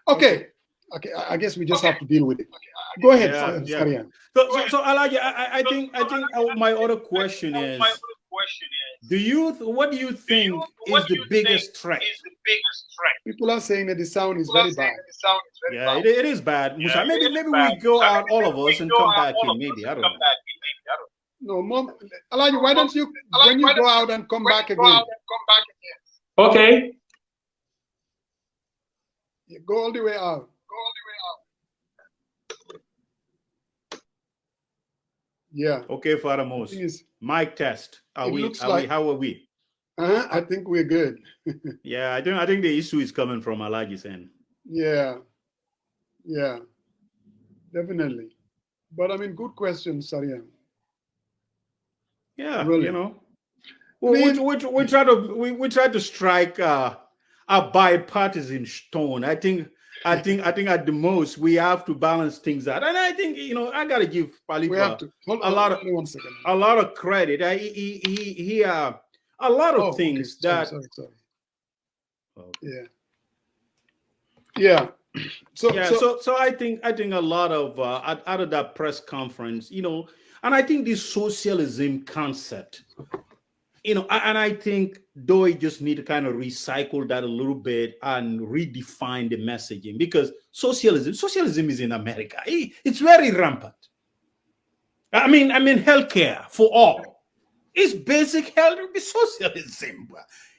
Okay. I guess we just have to deal with it. Go ahead, Sarian. So Alhagie, I think my other question is, what do you think is the biggest threat? People are saying that the sound is very bad. Yeah, it is bad. Musa, maybe we go out, all of us, and come back in. Maybe I don't know. No, Mom, Alhagie, why don't you when you go out and come back again? Okay. Yeah, go all the way out. Yeah. Okay, Father Moses. Mic test. How are we? I think we're good. Yeah, I think the issue is coming from Alhagie's end. Yeah, definitely. But I mean, good question, Sarian. Yeah, really. You know, we try to strike a bipartisan tone. I think at the most we have to balance things out, and I think I gotta give Palifa a lot of credit. He a lot of things that. Sorry. Yeah. So I think a lot of out of that press conference, and I think this socialism concept, and I think DOI just need to kind of recycle that a little bit and redefine the messaging, because socialism is in America. It's very rampant. I mean, healthcare for all. It's basic health. It's socialism.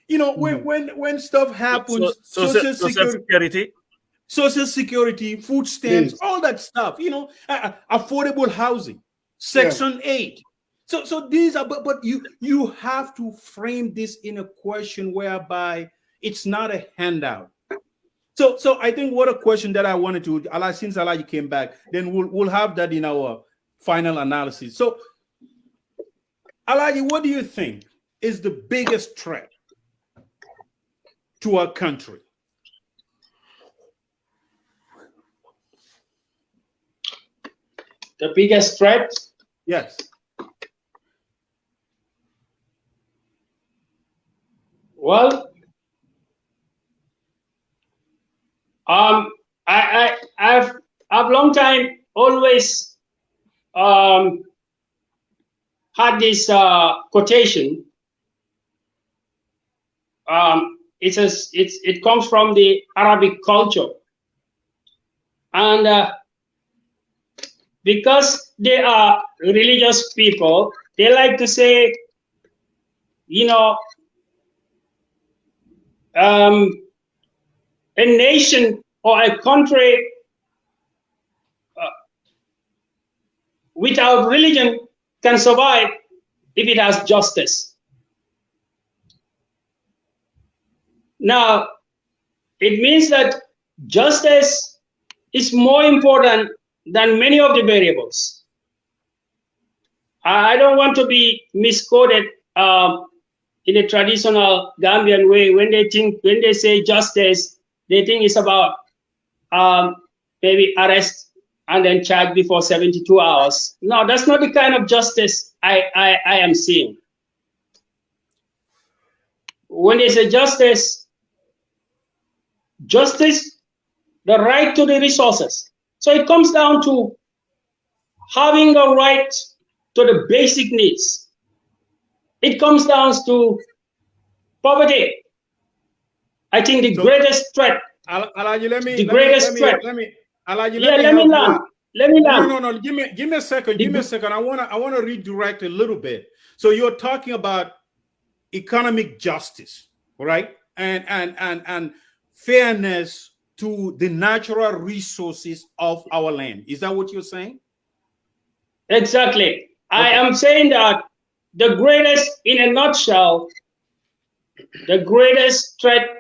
When stuff happens, social security, food stamps, all that stuff, affordable housing, Section 8. So these are, but you have to frame this in a question whereby it's not a handout. So I think what a question that I wanted to, since Alhagie came back, then we'll have that in our final analysis. So Alhagie, what do you think is the biggest threat to our country? The biggest threat? Yes. Well, I've long time always had this quotation. It comes from the Arabic culture, and because they are religious people, they like to say, you know, a nation or a country without religion can survive if it has justice. Now, it means that justice is more important than many of the variables. I don't want to be misquoted in a traditional Gambian way. When they say justice, they think it's about maybe arrest and then charge before 72 hours. No, that's not the kind of justice I am seeing. When they say justice, the right to the resources. So it comes down to having a right to the basic needs. It comes down to poverty. I think the greatest threat. Alhagie, Let me land. No. Give me a second. Give me a second. I wanna redirect a little bit. So you're talking about economic justice, right? And fairness to the natural resources of our land. Is that what you're saying? Exactly. Okay. I am saying that the greatest, in a nutshell, the greatest threat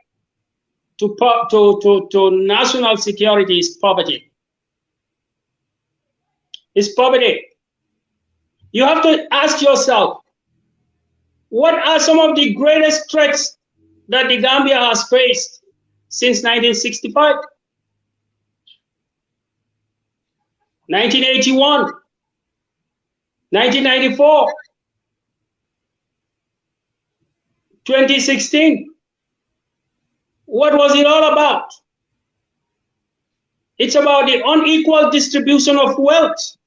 to national security is poverty. It's poverty. You have to ask yourself, what are some of the greatest threats that the Gambia has faced since 1965? 1981, 1994, 2016. What was it all about? It's about the unequal distribution of wealth.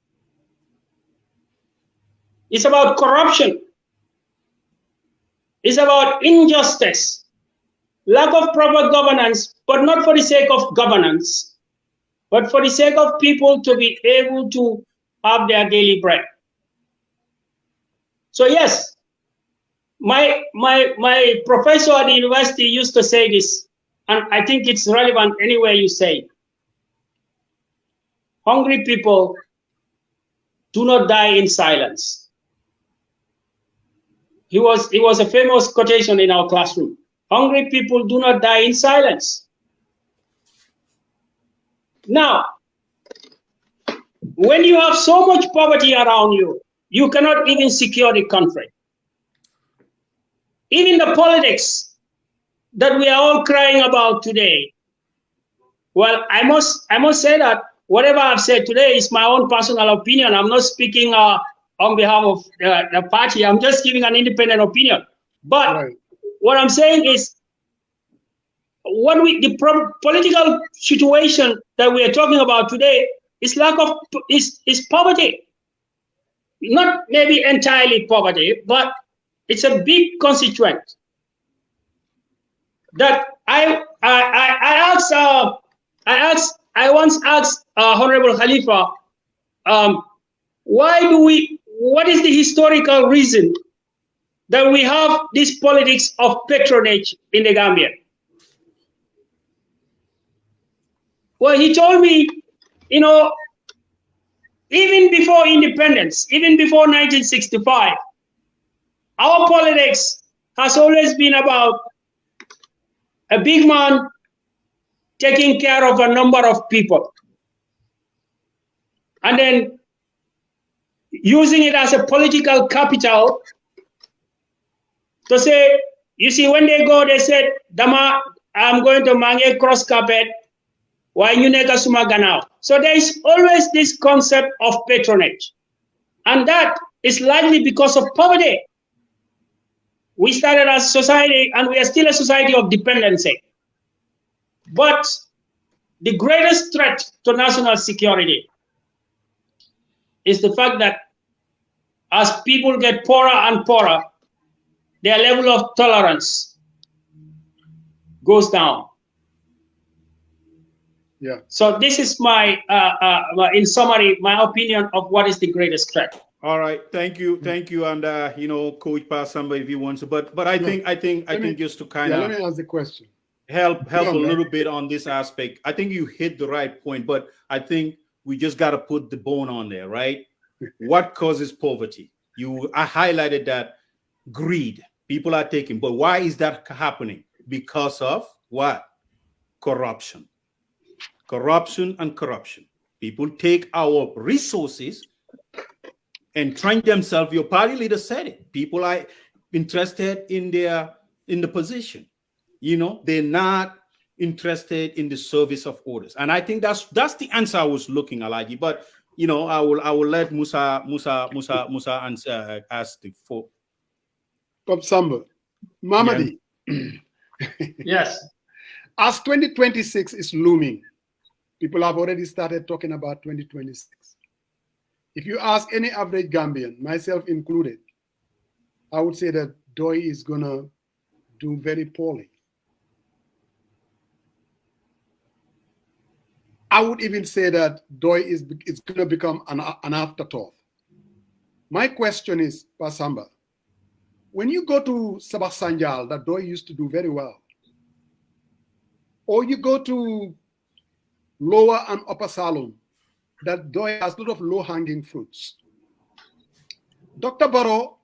It's about corruption. It's about injustice, lack of proper governance, but not for the sake of governance, but for the sake of people to be able to have their daily bread. So yes, my professor at the university used to say this, and I think it's relevant anywhere you say it. Hungry people do not die in silence. It was a famous quotation in our classroom. Hungry people do not die in silence. Now, when you have so much poverty around you, you cannot even secure the country. Even the politics that we are all crying about today, well, I must say that whatever I've said today is my own personal opinion. I'm not speaking on behalf of the party. I'm just giving an independent opinion. But what I'm saying is, the political situation that we are talking about today is is poverty. Not maybe entirely poverty, but it's a big constituent. That I once asked Honorable Khalifa, what is the historical reason that we have this politics of patronage in the Gambia? Well, he told me, even before independence, even before 1965, our politics has always been about a big man taking care of a number of people and then using it as a political capital to say, you see, when they go, they said, Dama, I'm going to mange cross carpet. Why you nega suma ganao? So there is always this concept of patronage. And that is largely because of poverty. We started as a society and we are still a society of dependency. But the greatest threat to national security is the fact that as people get poorer and poorer, their level of tolerance goes down. Yeah. So this is my, in summary, my opinion of what is the greatest threat. All right, thank you, and you know, Coach Pasamba, if you want to, but I think just to kind of let me ask the question. help a little bit on this aspect. I think you hit the right point, but I think we just got to put the bone on there, right? What causes poverty? I highlighted that greed. People are taking, but why is that happening? Because of what? Corruption. Corruption and corruption. People take our resources and train themselves. Your party leader said it. People are interested in the position. You know, they're not interested in the service of others. And I think that's the answer I was looking, Alhagie. But you know, I will let Musa answer ask the for. Pop Samba. Mamadi. Yeah. Yes. As 2026 is looming, people have already started talking about 2026. If you ask any average Gambian, myself included, I would say that DOI is going to do very poorly. I would even say that DOI is going to become an afterthought. My question is, Pasamba, when you go to Sabah Sanjal, that DOI used to do very well, or you go to Lower and Upper Salon, that DOI has a lot of low-hanging fruits. Dr. Barrow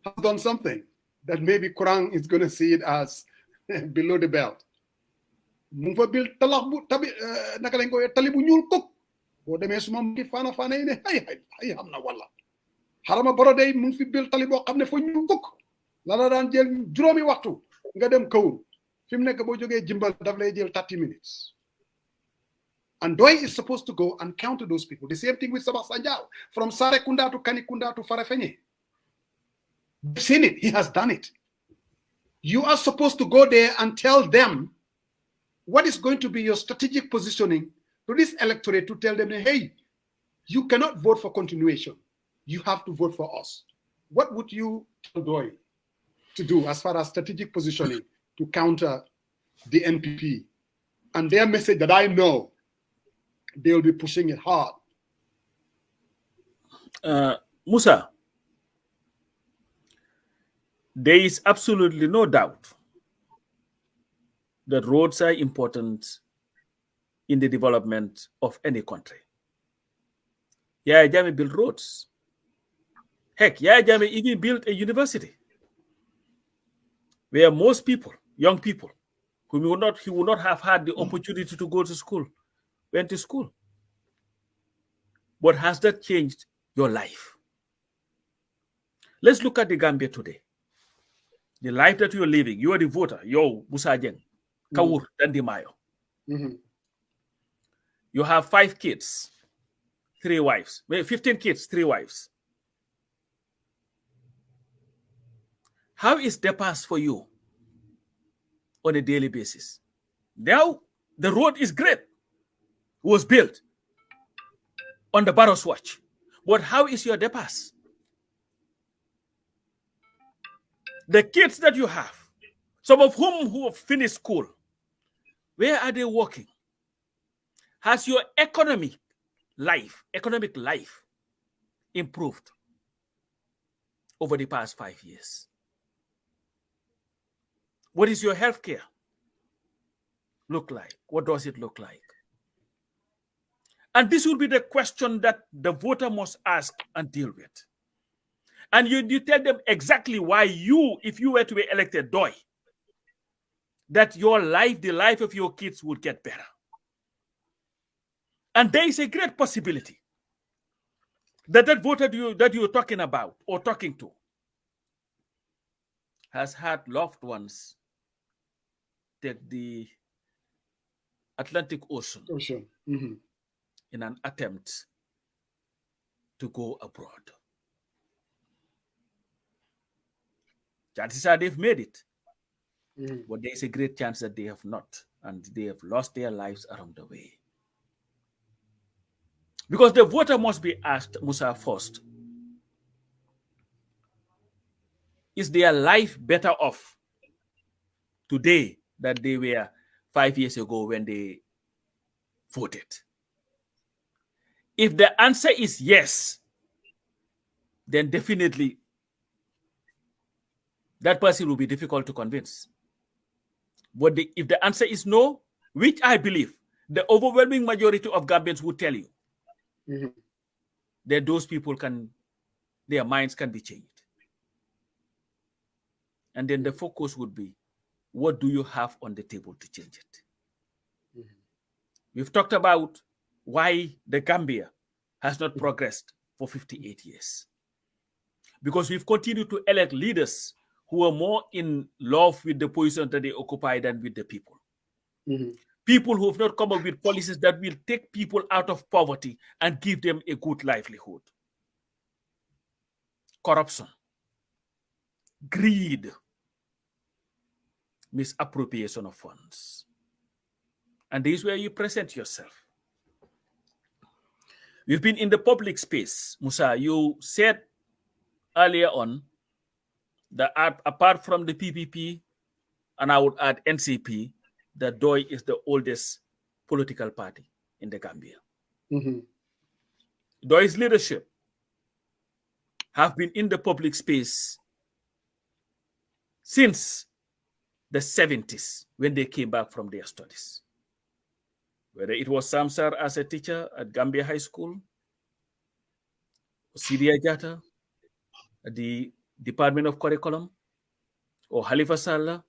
has done something that maybe Kurang is going to see it as below the belt. Mu fa bil talax bu tabi naka lañ koy tali bu ñuul kuk boo demee suma ngi fana fana yi ne ay xam na wala xarama Barrow day mu fi bil tali boo xam ne fa ñuul kuk la la daan jël juróomi waxtu nga dem kawul fi mu nekk boo jógee jimbal daf lay jël 30 minutes. And DOI is supposed to go and counter those people. The same thing with Sabah Sanjal, from Sarekunda to Kanikunda to Farafenye. You've seen it. He has done it. You are supposed to go there and tell them what is going to be your strategic positioning to this electorate, to tell them, hey, you cannot vote for continuation. You have to vote for us. What would you tell DOI to do as far as strategic positioning to counter the NPP? And their message that I know, they will be pushing it hard. Musa, there is absolutely no doubt that roads are important in the development of any country. Yaya Jammeh built roads. Heck, Yaya Jammeh even built a university where most people, young people, who he would not have had the opportunity to go to school, went to school. But has that changed your life? Let's look at the Gambia today. The life that you're living, you are the voter, yo, Musa Jeng, Kawur, Dandimayo. You have 5 kids, 3 wives, 15 kids, 3 wives. How is the pass for you on a daily basis? Now, the road is great. Was built on the Barrow's watch. But how is your depass? The kids that you have, some of whom who have finished school, where are they working? Has your economic life improved over the past 5 years? What is your healthcare look like? What does it look like? And this will be the question that the voter must ask and deal with. And you tell them exactly why you, if you were to be elected DOI, that your life, the life of your kids would get better. And there is a great possibility that that voter that you're talking about or talking to has had loved ones take the Atlantic Ocean. In an attempt to go abroad. Chances are they've made it, but there is a great chance that they have not, and they have lost their lives along the way. Because the voter must be asked, Musa, first, is their life better off today than they were 5 years ago when they voted. If the answer is yes, then definitely that person will be difficult to convince. But if the answer is no, which I believe the overwhelming majority of Gambians would tell you, then those people their minds can be changed. And then the focus would be, what do you have on the table to change it? We've talked about why the Gambia has not progressed for 58 years. Because we've continued to elect leaders who are more in love with the position that they occupy than with the people. People who have not come up with policies that will take people out of poverty and give them a good livelihood. Corruption, greed, misappropriation of funds. And this is where you present yourself. We've been in the public space. Musa, you said earlier on that apart from the PPP, and I would add NCP, that DOI is the oldest political party in the Gambia. DOI's leadership have been in the public space since the 70s when they came back from their studies. Whether it was Samsar as a teacher at Gambia High School, Sidia Jata at the Department of Curriculum, or Halifa Sallah,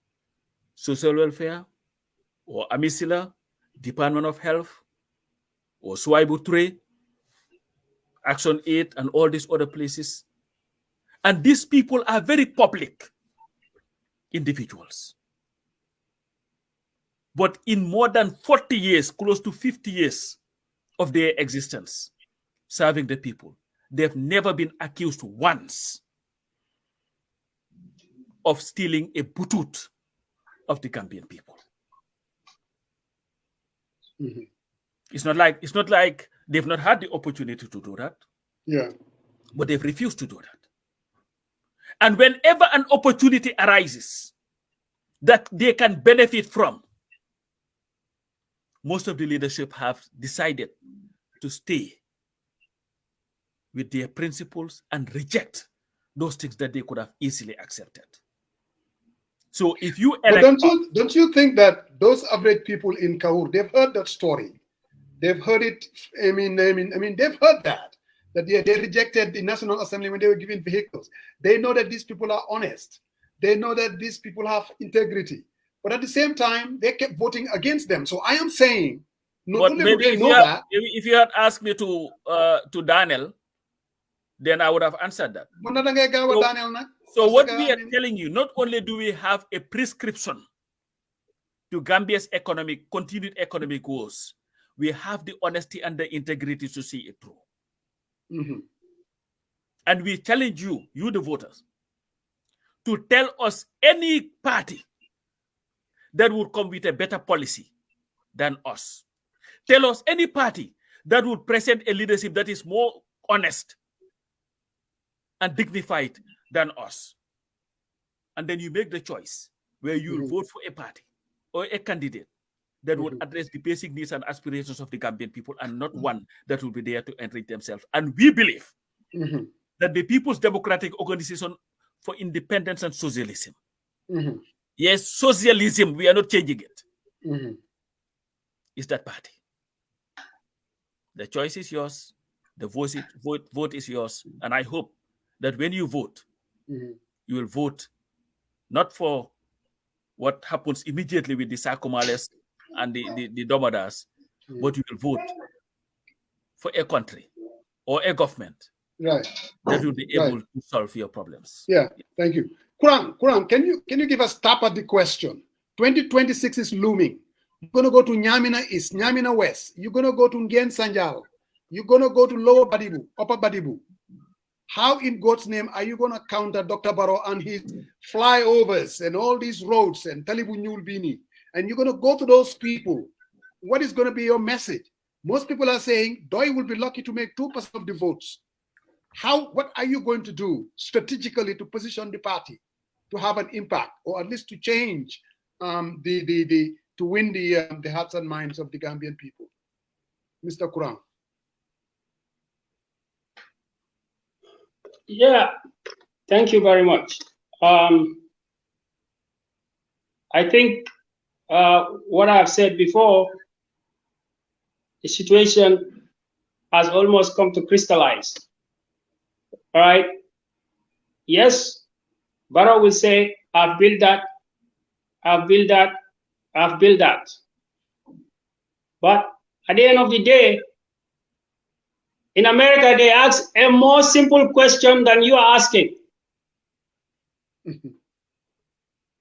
Social Welfare, or Amisila, Department of Health, or Swaibu Ture, Action 8, and all these other places. And these people are very public individuals. But in more than 40 years, close to 50 years of their existence, serving the people, they've never been accused once of stealing a butut of the Gambian people. It's not like they've not had the opportunity to do that. Yeah. But they've refused to do that. And whenever an opportunity arises that they can benefit from, most of the leadership have decided to stay with their principles and reject those things that they could have easily accepted. So if you elect, don't you think that those average people in Kaur, they've heard that story, they've heard it. I mean, they've heard that they rejected the National Assembly when they were given vehicles. They know that these people are honest. They know that these people have integrity. But at the same time, they kept voting against them. So I am saying, not only do they know that. If you had asked me to Daniel, then I would have answered that. So what we are telling you, not only do we have a prescription to Gambia's continued economic goals, we have the honesty and the integrity to see it through. And we challenge you, the voters, to tell us any party that would come with a better policy than us. Tell us any party that would present a leadership that is more honest and dignified than us. And then you make the choice where you will vote for a party or a candidate that would address the basic needs and aspirations of the Gambian people, and not one that will be there to enrich themselves. And we believe that the People's Democratic Organization for Independence and Socialism, yes, socialism, we are not changing it, is that party. The choice is yours. The vote is yours. And I hope that when you vote, you will vote not for what happens immediately with the Sakomales and the Domadas, but you will vote for a country or a government that will be able to solve your problems. Yeah, thank you. Quran, can you give us tap at the question? 2026 is looming. You're going to go to Nyamina East, Nyamina West. You're going to go to Ngien Sanjal. You're going to go to Lower Badibu, Upper Badibu. How in God's name are you going to counter Dr. Barrow and his flyovers and all these roads and Talibu Nyulbini? And you're going to go to those people. What is going to be your message? Most people are saying Doi will be lucky to make 2% of the votes. What are you going to do strategically to position the party to have an impact, or at least to change to win the hearts and minds of the Gambian people? Mr. Kurang. Yeah, thank you very much. I think what I've said before, the situation has almost come to crystallize. All right. Yes, Barrow will say, I've built that, I've built that, I've built that. But at the end of the day, in America, they ask a more simple question than you are asking.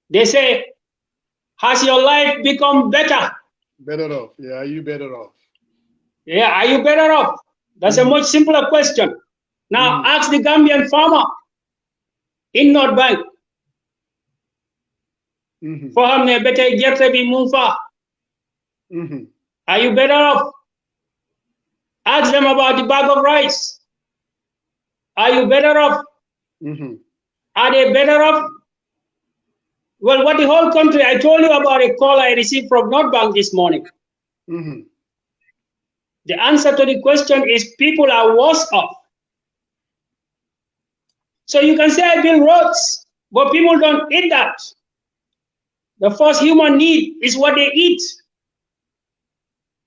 They say, has your life become better? Better off. Yeah, are you better off? Yeah, are you better off? That's a much simpler question. Now ask the Gambian farmer in North Bank. For him, better get to be Munfa. Are you better off? Ask them about the bag of rice. Are you better off? Are they better off? Well, what the whole country, I told you about a call I received from North Bank this morning. The answer to the question is people are worse off. So you can say I build roads, but people don't eat that. The first human need is what they eat.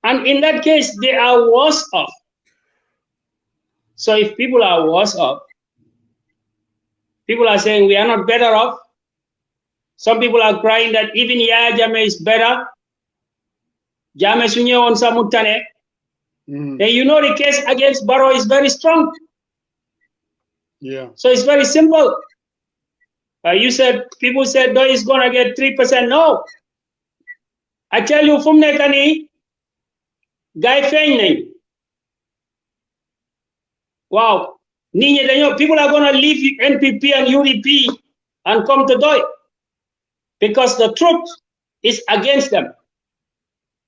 And in that case, they are worse off. So if people are worse off, people are saying we are not better off. Some people are crying that even Yaya Jammeh is better. Jammeh sunye on samutane. Then you know the case against Barrow is very strong. Yeah. So it's very simple. You said, people said, no, he's going to get 3%. No. I tell you, from Nekani, Guy Feigning. Wow. People are going to leave NPP and UDP and come to DOI because the truth is against them.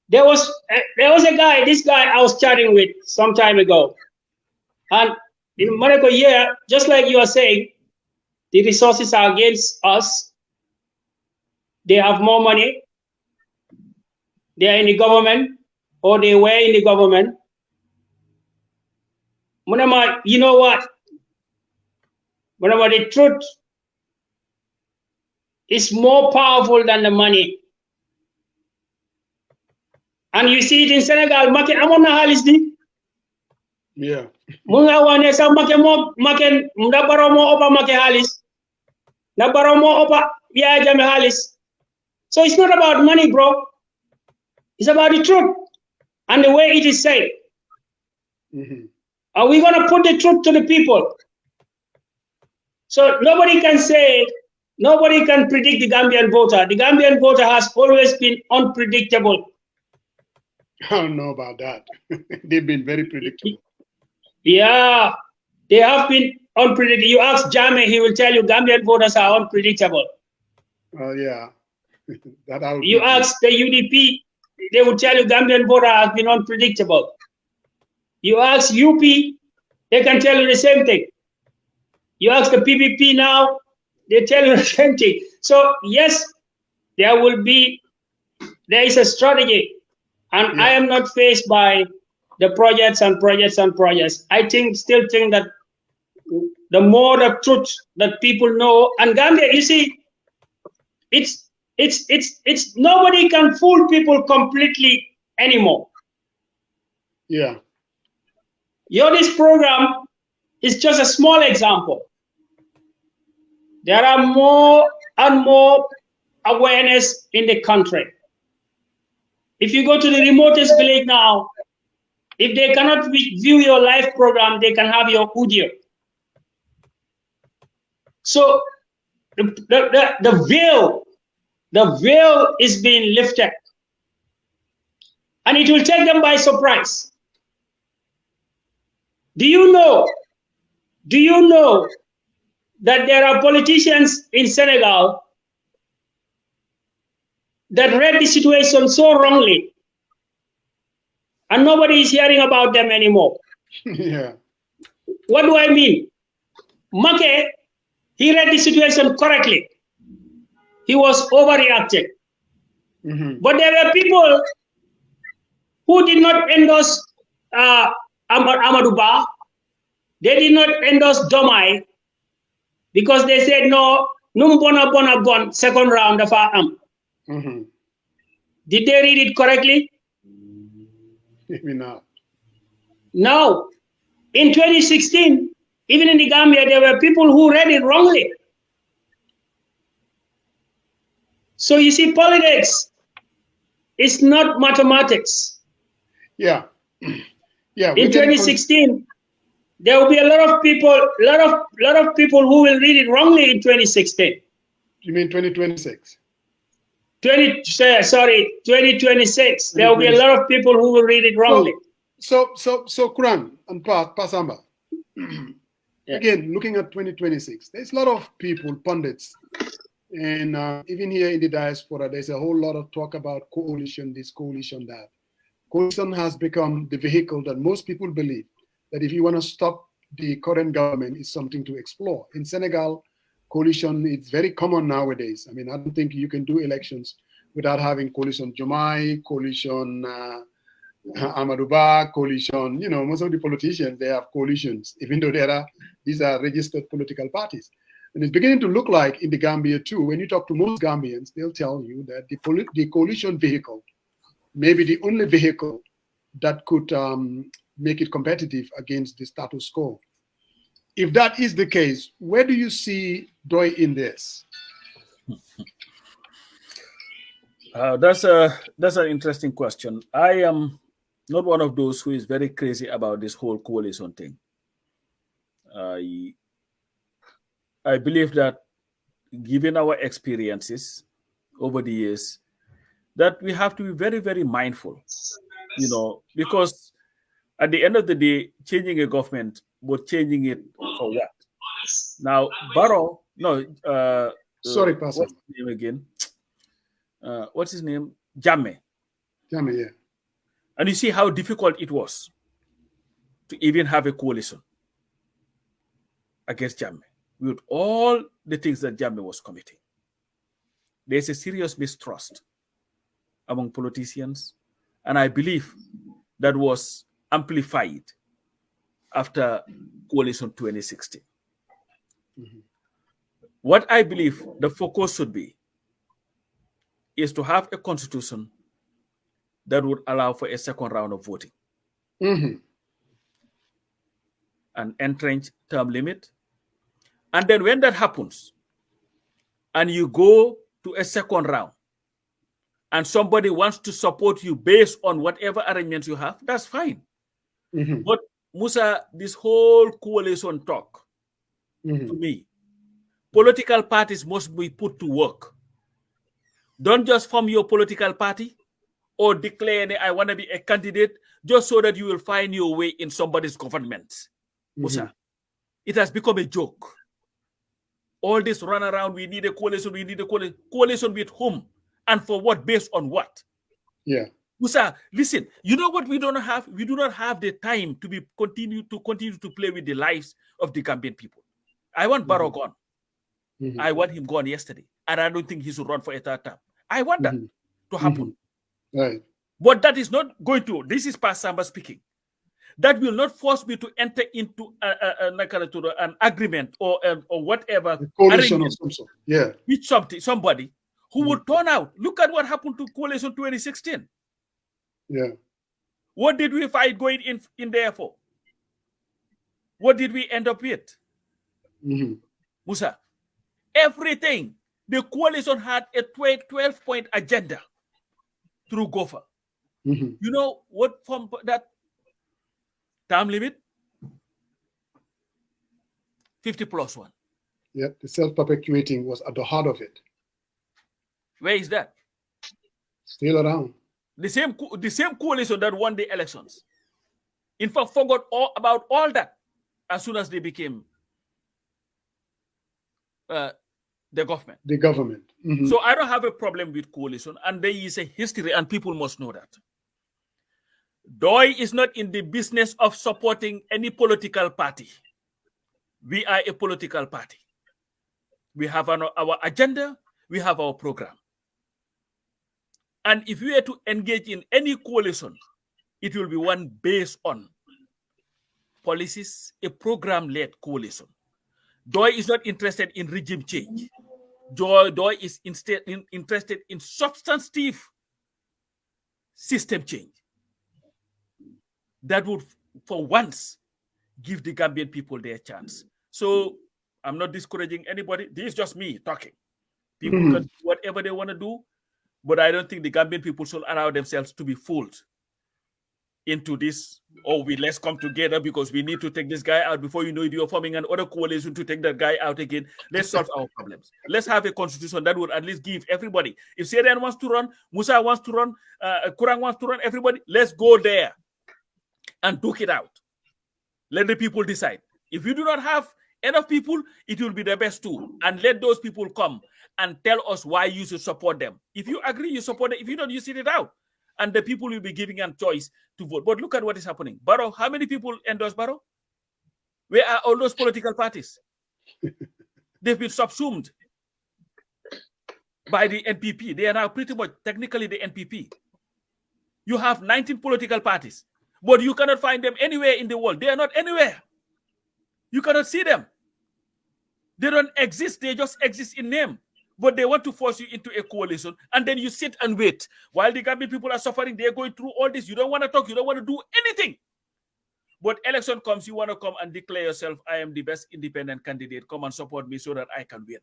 There was a guy, this guy I was chatting with some time ago. And in Monaco, yeah, just like you are saying, the resources are against us. They have more money. They are in the government, or they were in the government. Munama, you know what? Munama, the truth is more powerful than the money. And you see it in Senegal. Make amona halisdi. Yeah. Munga wane sa make ndabaro mo opa make halis. Ndabaro mo opa Yaya Jammeh halis. So it's not about money, bro. It's about the truth and the way it is said. Are we going to put the truth to the people? So nobody can say, nobody can predict the Gambian voter. The Gambian voter has always been unpredictable. I don't know about that. They've been very predictable. Yeah, they have been unpredictable. You ask Jammeh, he will tell you Gambian voters are unpredictable. Oh, yeah. You ask the UDP, they will tell you Gambian voter has been unpredictable. You ask UP, they can tell you the same thing. You ask the PPP now, they tell you the same thing. So yes, there is a strategy. And I am not faced by the projects and projects and projects. I still think that the more the truth that people know, and Gambia, you see, it's nobody can fool people completely anymore. Yeah. This program is just a small example. There are more and more awareness in the country. If you go to the remotest village now, if they cannot view your live program, they can have your audio. So the veil is being lifted. And it will take them by surprise. Do you know that there are politicians in Senegal that read the situation so wrongly, and nobody is hearing about them anymore? Yeah. What do I mean? Make, he read the situation correctly. He was overreacting. But there were people who did not endorse Amadou Ba. They did not endorse Domai because they said no, bon, second round of our Did they read it correctly? Maybe not. No. In 2016, even in the Gambia, there were people who read it wrongly. So you see, politics is not mathematics. Yeah. Yeah. In 2016, there will be a lot of people who will read it wrongly in 2016. You mean 2026? 2026. There will be a lot of people who will read it wrongly. So Kuran and Pasamba. Again, looking at 2026, there's a lot of people, pundits, and even here in the diaspora, there's a whole lot of talk about coalition, this coalition, that. Coalition has become the vehicle that most people believe that if you want to stop the current government, is something to explore. In Senegal, coalition is very common nowadays. I mean, I don't think you can do elections without having coalition Jomai, coalition Amadou Ba, coalition. You know, most of the politicians, they have coalitions, even though these are registered political parties. And it's beginning to look like in the Gambia too, when you talk to most Gambians, they'll tell you that the coalition vehicle may be the only vehicle that could make it competitive against the status quo. If that is the case, where do you see DOI in this? That's an interesting question. I am not one of those who is very crazy about this whole coalition thing. I believe that given our experiences over the years, that we have to be very, very mindful, you know, because at the end of the day, changing a government, but changing it for what? Now, Barrow, sorry, Pastor. What's his name again? What's his name? Jammeh. Jammeh, yeah. And you see how difficult it was to even have a coalition against Jammeh with all the things that Jammeh was committing. There's a serious mistrust among politicians, and I believe that was amplified after coalition 2016. What I believe the focus should be is to have a constitution that would allow for a second round of voting, an entrenched term limit. And then when that happens, and you go to a second round, and somebody wants to support you based on whatever arrangements you have, that's fine. But Musa, this whole coalition talk, to me, political parties must be put to work. Don't just form your political party or declare I want to be a candidate just so that you will find your way in somebody's government. Musa, it has become a joke. All this run around, we need a coalition, coalition with whom? And for what, based on what? Yeah. Musa, listen, you know what we don't have? We do not have the time to continue to play with the lives of the Gambian people. I want Barrow gone. I want him gone yesterday. And I don't think he should run for a third term. I want that to happen. Right. But that is not going to, this is Pasamba speaking. That will not force me to enter into an agreement or whatever. A coalition of some sort. Yeah. With somebody who would turn out. Look at what happened to coalition 2016. Yeah. What did we fight going in there for? What did we end up with? Musa, everything. The coalition had a 12-point agenda through GOFA. You know what from that term limit? 50+1. Yeah, the self-perpetuating was at the heart of it. Where is that? Still around. The same coalition that won the elections. In fact, forgot all about all that as soon as they became the government. The government. So I don't have a problem with coalition, and there is a history, and people must know that. DOI is not in the business of supporting any political party. We are a political party. We have our agenda, we have our program. And if we are to engage in any coalition, it will be one based on policies, a program-led coalition. DOI is not interested in regime change. DOI is instead interested in substantive system change that would, for once, give the Gambian people their chance. So I'm not discouraging anybody. This is just me talking. People can do whatever they want to do, but I don't think the Gambian people should allow themselves to be fooled into this, oh, let's come together because we need to take this guy out. Before you know it, you're forming another coalition to take that guy out again. Let's solve our problems. Let's have a constitution that would at least give everybody. If Syrian wants to run, Musa wants to run, Kurang wants to run, everybody, let's go there and duke it out. Let the people decide. If you do not have enough people, it will be the best tool. And let those people come and tell us why you should support them. If you agree, you support it. If you don't, you sit it out. And the people will be giving them choice to vote. But look at what is happening. Barrow, how many people endorse Barrow? Where are all those political parties? They've been subsumed by the NPP. They are now pretty much technically the NPP. You have 19 political parties, but you cannot find them anywhere in the world. They are not anywhere. You cannot see them. They don't exist. They just exist in name. But they want to force you into a coalition, and then you sit and wait. While the Gambian people are suffering, they're going through all this. You don't want to talk. You don't want to do anything. But election comes, you want to come and declare yourself, I am the best independent candidate. Come and support me so that I can win.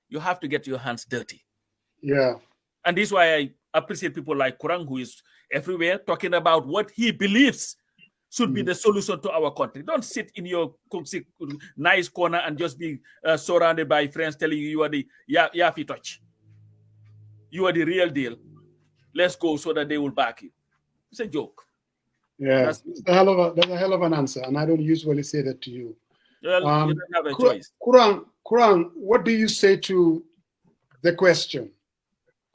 You have to get your hands dirty. Yeah. And this is why I appreciate people like Kurang, who is everywhere talking about what he believes should be the solution to our country. Don't sit in your nice corner and just be surrounded by friends telling you are the Yafi touch. You are the real deal. Let's go so that they will back you. It's a joke. Yeah, that's a hell of an answer, and I don't usually say that to you. Well, you don't have a choice. Kurang, what do you say to the question?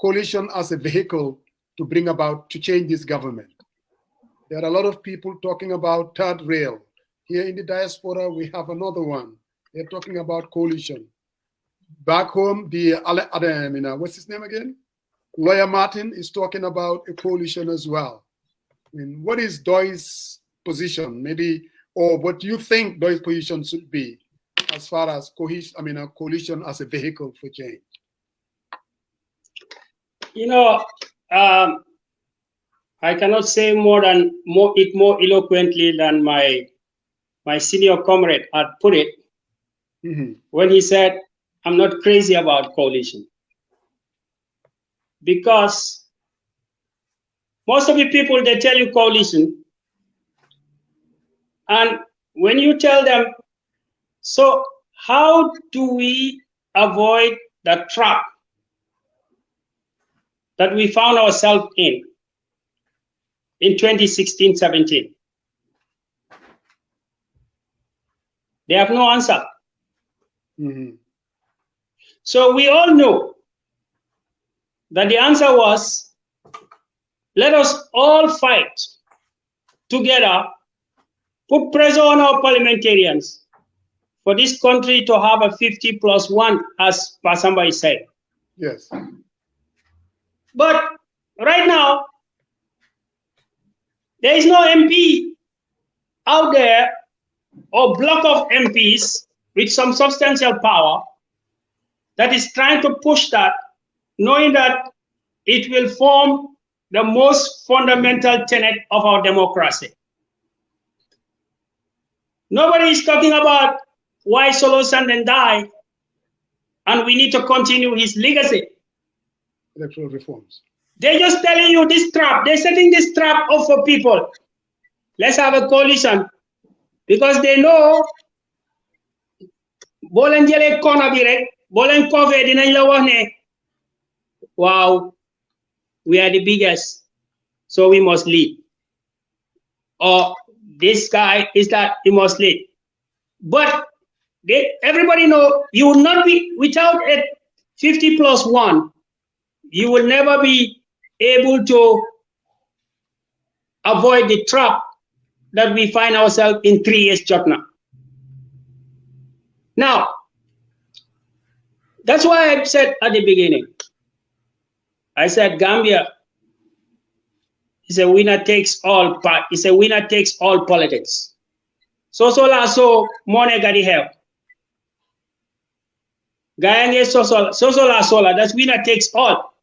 Coalition as a vehicle to change this government. There are a lot of people talking about third rail. Here in the diaspora, we have another one. They're talking about coalition. Back home, what's his name again? Lawyer Martin is talking about a coalition as well. I mean, what is DOI's position? Maybe, or what do you think DOI's position should be as far as a coalition as a vehicle for change? You know, I cannot say more eloquently than my senior comrade had put it when he said, I'm not crazy about coalition. Because most of the people, they tell you coalition. And when you tell them, so how do we avoid the trap that we found ourselves in 2016-17? They have no answer. So we all know that the answer was, let us all fight together, put pressure on our parliamentarians for this country to have a 50+1, as somebody said. Yes. But right now, there is no MP out there or block of MPs with some substantial power that is trying to push that, knowing that it will form the most fundamental tenet of our democracy. Nobody is talking about why Sanneh died, and we need to continue his legacy. Electoral reforms. They're just telling you this trap. They're setting this trap up for people. Let's have a coalition. Because they know, wow, we are the biggest, so we must lead. Or this guy is that he must lead. But everybody know you will not be, without a 50+1, you will never be able to avoid the trap that we find ourselves in 3 years just now. Now, that's why I said at the beginning, I said Gambia It's a winner takes all part. It's a winner takes all politics. So la so money gadi help. Gayange so la sola. That's winner takes all.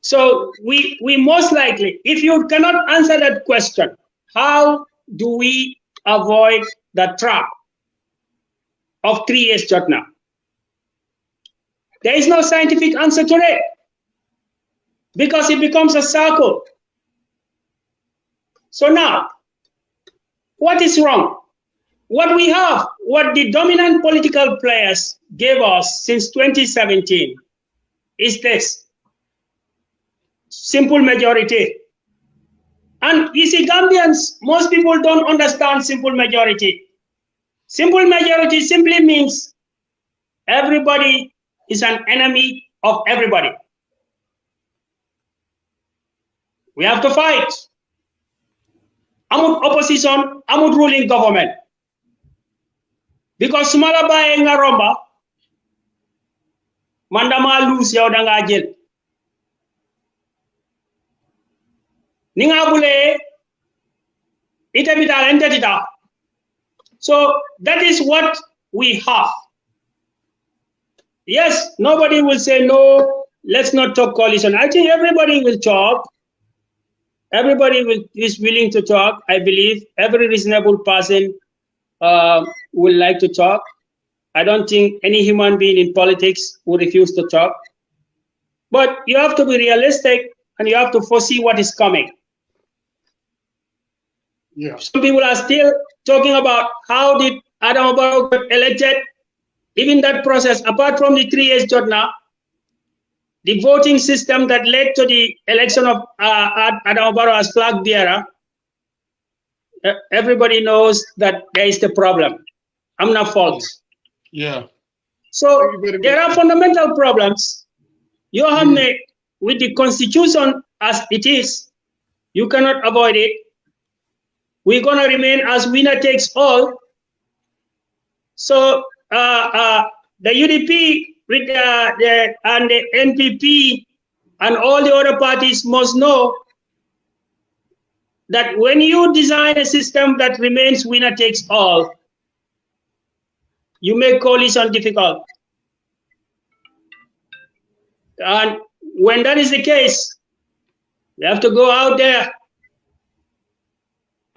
So we most likely, if you cannot answer that question, how do we avoid the trap of 3 years shot now? There is no scientific answer to it because it becomes a circle. So now, what is wrong? What we have, what the dominant political players gave us since 2017 is this simple majority. And you see, Gambians, most people don't understand simple majority. Simple majority simply means everybody is an enemy of everybody. We have to fight. Among opposition, among ruling government. Because sumala baye nga romba, mandama lose yaw danga jël. Ninga bule ita bital entitita. So that is what we have. Yes, nobody will say no, let's not talk coalition. I think everybody will talk. Everybody is willing to talk. I believe every reasonable person would like to talk. I don't think any human being in politics would refuse to talk. But you have to be realistic and you have to foresee what is coming. Yeah. Some people are still talking about how did Adam Barrow get elected. Even that process, apart from the 3 years job now, the voting system that led to the election of Adam Barrow as flag bearer, everybody knows that there is the problem. I'm not fault. Yeah. So there are fundamental problems. You have made with the constitution as it is, you cannot avoid it. We're gonna remain as winner takes all. So the UDP and the NPP and all the other parties must know that when you design a system that remains winner takes all, you make coalition difficult. And when that is the case, we have to go out there,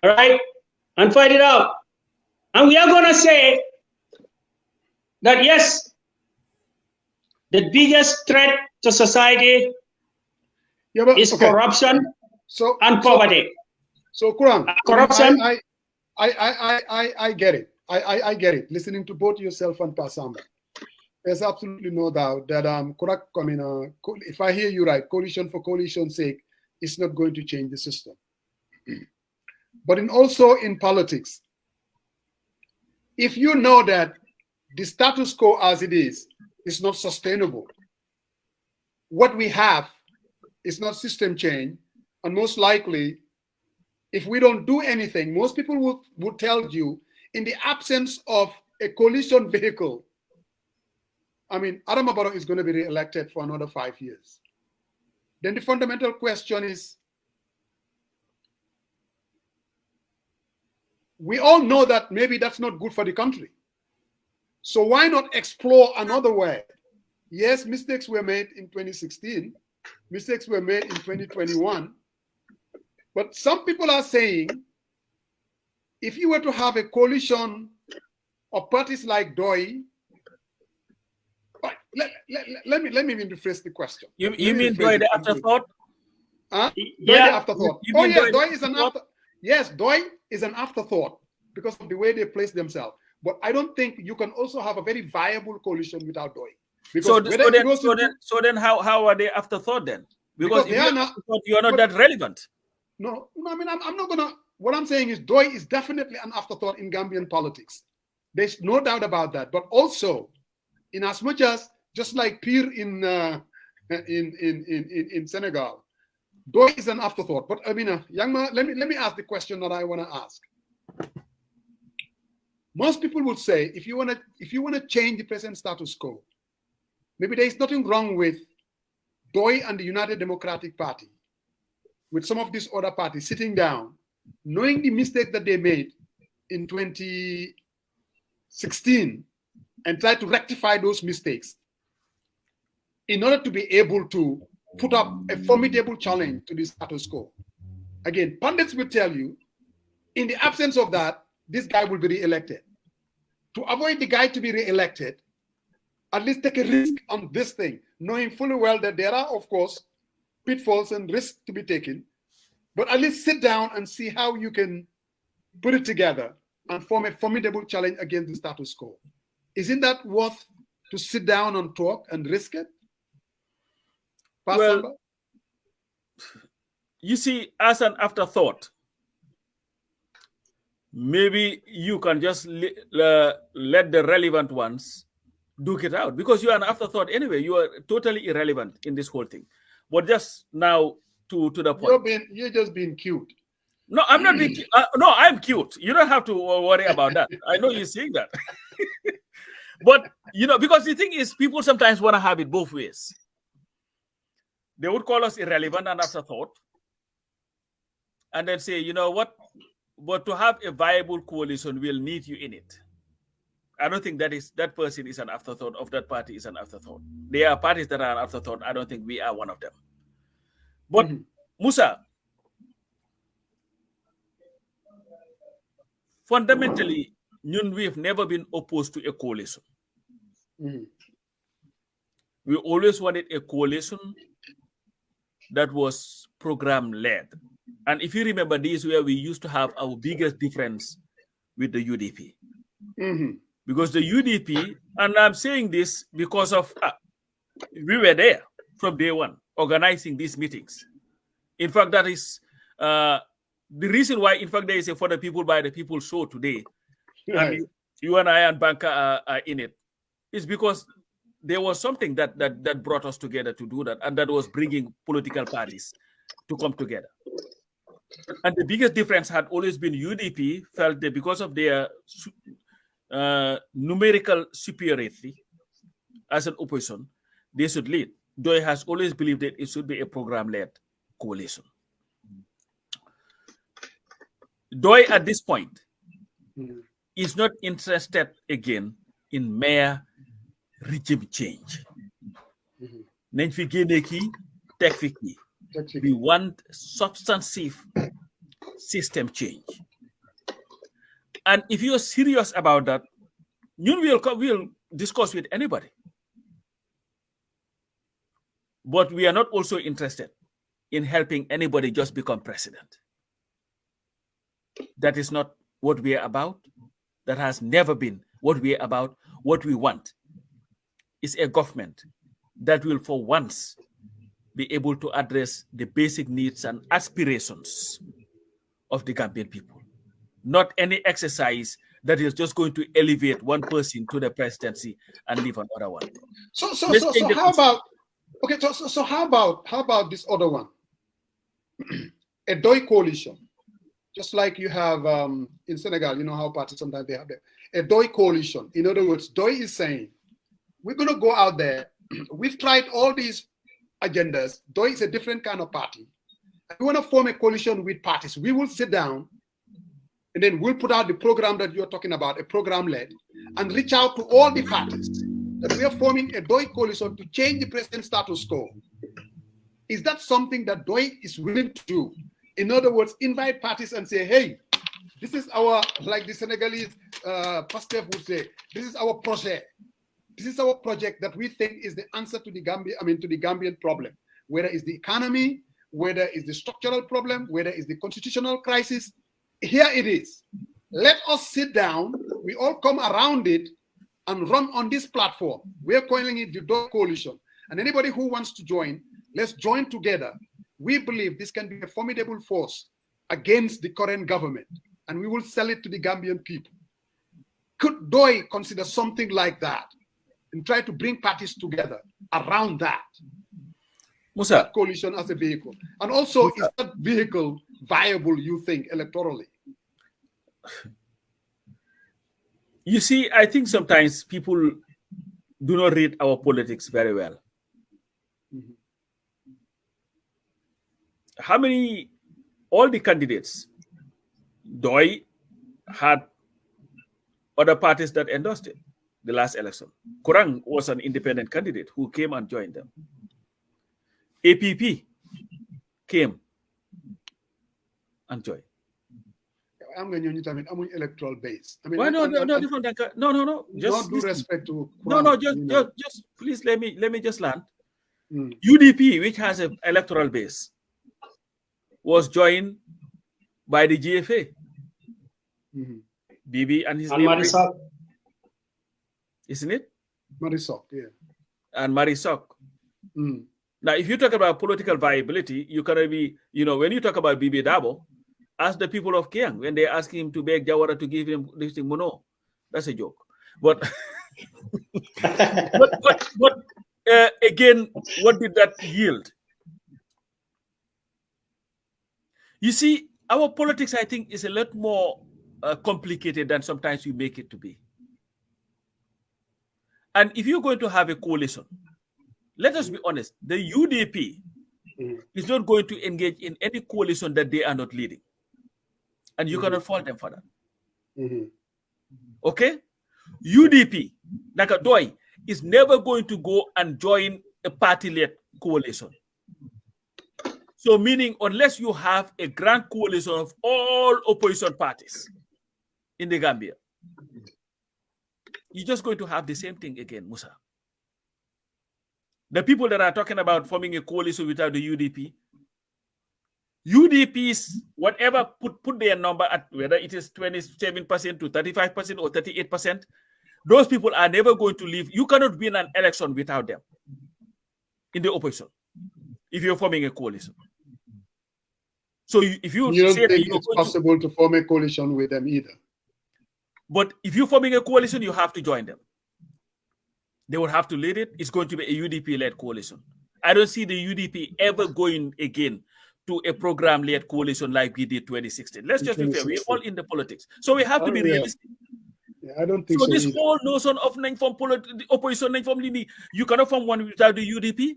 all right, and fight it out. And we are going to say that, yes, the biggest threat to society is corruption and poverty. So Kurang, corruption. I get it. I get it. Listening to both yourself and Pasamba, there's absolutely no doubt that correct. I mean, if I hear you right, coalition for coalition's sake is not going to change the system. But also in politics, if you know that the status quo as it is not sustainable, what we have is not system change, and most likely, if we don't do anything, most people would tell you, in the absence of a coalition vehicle, I mean, Adam Barrow is going to be re-elected for another 5 years. Then the fundamental question is, we all know that maybe that's not good for the country. So why not explore another way? Yes, mistakes were made in 2016. Mistakes were made in 2021. But some people are saying, if you were to have a coalition of parties like DOI, let me rephrase the question. You mean DOI the afterthought? Huh? Yeah. The afterthought. Oh yeah, DOI is an afterthought. Yes, DOI is an afterthought because of the way they place themselves. But I don't think you can also have a very viable coalition without DOI. So then how are they afterthought then? Because if you are not that relevant. No, I mean, I'm not gonna. What I'm saying is, DOI is definitely an afterthought in Gambian politics. There's no doubt about that. But also, in as much as just like Pir in Senegal, DOI is an afterthought. But I mean, young man, let me ask the question that I want to ask. Most people would say, if you want to change the present status quo, maybe there is nothing wrong with DOI and the United Democratic Party, with some of these other parties sitting down, knowing the mistake that they made in 2016, and try to rectify those mistakes in order to be able to put up a formidable challenge to the status quo. Again, pundits will tell you, in the absence of that, this guy will be re-elected. To avoid the guy to be re-elected, at least take a risk on this thing, knowing fully well that there are, of course, pitfalls and risks to be taken, but at least sit down and see how you can put it together and form a formidable challenge against the status quo. Isn't that worth to sit down and talk and risk it? Well, you see, as an afterthought, maybe you can just let the relevant ones duke it out, because you are an afterthought anyway. You are totally irrelevant in this whole thing. But just now to the point. You're just being cute. No, I'm not being cute. No, I'm cute. You don't have to worry about that. I know you're saying that. But, you know, because the thing is, people sometimes want to have it both ways. They would call us irrelevant and afterthought, and then say, you know what, but to have a viable coalition, we'll need you in it. I don't think that person is an afterthought, of that party is an afterthought. There are parties that are an afterthought. I don't think we are one of them. But Musa, fundamentally, we've never been opposed to a coalition. We always wanted a coalition that was program-led. And if you remember, this is where we used to have our biggest difference with the UDP. Because the UDP, and I'm saying this because of, we were there from day one, organizing these meetings. In fact, that is the reason why, in fact, there is a For the People, by the People show today. Right. And you and I and Banka are in it. It's because there was something that brought us together to do that, and that was bringing political parties to come together. And the biggest difference had always been UDP felt that because of their numerical superiority as an opposition, they should lead. DOI has always believed that it should be a program-led coalition. DOI at this point is not interested again in mere regime change. We want substantive system change. And if you're serious about that, we'll discuss with anybody. But we are not also interested in helping anybody just become president. That is not what we are about. That has never been what we are about. What we want is a government that will, for once, be able to address the basic needs and aspirations of the Gambian people. Not any exercise that is just going to elevate one person to the presidency and leave another one. So how about, okay, so how about this other one? A DOI coalition. Just like you have in Senegal, you know how parties sometimes they have a DOI coalition. In other words, DOI is saying, we're going to go out there. We've tried all these agendas. DOI is a different kind of party. We want to form a coalition with parties. We will sit down and then we'll put out the program that you're talking about, a program-led, and reach out to all the parties that we are forming a DOI coalition to change the present status quo. Is that something that DOI is willing to do? In other words, invite parties and say, hey, this is our, like the Senegalese pastor would say, this is our project. This is our project that we think is the answer to the Gambian problem. Whether it's the economy, whether it's the structural problem, whether it's the constitutional crisis, here it is. Let us sit down. We all come around it and run on this platform. We're calling it the DOI Coalition. And anybody who wants to join, let's join together. We believe this can be a formidable force against the current government, and we will sell it to the Gambian people. Could DOI consider something like that and try to bring parties together around that? Musa, that coalition as a vehicle. And also, Musa, is that vehicle viable, you think, electorally? You see, I think sometimes people do not read our politics very well. how many, all the candidates, DOI had other parties that endorsed it the last election. Kurang was an independent candidate who came and joined them. APP came and joined. I'm going to electoral base. I mean, well, no. Just due respect to just please let me just land. UDP, which has an electoral base, was joined by the GFA. Bibi and his name, Marisok. Isn't it? Marisok, yeah. And Marisok. Now, if you talk about political viability, you can be, when you talk about Bibi Dabo, ask the people of Kiang when they ask him to beg Jawara to give him this thing, Mono. That's a joke. But, again, what did that yield? You see, our politics, I think, is a lot more complicated than sometimes we make it to be. And if you're going to have a coalition, let us be honest, the UDP is not going to engage in any coalition that they are not leading. And you cannot fault them for that. Okay? UDP, like a DOI, is never going to go and join a party-led coalition. So meaning, unless you have a grand coalition of all opposition parties in the Gambia, you're just going to have the same thing again, Musa. The people that are talking about forming a coalition without the UDPs, whatever, put their number at, whether it is 27% to 35% or 38%, those people are never going to leave. You cannot win an election without them in the opposition if you're forming a coalition. So if you don't say think it's possible to form a coalition with them either. But if you're forming a coalition, you have to join them. They would have to lead it. It's going to be a UDP-led coalition. I don't see the UDP ever going again to a program-led coalition like we did 2016. Let's just be fair. We're all in the politics. So we have to be realistic. Yeah, I don't think so. So this either. whole notion of non-form opposition, non-form leading, you cannot form one without the UDP,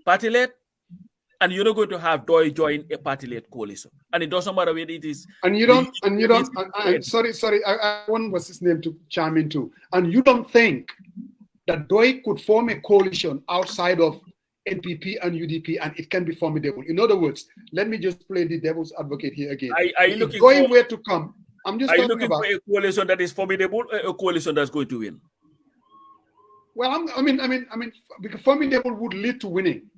party-led, and you're not going to have DOI join a party-led coalition. And it doesn't matter whether it is. And you don't, sorry, I want what's his name to chime in too. And you don't think that DOI could form a coalition outside of NPP and UDP and it can be formidable. In other words, let me just play the devil's advocate here again. If DOI were to come, I'm just talking looking about for a coalition that is formidable, a coalition that's going to win. Well, I mean, because formidable would lead to winning.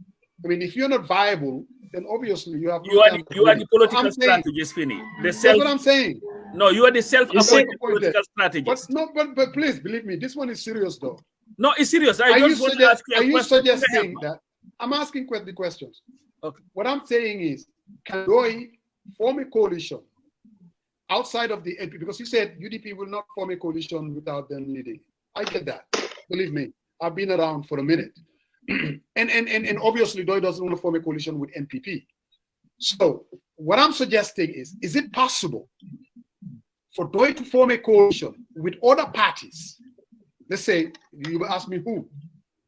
I mean, if you're not viable, then obviously you have. You are the political strategist, Finney. That's what I'm saying. No, you are the self-appointed political strategist. But please believe me, this one is serious though. No, it's serious. Are you suggesting that? I'm asking the questions. Okay. What I'm saying is, can DOI form a coalition outside of the NP? Because you said UDP will not form a coalition without them leading. I get that. Believe me, I've been around for a minute. and obviously DOI doesn't want to form a coalition with NPP. So what I'm suggesting is it possible for DOI to form a coalition with other parties? Let's say you ask me who,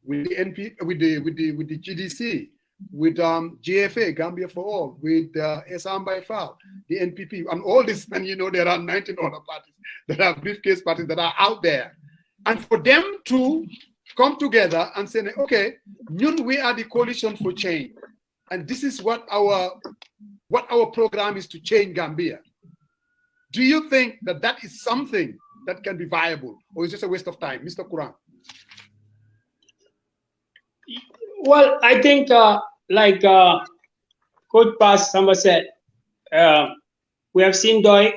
with the NP, with the GDC, with GFA, Gambia for All, with Esam by Fal, the NPP, and all this, and there are 19 other parties that are briefcase parties that are out there, and for them to come together and say, okay, we are the coalition for change, and this is what our program is to change Gambia. Do you think that is something that can be viable, or is it just a waste of time, Mr. Kurang? Well, I think, like Coach Pass Samba said, we have seen DOI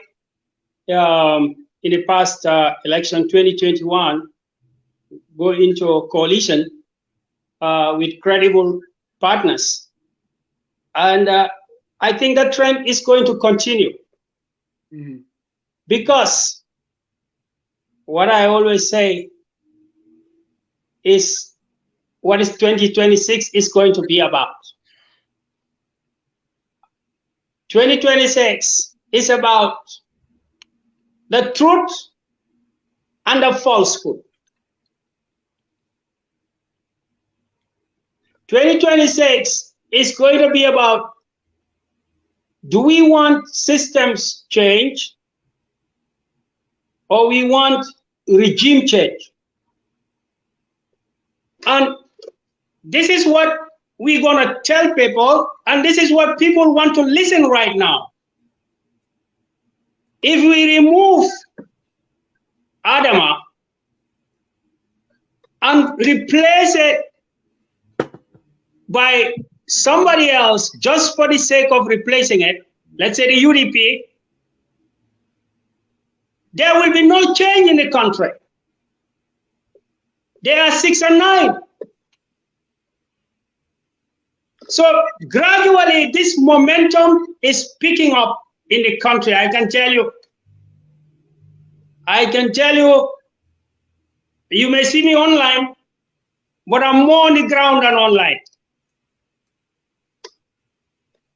in the past election 2021 go into a coalition with credible partners. And I think that trend is going to continue. Because what I always say is what is 2026 is going to be about. 2026 is about the truth and the falsehood. 2026 is going to be about Do we want systems change or we want regime change? And this is what we're going to tell people, and this is what people want to listen right now. If we remove Adama and replace it by somebody else just for the sake of replacing it, let's say the UDP, there will be no change in the country. They are 6 and 9. So gradually, this momentum is picking up in the country. I can tell you, you may see me online, but I'm more on the ground than online.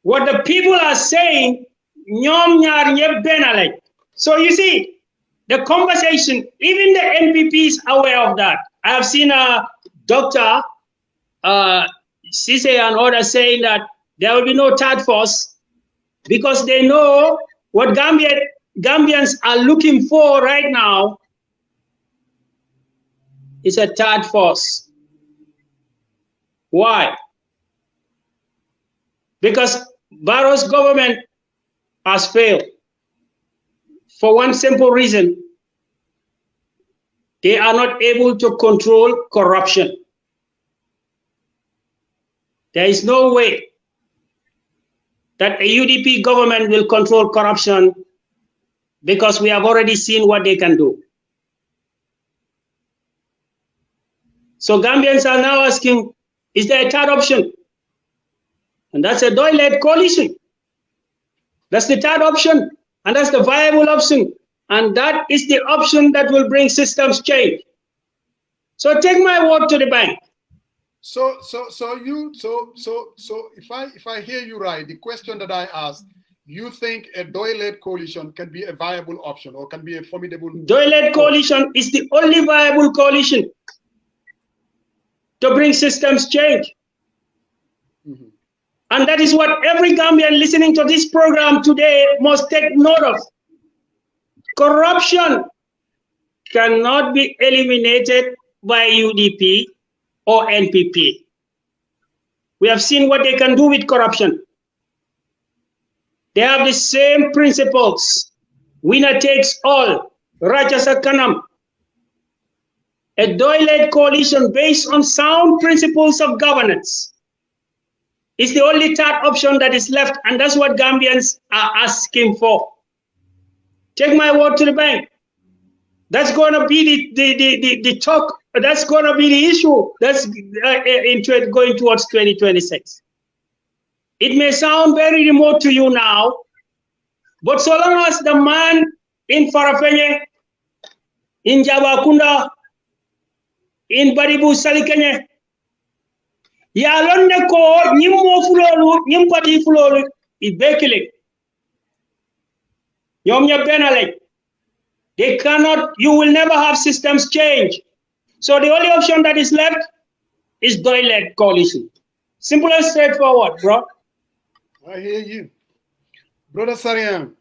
What the people are saying, so you see, the conversation, even the NPP is aware of that. I have seen a doctor, Cisse and others saying that there will be no third force because they know what Gambians are looking for right now is a third force. Why? Because Barrow's government has failed for one simple reason. They are not able to control corruption. There is no way that a UDP government will control corruption because we have already seen what they can do. So Gambians are now asking, is there a third option? And that's a DOI-led coalition. That's the third option, and that's the viable option. And that is the option that will bring systems change. So take my word to the bank. So if I hear you right, the question that I asked, you think a DOI-led coalition can be a viable option or can be a formidable? DOI-led coalition is the only viable coalition to bring systems change. Mm-hmm. And that is what every Gambian listening to this program today must take note of. Corruption cannot be eliminated by UDP or NPP. We have seen what they can do with corruption. They have the same principles. Winner takes all. Rajasa Kanam. A DOI-led coalition based on sound principles of governance is the only third option that is left, and that's what Gambians are asking for. Take my word to the bank. That's going to be the talk. That's going to be the issue. That's going towards 2026. It may sound very remote to you now, but so long as the man in Farafenye, in Jabakunda, in Baribu Salikenye, Yalonde ko nyimmo fulolu nyimpati fulolu ibekile nyomnya benale. They cannot, you will never have systems change. So the only option that is left is DOI-led coalition. Simple and straightforward, bro. I hear you. Brother Sariam.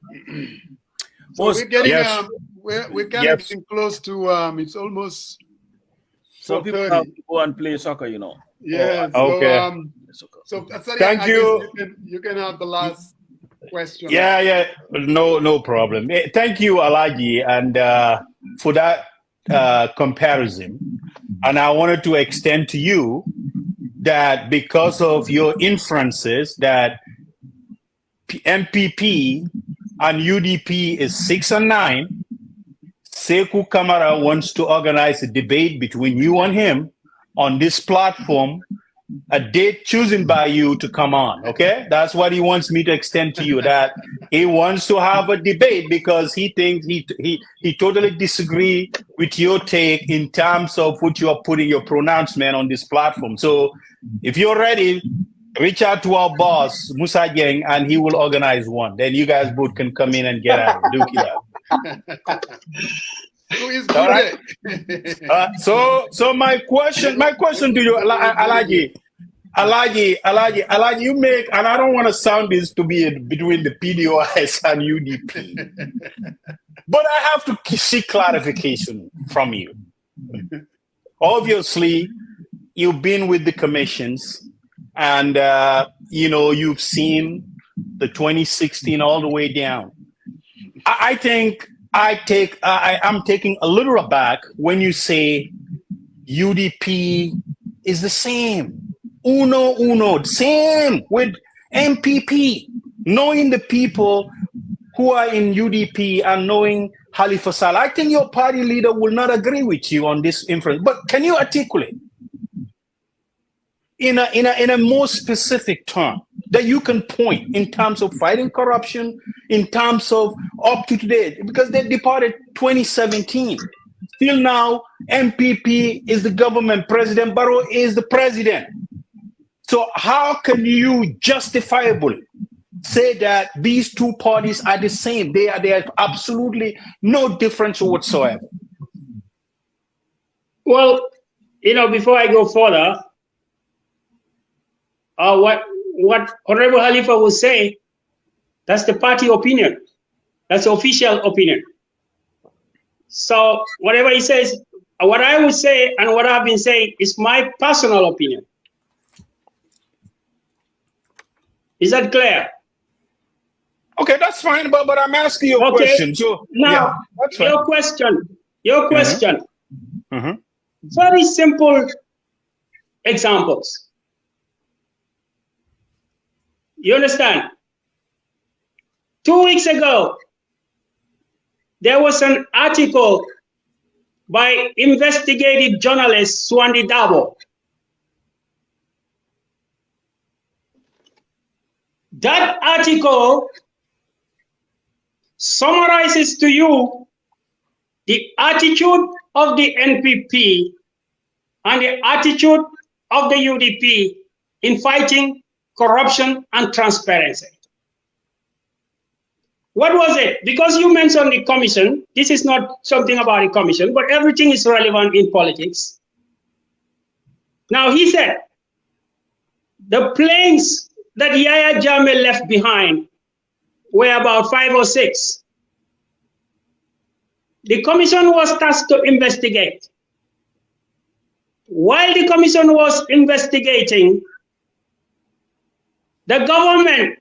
So Most, we're getting yes. we're kind of getting close to it's almost Some people have to go and play soccer, you know. yeah. Okay. So Sariam, Thank you. You can have the last question. Yeah, no problem. Thank you, Alhagie, and for that comparison. And I wanted to extend to you that because of your inferences that MPP and UDP is 6 and 9, Sekou Kamara wants to organize a debate between you and him on this platform, a date chosen by you to come on, okay? That's what he wants me to extend to you, that he wants to have a debate because he thinks he totally disagree with your take in terms of what you are putting your pronouncement on this platform. So if you're ready, reach out to our boss, Musa Jeng, and he will organize one. Then you guys both can come in and get out of it. Who is All good? right. So my question to you, Alhagie, Alhagie, you make, and I don't want to sound this to be between the PDOIS and UDP, but I have to seek clarification from you. Obviously, you've been with the commissions, and you know, you've seen the 2016 all the way down. I think I'm taking a little aback when you say UDP is the same. Uno, same with MPP. Knowing the people who are in UDP and knowing Halifa Sallah, I think your party leader will not agree with you on this inference. But can you articulate in a more specific term that you can point in terms of fighting corruption, in terms of up to today? Because they departed 2017. Still now, MPP is the government, President Barrow is the president. So how can you justifiably say that these two parties are the same? They are absolutely no difference whatsoever. Well, you know, before I go further, what Honorable Halifa will say, that's the party opinion. That's the official opinion. So whatever he says, what I would say and what I've been saying is my personal opinion. Is that clear? Okay, that's fine, but I'm asking you a question. So now, yeah, that's fine. Your question. Very simple examples. You understand? 2 weeks ago, there was an article by investigative journalist Swandi Dabo. That article summarizes to you the attitude of the NPP and the attitude of the UDP in fighting corruption and transparency. What was it? Because you mentioned the commission, this is not something about the commission, but everything is relevant in politics. Now he said, the planes that Yahya Jammeh left behind were about 5 or 6. The commission was tasked to investigate. While the commission was investigating, the government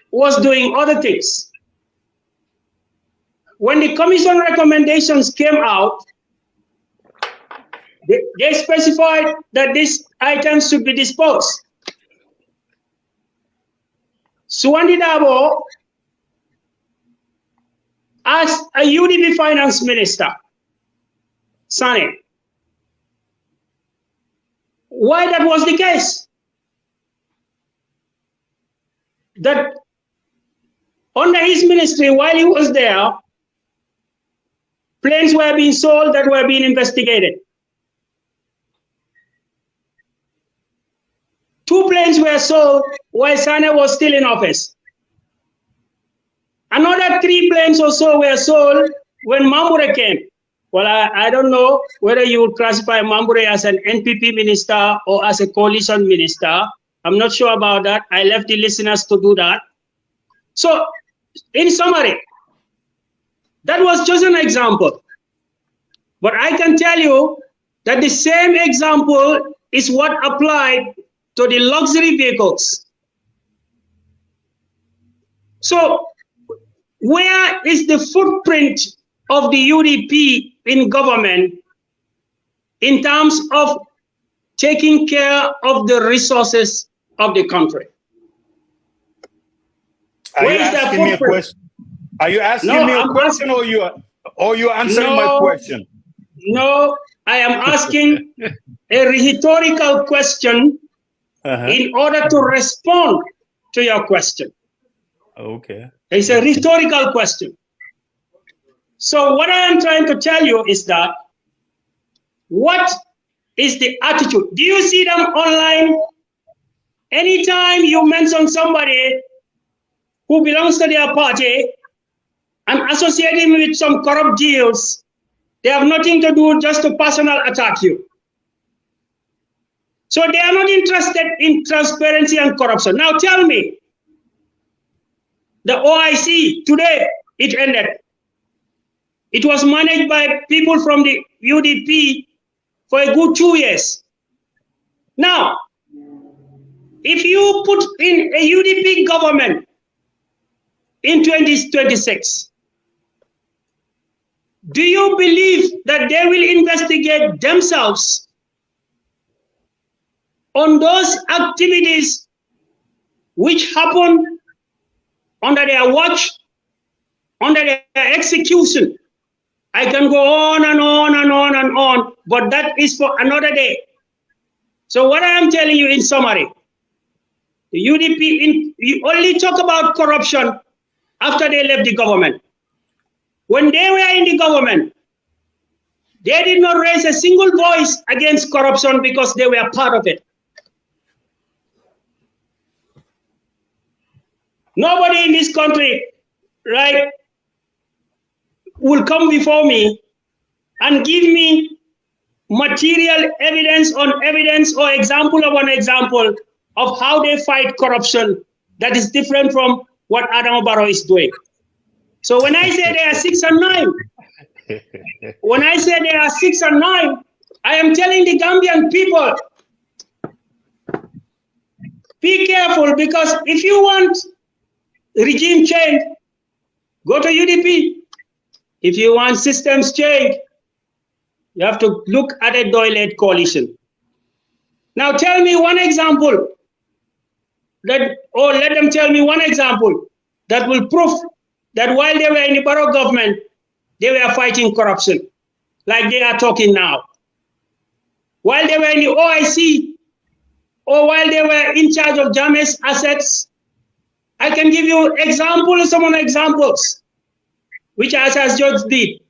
was doing other things. When the commission recommendations came out, they specified that these items should be disposed. Swandi Dabo asked a UDP finance minister, Sanneh, why that was the case. That under his ministry, while he was there, planes were being sold that were being investigated. 2 planes were sold while Sanneh was still in office. Another 3 planes or so were sold when Mamure came. Well, I don't know whether you would classify Mamure as an NPP minister or as a coalition minister. I'm not sure about that. I left the listeners to do that. So, in summary, that was just an example. But I can tell you that the same example is what applied to the luxury vehicles. So, where is the footprint of the UDP in government in terms of taking care of the resources of the country? Are you asking me a question? Are you asking me a question, or you answering my question? No, I am asking a rhetorical question in order to respond to your question. Okay. It's a rhetorical question. So what I am trying to tell you is that, what is the attitude? Do you see them online? Anytime you mention somebody who belongs to their party and associate him with some corrupt deals, they have nothing to do just to personal attack you. So they are not interested in transparency and corruption. Now tell me, the OIC today, it ended. It was managed by people from the UDP for a good 2 years. Now, if you put in a UDP government in 2026, do you believe that they will investigate themselves on those activities which happened under their watch, under their execution? I can go on and on and on and on, but that is for another day. So what I am telling you in summary, the UDP, you only talk about corruption after they left the government. When they were in the government, they did not raise a single voice against corruption because they were part of it. Nobody in this country, right, will come before me and give me material evidence on evidence or example of an example of how they fight corruption that is different from what Adama Barrow is doing. So when I say they are 6 and 9, when I say they are 6 and 9, I am telling the Gambian people, be careful, because if you want regime change, go to UDP. If you want systems change, you have to look at a DOI-led coalition. Now tell me one example, or let them tell me one example that will prove that while they were in the Barrow government, they were fighting corruption, like they are talking now. While they were in the OIC, or while they were in charge of Jammeh's assets, I can give you examples, some examples, which as Judge did.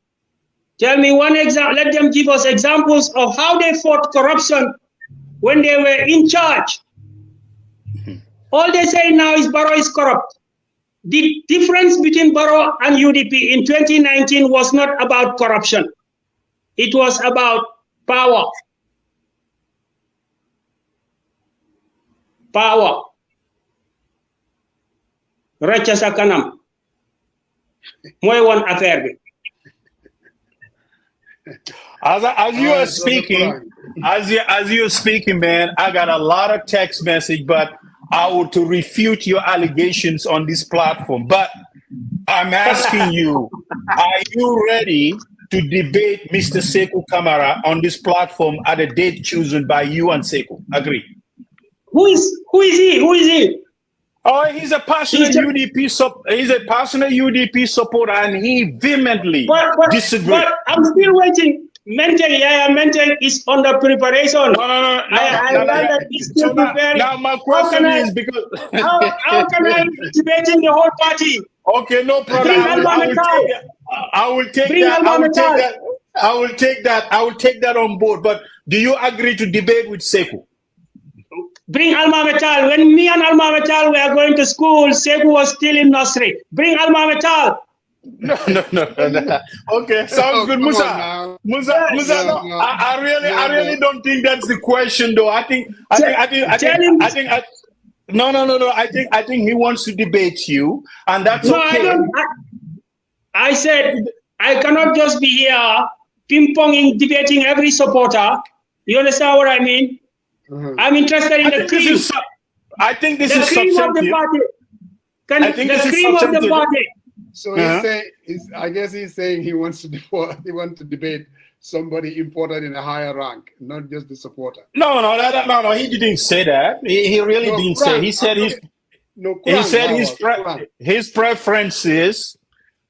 Tell me one example, let them give us examples of how they fought corruption when they were in charge. All they say now is Barrow is corrupt. The difference between Barrow and UDP in 2019 was not about corruption. It was about power. Power. Racha sa kanam. Moy won affaire bi. As you are speaking, as you're speaking, man, I got a lot of text message, but I want to refute your allegations on this platform. But I'm asking you, are you ready to debate Mr. Sekou Kamara on this platform at a date chosen by you and Sekou? Agree. Who is he? Who is he? Oh, he's a passionate UDP supporter, and he vehemently disagrees. But I'm still waiting. Menteng is under preparation. No. Now my question is because how can I be debating the whole party? Okay, no problem. I will take that on board. But do you agree to debate with Sekou? Bring Alma Metal. When me and Alma Metal were going to school, Sekou was still in nursery. Bring Alma Metal. No. Okay, sounds good, Musa. Musa, no, I really don't think that's the question, though. I think he wants to debate you, and that's okay. I said I cannot just be here ping-ponging, debating every supporter. You understand what I mean? I'm interested in the cream. I think this is cream of the party. The cream of the party. So I guess he's saying he wants to debate somebody important in a higher rank, not just the supporter. No. He didn't say that. He really didn't say. He said his preference is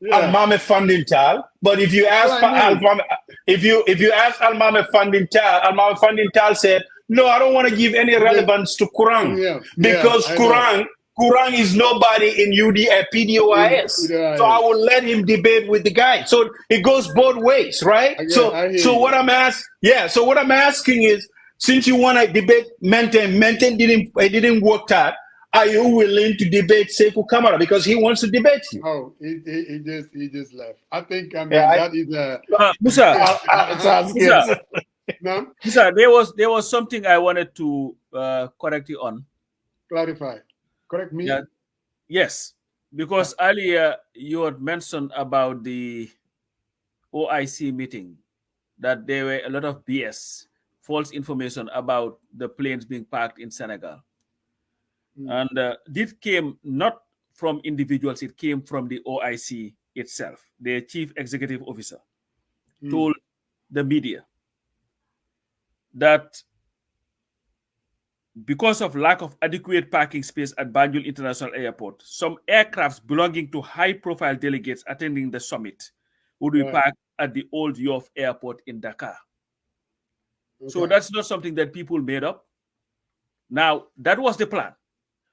Almame Fundintal. But if you ask Almame Fundintal said, no, I don't want to give any relevance to Kurang because Kurang is nobody in PDOIS. So I will let him debate with the guy. So it goes both ways, right? So what I'm asking is, since you want to debate Menteng didn't work out, are you willing to debate Sekou Kamara because he wants to debate you? Oh, he just left. I think that is Musa. No? Sir, there was something I wanted to correct you on. Clarify. Correct me. Yeah. Yes, because earlier you had mentioned about the OIC meeting that there were a lot of BS, false information about the planes being parked in Senegal. And this came not from individuals, it came from the OIC itself. The chief executive officer told the media that because of lack of adequate parking space at Banjul International Airport, some aircrafts belonging to high-profile delegates attending the summit would be parked at the old Yoff Airport in Dakar. Okay. So that's not something that people made up. Now, that was the plan.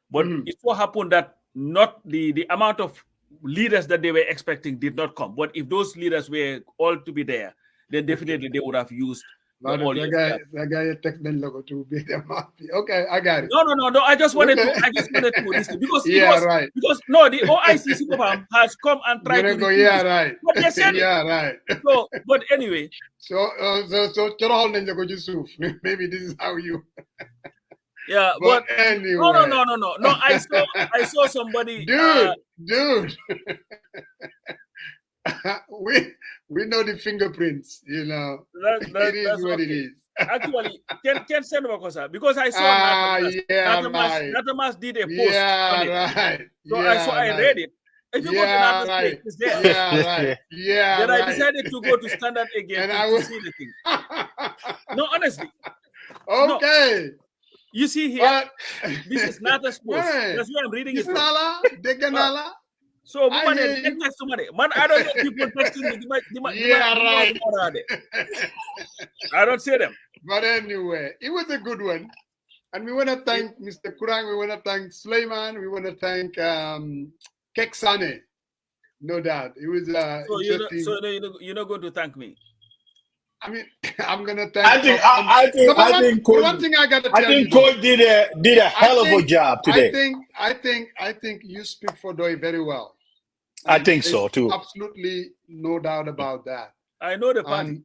But it so happened that not the amount of leaders that they were expecting did not come. But if those leaders were all to be there, then definitely they would have used that guy text them logo to be the mafia. Okay, I got it. No. I just wanted to listen because because the OIC has come and tried to right. But they said right. So, but anyway. So maybe this is how you. Yeah, but anyway. No. I saw somebody. Dude. we know the fingerprints, you know. It is what it is. Actually, can send over because I saw Natamas did a post. Yeah, right. So I read it. If you go to Natamas page, it's there. Yeah, right. Yeah. Then I decided to go to Standard again to see the thing. No, honestly. Okay. No. You see here, this is Nata's post. That's why I'm reading it. So, man, I don't get people texting me. I don't see them. But anyway, it was a good one. And we want to thank Mr. Kurang. We want to thank Sulayman. We want to thank Kexx Sanneh. No doubt. It was you're not going to thank me. I mean, I'm gonna thank. I think Coach did a hell of a job today. I think you speak for Doi very well. I think so too. Absolutely, no doubt about that. I know the party.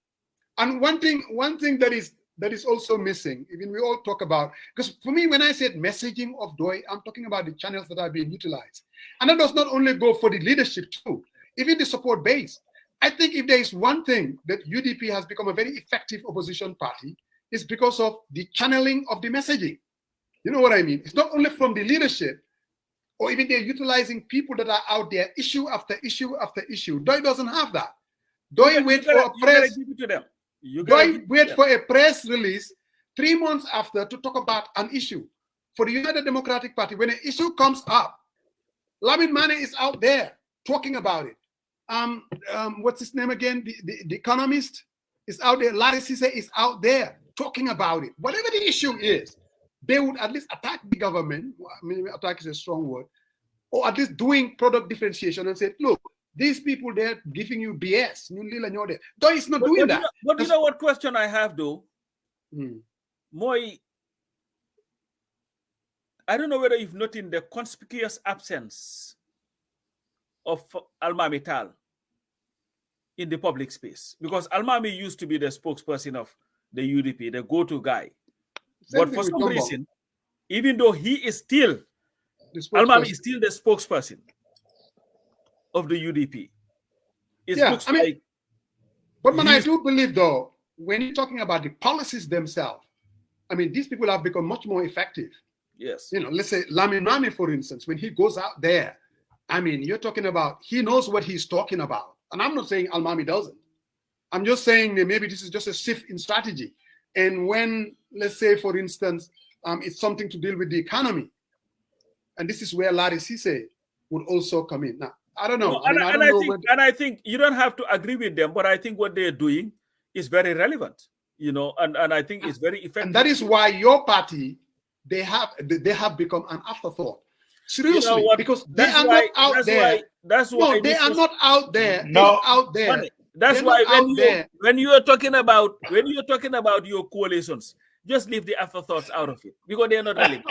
And one thing that is also missing, even we all talk about, because for me, when I said messaging of Doi, I'm talking about the channels that are being utilized, and that does not only go for the leadership too, even the support base. I think if there is one thing that UDP has become a very effective opposition party, it's because of the channeling of the messaging. You know what I mean? It's not only from the leadership, or even they're utilizing people that are out there, issue after issue after issue. Doi doesn't have that. Doi wait for a press. Doi wait for a press release 3 months after to talk about an issue. For the United Democratic Party, when an issue comes up, Lamin Mane is out there talking about it. What's his name again? The economist is out there. Larry Cisse is out there talking about it. Whatever the issue is, they would at least attack the government. I mean, attack is a strong word, or at least doing product differentiation and say, look, these people, they're giving you BS. Though it's not doing that. But you know what question I have though? Moi, I don't know whether you've noted the conspicuous absence of Almami Tal in the public space, because Almami used to be the spokesperson of the UDP, the go-to guy. But for some reason, even though he is still, Almami is still the spokesperson of the UDP. But man, I do believe though, when you're talking about the policies themselves, I mean, these people have become much more effective. Yes. You know, let's say Lamin Mane, for instance, when he goes out there, I mean, you're talking about, he knows what he's talking about. And I'm not saying Almami doesn't. I'm just saying that maybe this is just a shift in strategy. And when, let's say, for instance, it's something to deal with the economy, and this is where Larry Cisse would also come in. Now, I don't know. I think you don't have to agree with them, but I think what they're doing is very relevant, you know, and I think it's very effective. And that is why your party, they have become an afterthought. Seriously, you know because they are not out there. That's why they are not out there. No, out there. That's why when you are talking about your coalitions, just leave the afterthoughts out of it because they are not relevant.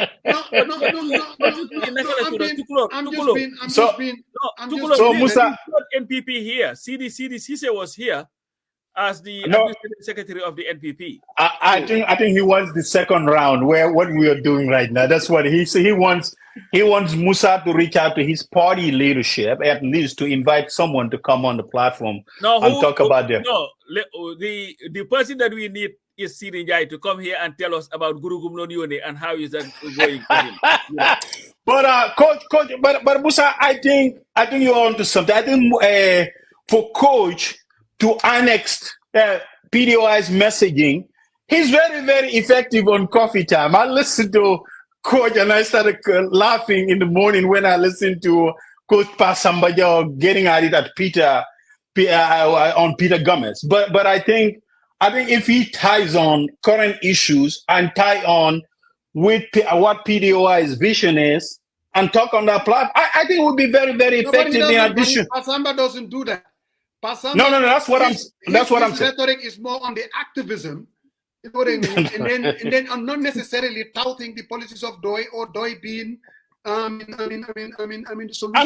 So Musa NPP here, CDC was here, as the administrative secretary of the NPP. I think he wants the second round, where what we are doing right now. That's what he wants. He wants Musa to reach out to his party leadership, at least to invite someone to come on the platform and talk about them. No, the person that we need is Sirinjai to come here and tell us about Guru Gumnonione and how is that going for him. Yeah. But coach, but Musa, I think you're onto something. I think for coach to annex PDOIS messaging, he's very, very effective on coffee time. I listened to coach and I started laughing in the morning when I listened to Coach Pasambajo getting at it at on Peter Gomez. But I think if he ties on current issues and tie on with what PDOI's vision is and talk on that platform, I think it would be very, very effective. In addition, Pasamba doesn't do that. Pasamba, no. That's what I'm saying. Rhetoric is more on the activism. You know what I mean? and then I'm not necessarily touting the policies of DOI or DOI being. I mean, solution. I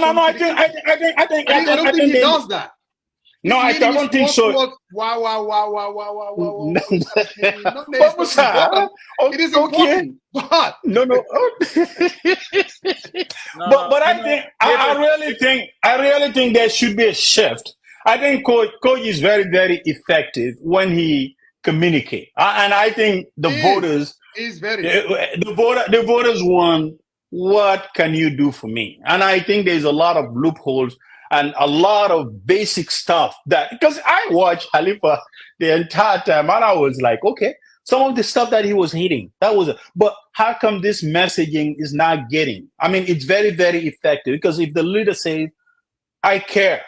don't think he does that. No, I don't think so. Wow. It is okay. important, but no. but I really think there should be a shift. I think coach is very, very effective when he communicates, and I think the voters want, what can you do for me? And I think there's a lot of loopholes and a lot of basic stuff that, because I watched Khalifa the entire time and I was like, okay, some of the stuff that he was hitting, but how come this messaging is not getting? I mean, it's very, very effective, because if the leader says, I care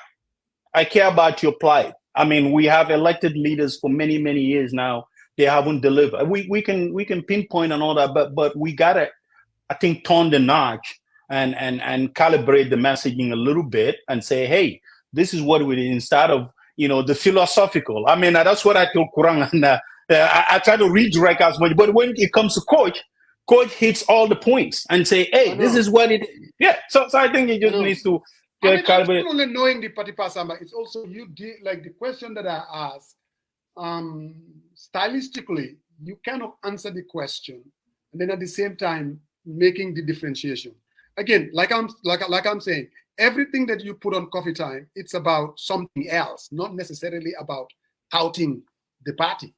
about your plight. I mean, we have elected leaders for many, many years now. They haven't delivered. We can pinpoint and all that, but we gotta, I think, turn the notch and calibrate the messaging a little bit and say, hey, this is what we did, instead of, the philosophical. I mean, that's what I told Kurang, and I try to redirect as much. But when it comes to coach hits all the points and say, hey, this is what it is. Yeah. So I think he just needs to. It's not only knowing the party Pasamba, it's also like the question that I asked. Stylistically, you cannot answer the question, and then at the same time making the differentiation. Again, like I'm saying, everything that you put on Coffee Time, it's about something else, not necessarily about touting the party.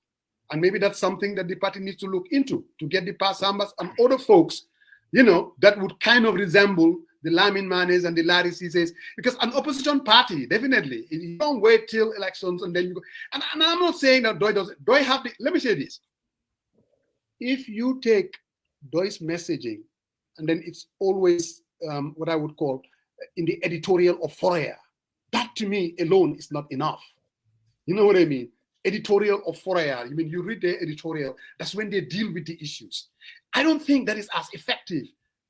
And maybe that's something that the party needs to look into, to get the Pasambas and other folks, that would kind of resemble the Lamin Manes and the Larry Cisses, because an opposition party, definitely, you don't wait till elections and then you go. And I'm not saying that DOI have the, let me say this. If you take DOI's messaging, and then it's always what I would call in the editorial of Fourier, that to me alone is not enough. You know what I mean? Editorial of Fourier. I mean, you read their editorial, that's when they deal with the issues. I don't think that is as effective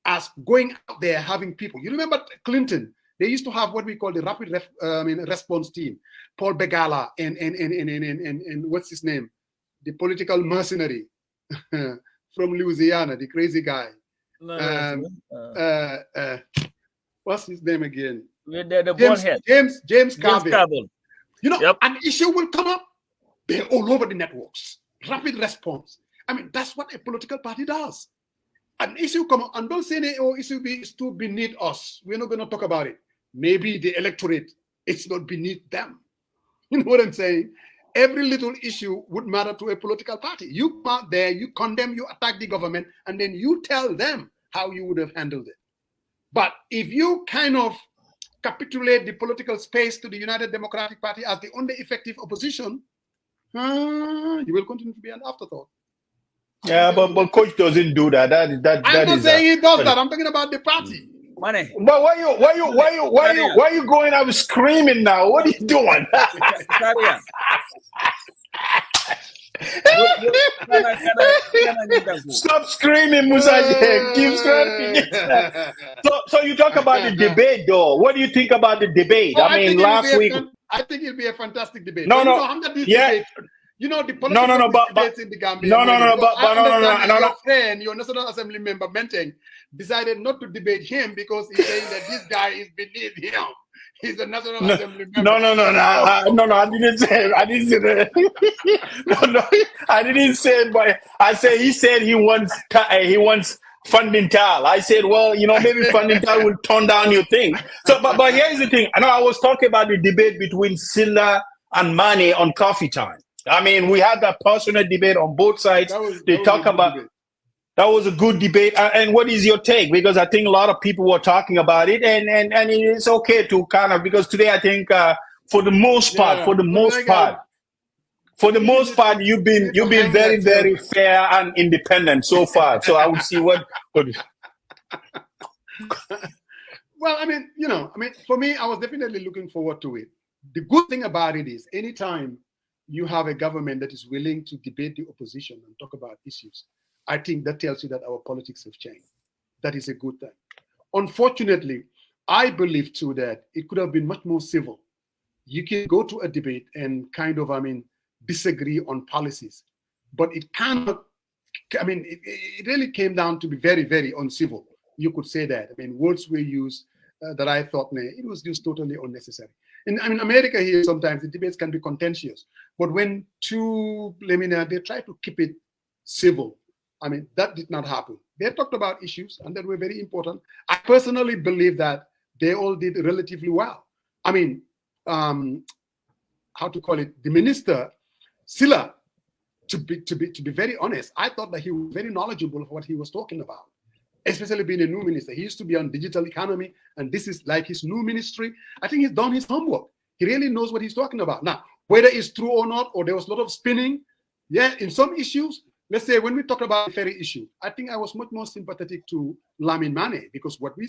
as going out there having people. You remember Clinton? They used to have what we call the rapid response team. Paul Begala and what's his name? The political mercenary from Louisiana, the crazy guy. What's his name again? James Carville. An issue will come up. They're all over the networks. Rapid response. I mean, that's what a political party does. An issue come up, and don't say, oh, issue is too beneath us. We're not going to talk about it. Maybe the electorate, it's not beneath them. You know what I'm saying? Every little issue would matter to a political party. You come out there, you condemn, you attack the government, and then you tell them how you would have handled it. But if you kind of capitulate the political space to the United Democratic Party as the only effective opposition, you will continue to be an afterthought. Yeah, but coach doesn't do that. I'm not saying he does that. I'm talking about the party. Money. But why you going out screaming now? What are you doing? Stop screaming, Musa. Keep screaming. So you talk about the debate, though. What do you think about the debate? I mean, last week. I think it'll be a fantastic debate. Yeah. The politics debates in the Gambia. Your friend, your National Assembly member, Menteng, decided not to debate him because he's saying that this guy is beneath him. He's a National Assembly member. No, I didn't say. I didn't say that. No, I didn't say it. But I said he said he wants funding tal. I said, well, maybe funding tal will turn down your thing. So, but here's the thing. I know I was talking about the debate between Silla and Mane on coffee time. I mean, we had that passionate debate on both sides. That was a good debate. And what is your take? Because I think a lot of people were talking about it, and it's okay to kind of, because today I think for the most part, you've been very, very fair and independent so far. So I would see what. Well, for me, I was definitely looking forward to it. The good thing about it is, anytime you have a government that is willing to debate the opposition and talk about issues, I think that tells you that our politics have changed. That is a good thing. Unfortunately, I believe too that it could have been much more civil. You can go to a debate and kind of, disagree on policies, but it cannot, it really came down to be very, very uncivil. You could say that. Words were used that I thought, it was just totally unnecessary. In America here, sometimes the debates can be contentious, but when they try to keep it civil. That did not happen. They talked about issues and that were very important. I personally believe that they all did relatively well. How to call it? The minister, Silla, to be very honest, I thought that he was very knowledgeable of what he was talking about, especially being a new minister. He used to be on digital economy, and this is like his new ministry. I think he's done his homework. He really knows what he's talking about. Now, whether it's true or not, or there was a lot of spinning, in some issues. Let's say when we talk about the ferry issue, I think I was much more sympathetic to Lamin Mane, because what we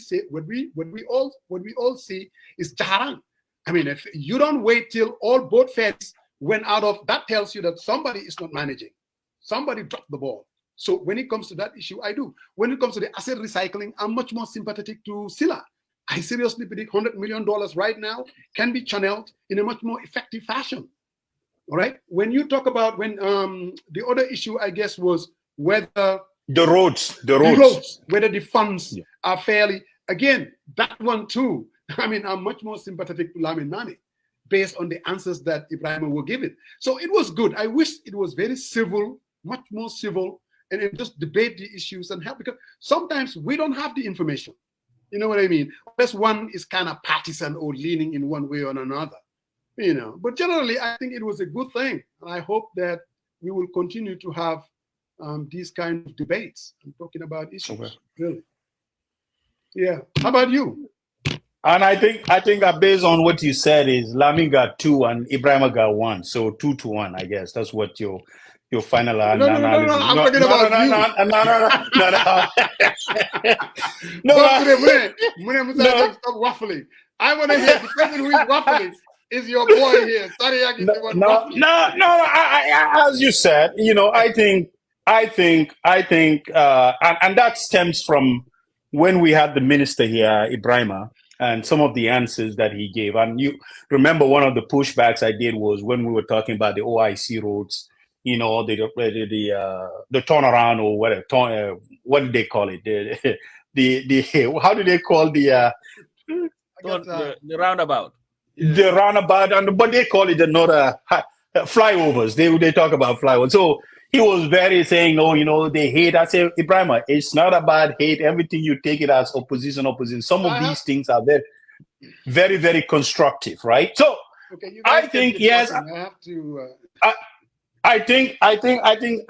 all see is Jaharang. If you don't wait till all boat ferries went out of, that tells you that somebody is not managing. Somebody dropped the ball. So when it comes to that issue, I do. When it comes to the asset recycling, I'm much more sympathetic to Silla. I seriously believe $100 million right now can be channeled in a much more effective fashion. All right. When you talk about the other issue, I guess, was whether the roads, whether the funds are fairly, again, that one too. I'm much more sympathetic to Lamin Mane based on the answers that Ibrahim were given. So it was good. I wish it was very civil, much more civil, and just debate the issues and help, because sometimes we don't have the information. You know what I mean? Unless one is kind of partisan or leaning in one way or another. But generally, I think it was a good thing. And I hope that we will continue to have these kind of debates and talking about issues. Okay. Really. Yeah. How about you? And I think that based on what you said is Lamin got 2 and Ibrahim got 1. So 2-1, I guess. That's what your final analysis. No. I'm talking about you. No. Stop waffling. I want to hear the person who is waffling. Is your boy here? As you said, I think, and that stems from when we had the minister here, Ibrahima, and some of the answers that he gave. And you remember one of the pushbacks I did was when we were talking about the OIC roads, the turnaround or whatever. What did they call it? The how do they call the roundabout? The roundabout, but they call it another flyovers. They talk about flyovers. So he was very saying, they hate. I say, Ibrahima, it's not about hate. Everything you take it as opposition. Some of these things are very, very, very constructive, right? So I think yes. I think,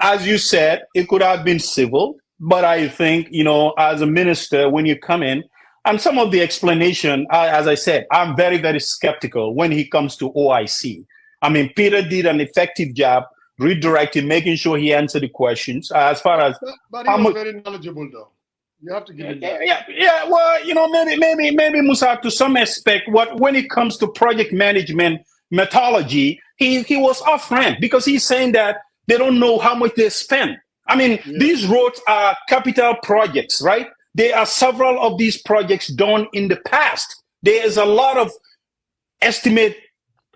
as you said, it could have been civil, but I think as a minister, when you come in. And some of the explanation, as I said, I'm very, very skeptical when he comes to OIC. Peter did an effective job redirecting, making sure he answered the questions. As far as but he was very knowledgeable, though. You have to give him that. Yeah. Well, maybe Musa, to some aspect, when it comes to project management methodology, he was off ramp because he's saying that they don't know how much they spend. These roads are capital projects, right? There are several of these projects done in the past. There is a lot of estimate,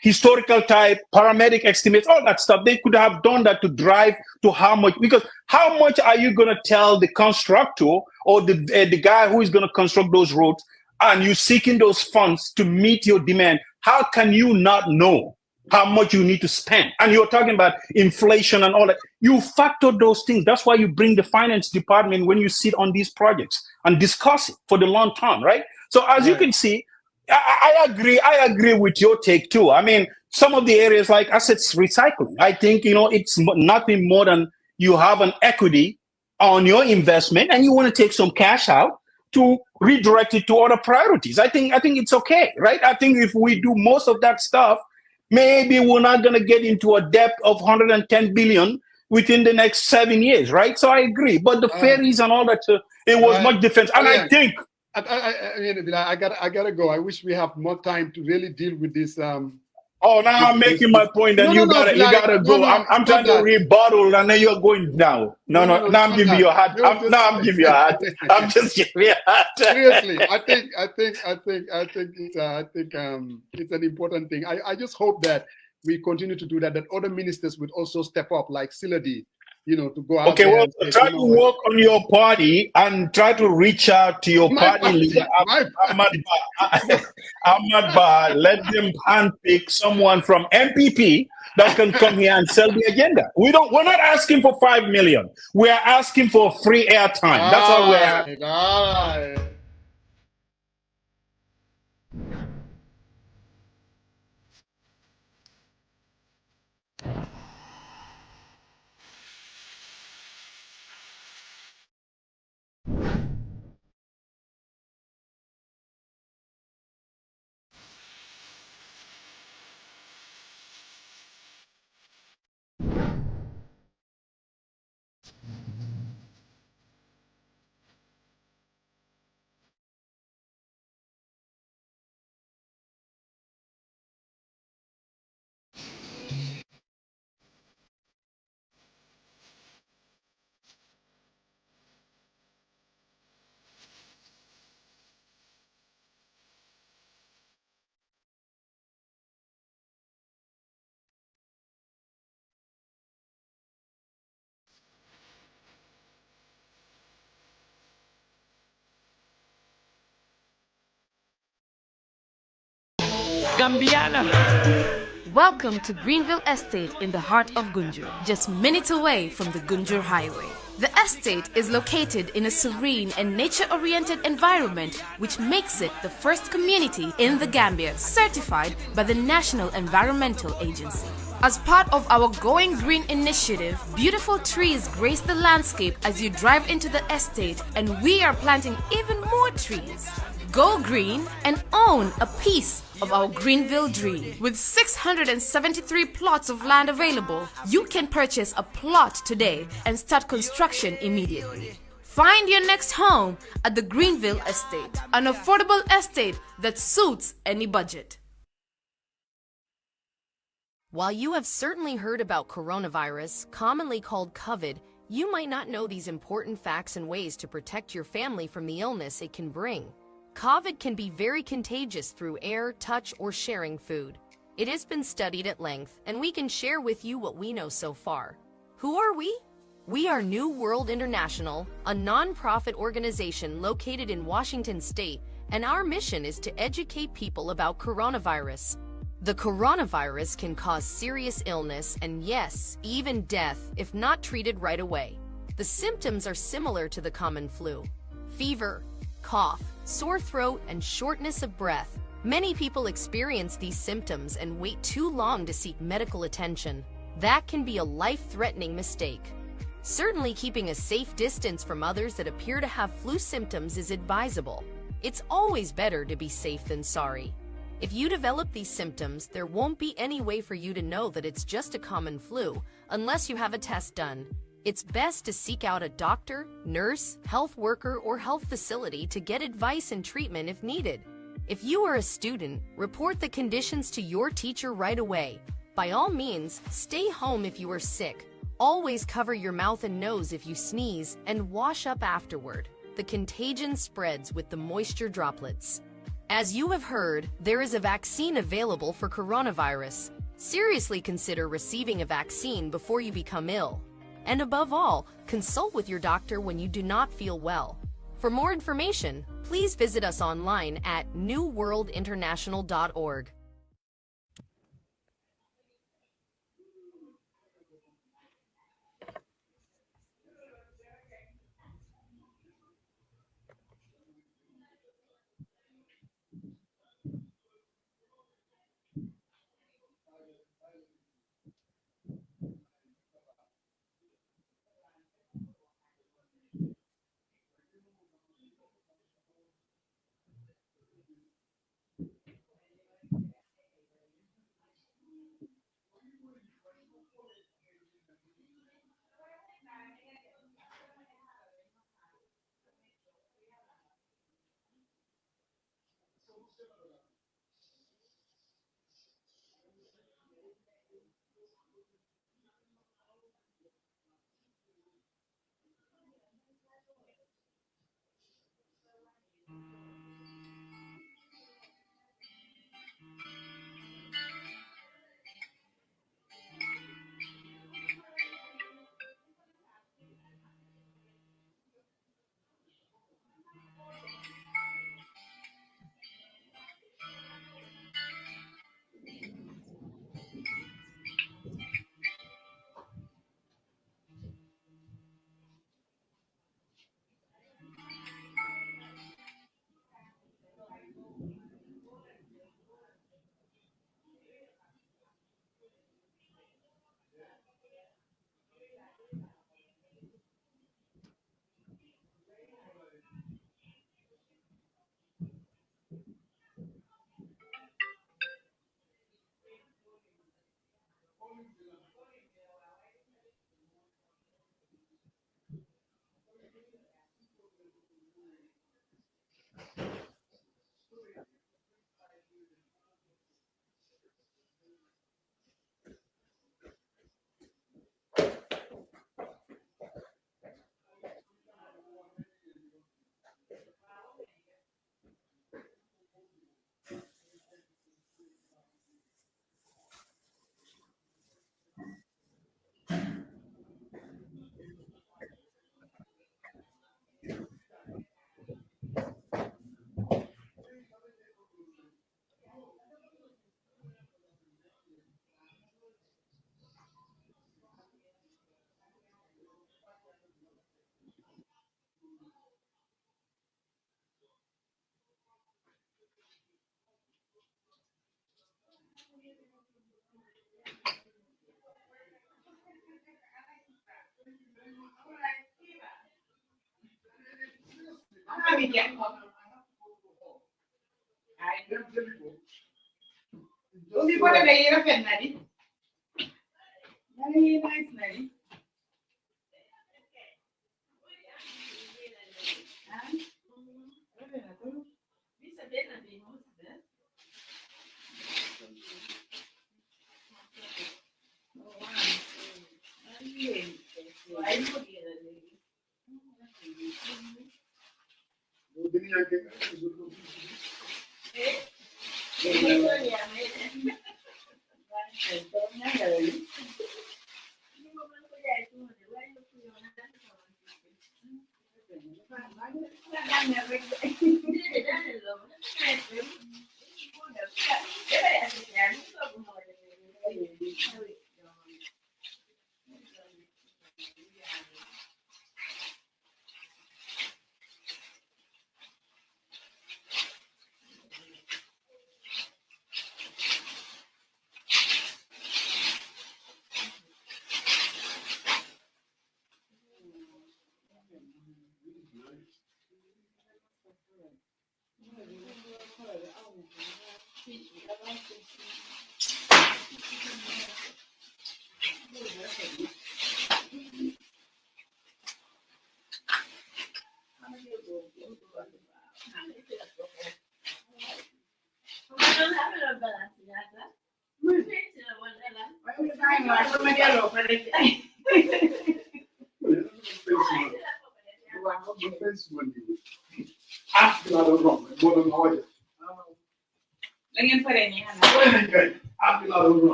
historical type, paramedic estimates, all that stuff. They could have done that to drive to how much, because how much are you going to tell the constructor or the guy who is going to construct those roads and you're seeking those funds to meet your demand, how can you not know how much you need to spend? And you're talking about inflation and all that. You factor those things. That's why you bring the finance department when you sit on these projects and discuss it for the long term, right? So as you can see, I agree with your take too. I mean, some of the areas like assets recycling, I think, it's nothing more than you have an equity on your investment and you want to take some cash out to redirect it to other priorities. I think it's okay, right? I think if we do most of that stuff, maybe we're not going to get into a debt of 110 billion within the next 7 years, right? So I agree. But the ferries and all that, it was much different. And I think I gotta go. I wish we have more time to really deal with this. Oh, now I'm making my point. Then you gotta go. I'm trying to rebuttal, and then you're going down. No. Now I'm giving you a hat. I'm giving you a hat. I'm just giving you a hat. Seriously, I think it's an important thing. I just hope that we continue to do that. That other ministers would also step up, like Silla did. To go out. Okay, well, try to work on your party and try to reach out to your party leader, Ahmad Ba. Let them handpick someone from MPP that can come here and sell the agenda. We're not asking for 5 million. We are asking for free airtime. That's all we're asking. All right. Gambiana. Welcome to Greenville Estate in the heart of Gunjur, just minutes away from the Gunjur Highway. The estate is located in a serene and nature-oriented environment which makes it the first community in the Gambia certified by the National Environmental Agency. As part of our Going Green initiative, beautiful trees grace the landscape as you drive into the estate, and we are planting even more trees. Go green and own a piece of our Greenville dream. With 673 plots of land available, you can purchase a plot today and start construction immediately. Find your next home at the Greenville Estate, an affordable estate that suits any budget. While you have certainly heard about coronavirus, commonly called COVID, you might not know these important facts and ways to protect your family from the illness it can bring. COVID can be very contagious through air, touch, or sharing food. It has been studied at length, and we can share with you what we know so far. Who are we? We are New World International, a non-profit organization located in Washington State, and our mission is to educate people about coronavirus. The coronavirus can cause serious illness and, yes, even death if not treated right away. The symptoms are similar to the common flu: fever, cough, sore throat, and shortness of breath. Many people experience these symptoms and wait too long to seek medical attention. That can be a life-threatening mistake. Certainly, keeping a safe distance from others that appear to have flu symptoms is advisable. It's always better to be safe than sorry. If you develop these symptoms, there won't be any way for you to know that it's just a common flu unless you have a test done. It's best to seek out a doctor, nurse, health worker, or health facility to get advice and treatment if needed. If you are a student, report the conditions to your teacher right away. By all means, stay home if you are sick. Always cover your mouth and nose if you sneeze, and wash up afterward. The contagion spreads with the moisture droplets. As you have heard, there is a vaccine available for coronavirus. Seriously consider receiving a vaccine before you become ill. And above all, consult with your doctor when you do not feel well. For more information, please visit us online at newworldinternational.org.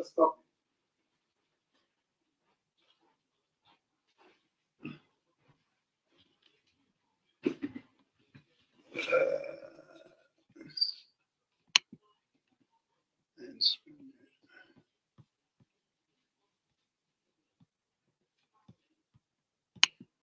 Stop.